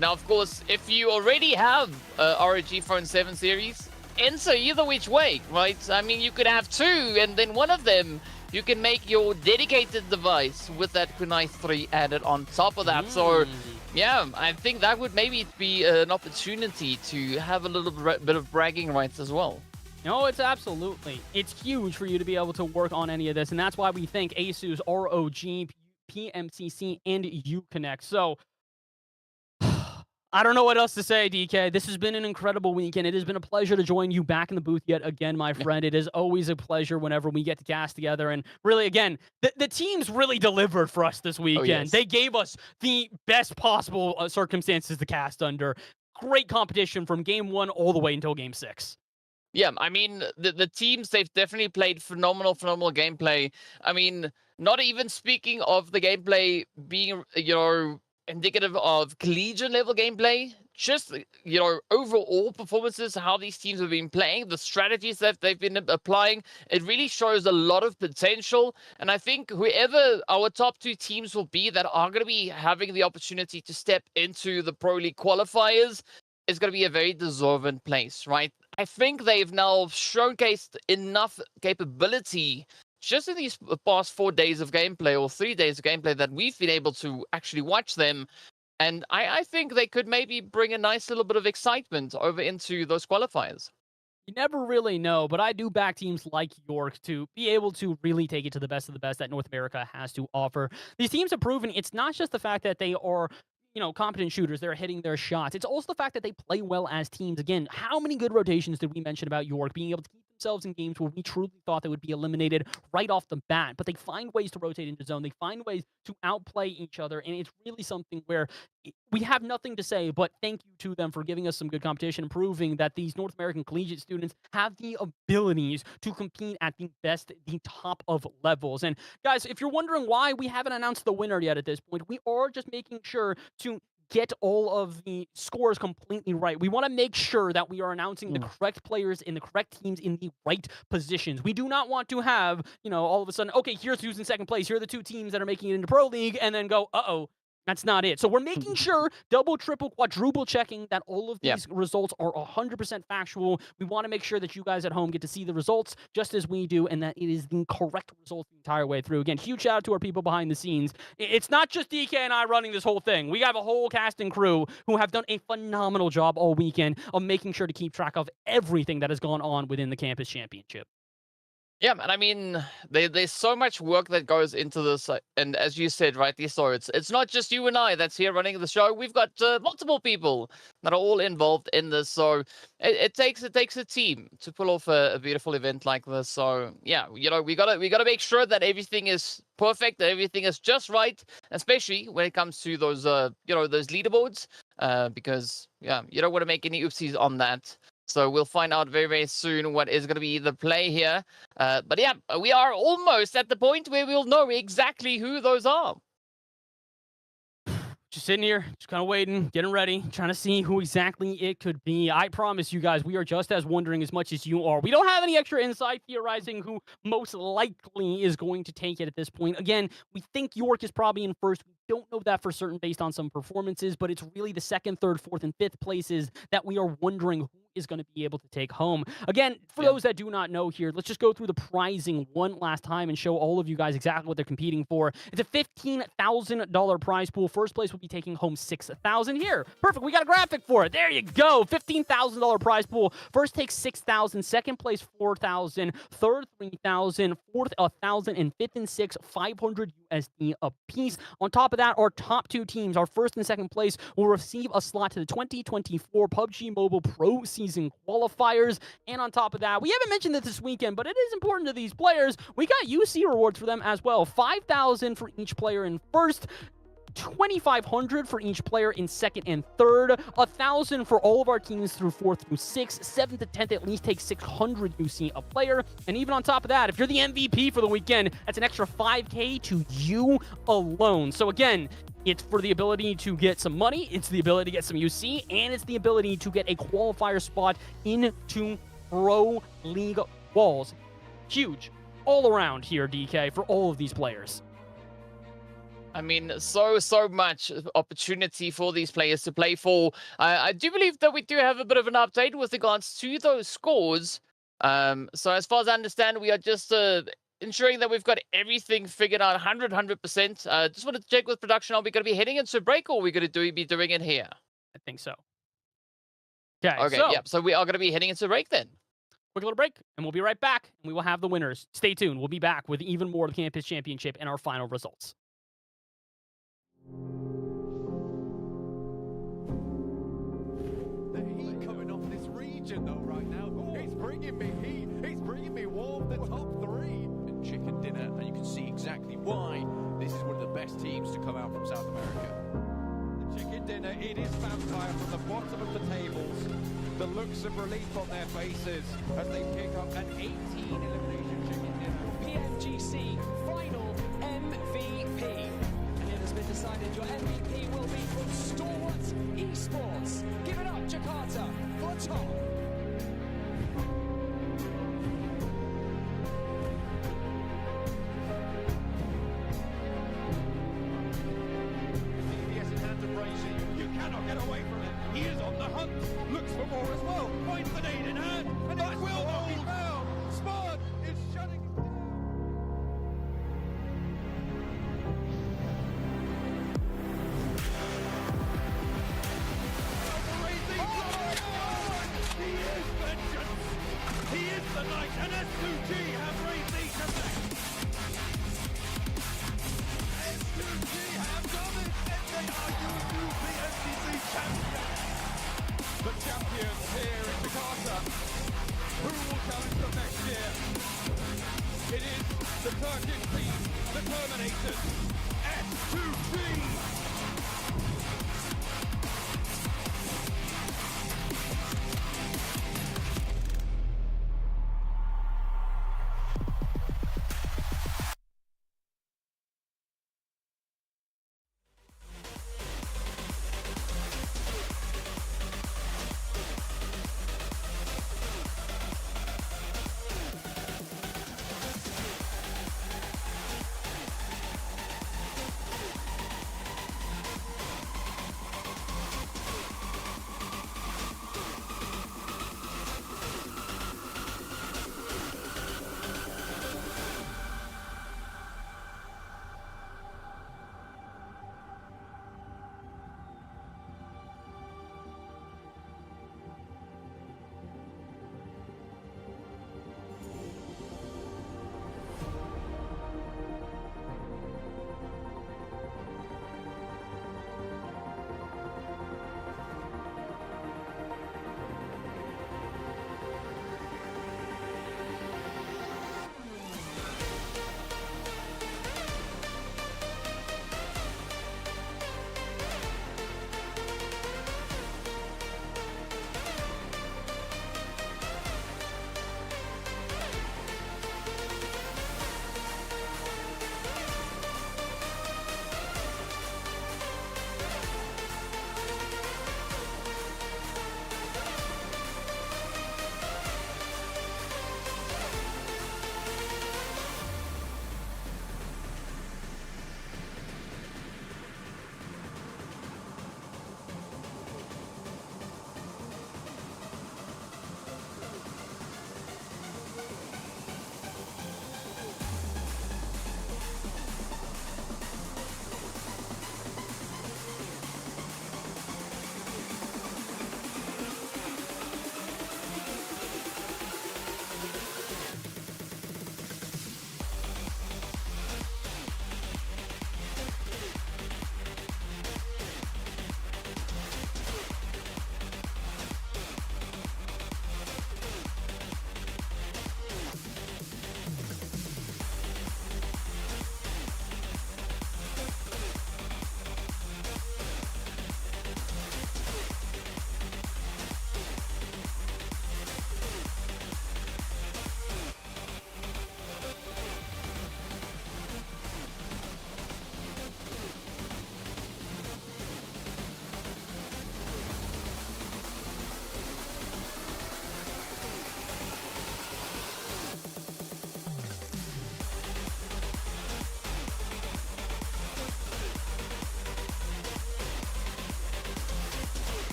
Now, of course, if you already have ROG Phone 7 series, enter either which way, right? I mean, you could have 2, and then one of them, you can make your dedicated device with that Kunai 3 added on top of that. So, yeah, I think that would maybe be an opportunity to have a little bit of bragging rights as well. No, it's absolutely. It's huge for you to be able to work on any of this, and that's why we thank ASUS, ROG, PMCC, and Uconnect. So, I don't know what else to say, DK. This has been an incredible weekend. It has been a pleasure to join you back in the booth yet again, my friend. It is always a pleasure whenever we get to cast together. And really, again, the teams really delivered for us this weekend. Oh, yes. They gave us the best possible circumstances to cast under. Great competition from game 1 all the way until game 6. Yeah, I mean, the teams, they've definitely played phenomenal gameplay. I mean, not even speaking of the gameplay being, indicative of collegiate level gameplay, just, overall performances, how these teams have been playing, the strategies that they've been applying, it really shows a lot of potential. And I think whoever our top 2 teams will be that are going to be having the opportunity to step into the Pro League qualifiers is going to be a very deserving place, right? I think they've now showcased enough capability just in these past 4 days of gameplay or 3 days of gameplay that we've been able to actually watch them. And I think they could maybe bring a nice little bit of excitement over into those qualifiers. You never really know, but I do back teams like York to be able to really take it to the best of the best that North America has to offer. These teams have proven it's not just the fact that they are competent shooters, they're hitting their shots. It's also the fact that they play well as teams. Again, how many good rotations did we mention about York being able to keep themselves in games where we truly thought they would be eliminated right off the bat? But they find ways to rotate into zone. They find ways to outplay each other. And it's really something where we have nothing to say, but thank you to them for giving us some good competition and proving that these North American collegiate students have the abilities to compete at the best, the top of levels. And guys, if you're wondering why we haven't announced the winner yet at this point, we are just making sure to get all of the scores completely right. We want to make sure that we are announcing the correct players in the correct teams in the right positions. We do not want to have, all of a sudden, okay, here's who's in second place. Here are the 2 teams that are making it into Pro League, and then go, uh-oh, that's not it. So we're making sure, double, triple, quadruple checking that all of these results are 100% factual. We want to make sure that you guys at home get to see the results just as we do, and that it is the correct result the entire way through. Again, huge shout out to our people behind the scenes. It's not just DK and I running this whole thing. We have a whole cast and crew who have done a phenomenal job all weekend of making sure to keep track of everything that has gone on within the campus championship. Yeah, and I mean, there's so much work that goes into this, and as you said, rightly so, it's not just you and I that's here running the show. We've got multiple people that are all involved in this, so it takes a team to pull off a beautiful event like this. So yeah, we gotta make sure that everything is perfect, that everything is just right, especially when it comes to those those leaderboards, because yeah, you don't want to make any oopsies on that. So we'll find out very, very soon what is going to be the play here. But yeah, we are almost at the point where we'll know exactly who those are. Just sitting here, just kind of waiting, getting ready, trying to see who exactly it could be. I promise you guys, we are just as wondering as much as you are. We don't have any extra insight theorizing who most likely is going to take it at this point. Again, we think York is probably in first. We don't know that for certain based on some performances, but it's really the 2nd, 3rd, 4th, and 5th places that we are wondering who is going to be able to take home. Again, for those that do not know here, let's just go through the pricing one last time and show all of you guys exactly what they're competing for. It's a $15,000 prize pool. First place will be taking home $6,000 here. Perfect. We got a graphic for it. There you go. $15,000 prize pool. First takes $6,000. Second place $4,000. Third $3,000. Fourth $1,000, and fifth and sixth $500 USD a piece. On top of that, our top 2 teams, our first and second place, will receive a slot to the 2024 PUBG Mobile Pro Season qualifiers. And on top of that, we haven't mentioned this weekend, but it is important to these players. We got UC rewards for them as well. $5,000 for each player in first, $2,500 for each player in second and third, $1,000 for all of our teams through 4th through 6th, 7th to 10th at least takes $600 UC a player. And even on top of that, if you're the MVP for the weekend, that's an extra $5K to you alone. So again, it's for the ability to get some money, it's the ability to get some UC, and it's the ability to get a qualifier spot into Pro League walls. Huge all around here, DK, for all of these players. I mean, so much opportunity for these players to play for. I do believe that we do have a bit of an update with regards to those scores. So as far as I understand, we are just ensuring that we've got everything figured out 100%. Just wanted to check with production. Are we going to be heading into a break, or are we going to be doing it here? I think so. Okay, so we are going to be heading into a break then. Quick little break, and we'll be right back, and we will have the winners. Stay tuned. We'll be back with even more of the Campus Championship and our final results. The heat coming off this region though right now. It's bringing me heat. It's bringing me warm. The top 3 and chicken dinner, and you can see exactly why this is one of the best teams to come out from South America. The chicken dinner, it is Vampire from the bottom of the tables. The looks of relief on their faces as they pick up an 18 elimination chicken dinner. PMCC final MVP. And it has been decided your MVP will be from stalwart Esports. Give it up, Jakarta, for the top. CBS in hand of Brazy. You cannot get away from it. He is on the hunt. Looks for more as well. Finds the nade in hand. And it will not be found. Spud is shutting it down. Brazy. He is vengeance. He is the knight. And S2G have Brazy to back. S2G have done it. And they are your new PMCC champions. The champions here in Jakarta. Who will challenge them next year? It is the Turkish team, the Terminators, S2G.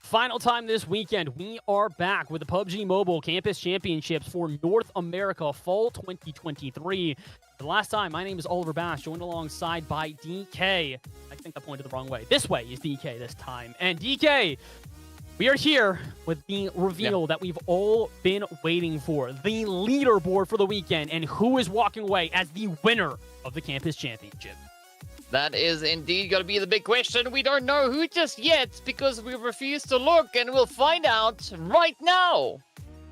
Final time this weekend, we are back with the PUBG Mobile Campus Championships for North America Fall 2023. The last time, my name is Oliver Bass, joined alongside by DK. I think I pointed the wrong way. This way is DK this time. And DK, We are here with the reveal that we've all been waiting for. The leaderboard for the weekend and who is walking away as the winner of the campus championship. That is indeed going to be the big question. We don't know who just yet because we refuse to look, and we'll find out right now.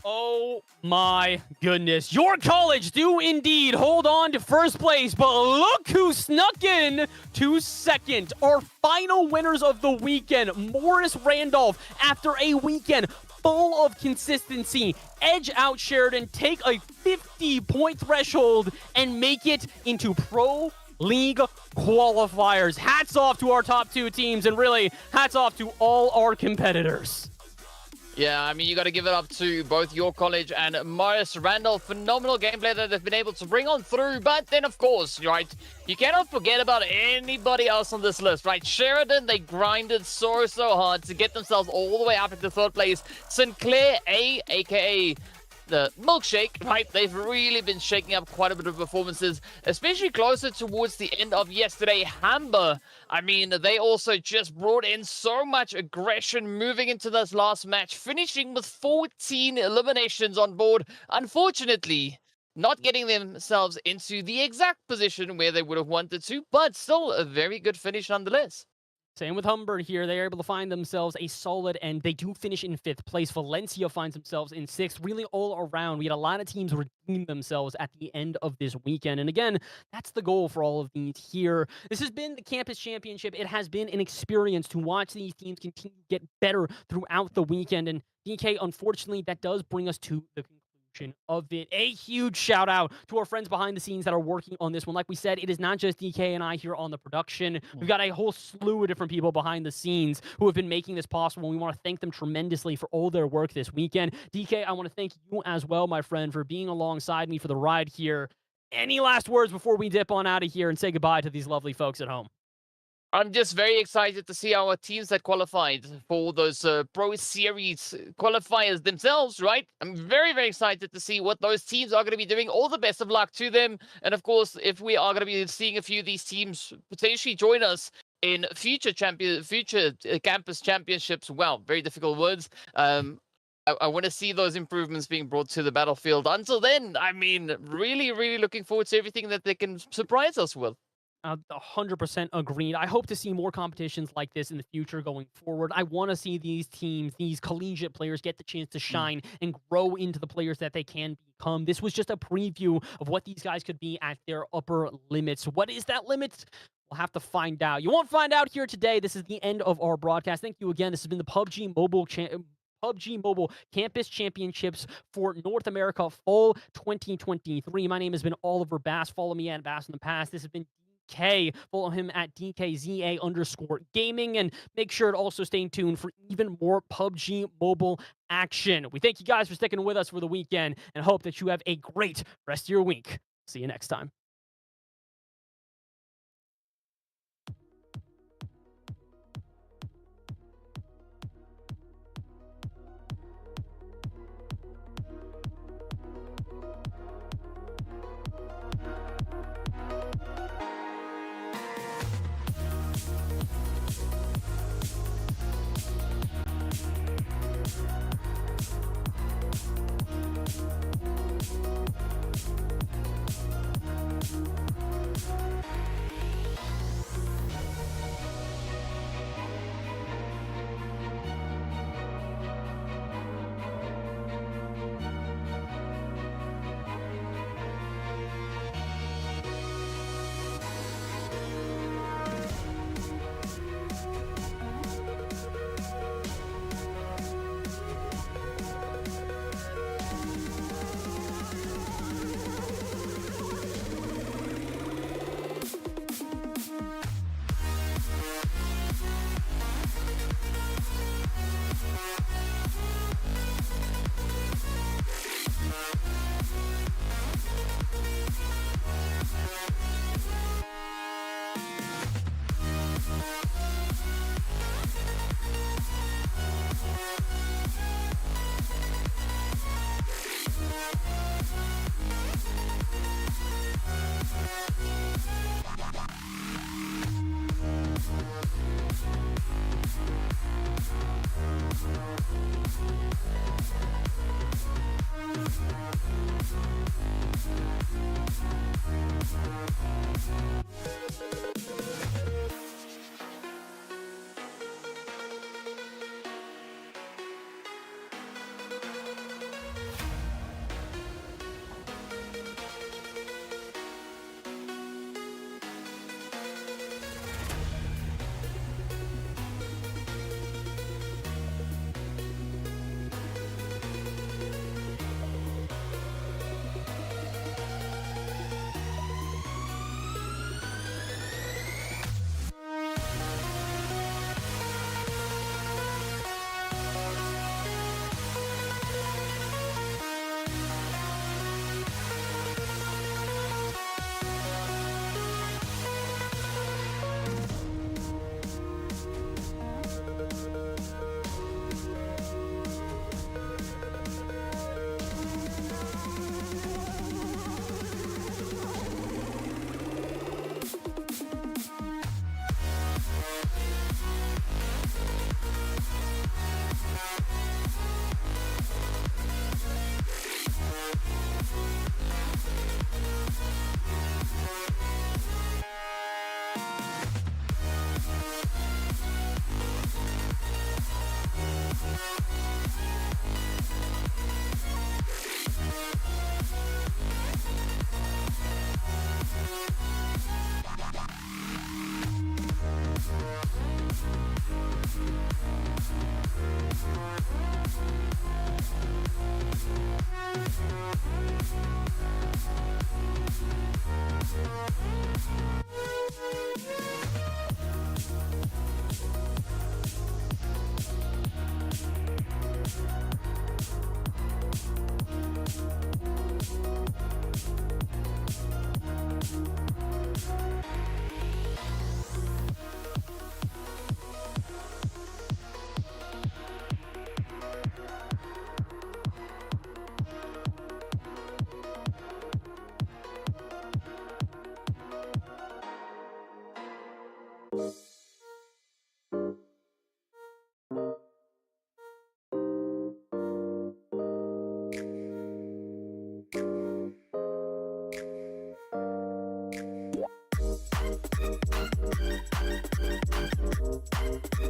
Oh my goodness. Your college do indeed hold on to first place, but look who snuck in to second. Our final winners of the weekend, Morris Randolph, after a weekend full of consistency, edge out Sheridan, take a 50-point threshold, and make it into Pro League qualifiers. Hats off to our top two teams, and really, hats off to all our competitors. Yeah, I mean, you got to give it up to both your college and Morris Randolph. Phenomenal gameplay that they've been able to bring on through. But then, of course, right, you cannot forget about anybody else on this list, right? Sheridan, they grinded so hard to get themselves all the way up into third place. Sinclair A, a.k.a. the Milkshake, right? They've really been shaking up quite a bit of performances, especially closer towards the end of yesterday. Hamber, I mean, they also just brought in so much aggression moving into this last match, finishing with 14 eliminations on board. Unfortunately, not getting themselves into the exact position where they would have wanted to, but still a very good finish nonetheless. Same with Humber here. They're able to find themselves a solid, and they do finish in 5th place. Valencia finds themselves in 6th. Really all around, we had a lot of teams redeem themselves at the end of this weekend. And again, that's the goal for all of these here. This has been the Campus Championship. It has been an experience to watch these teams continue to get better throughout the weekend. And DK, unfortunately, that does bring us to the conclusion of it. A huge shout out to our friends behind the scenes that are working on this one. Like we said, it is not just DK and I here on the production. We've got a whole slew of different people behind the scenes who have been making this possible. We want to thank them tremendously for all their work this weekend. DK, I want to thank you as well, my friend, for being alongside me for the ride here. Any last words before we dip on out of here and say goodbye to these lovely folks at home? I'm just very excited to see our teams that qualified for those Pro Series qualifiers themselves, right? I'm very excited to see what those teams are going to be doing. All the best of luck to them. And of course, if we are going to be seeing a few of these teams potentially join us in future campus championships, well, very difficult words. I want to see those improvements being brought to the battlefield. Until then, I mean, really looking forward to everything that they can surprise us with. 100% agreed. I hope to see more competitions like this in the future going forward. I want to see these teams, these collegiate players, get the chance to shine and grow into the players that they can become. This was just a preview of what these guys could be at their upper limits. What is that limit? We'll have to find out. You won't find out here today. This is the end of our broadcast. Thank you again. This has been the PUBG Mobile Campus Championships for North America Fall 2023. My name has been Oliver Bass. Follow me at Bass in the Past. This has been DK. Follow him at DKZA_gaming, and make sure to also stay tuned for even more PUBG Mobile action. We thank you guys for sticking with us for the weekend and hope that you have a great rest of your week. See you next time. Esports.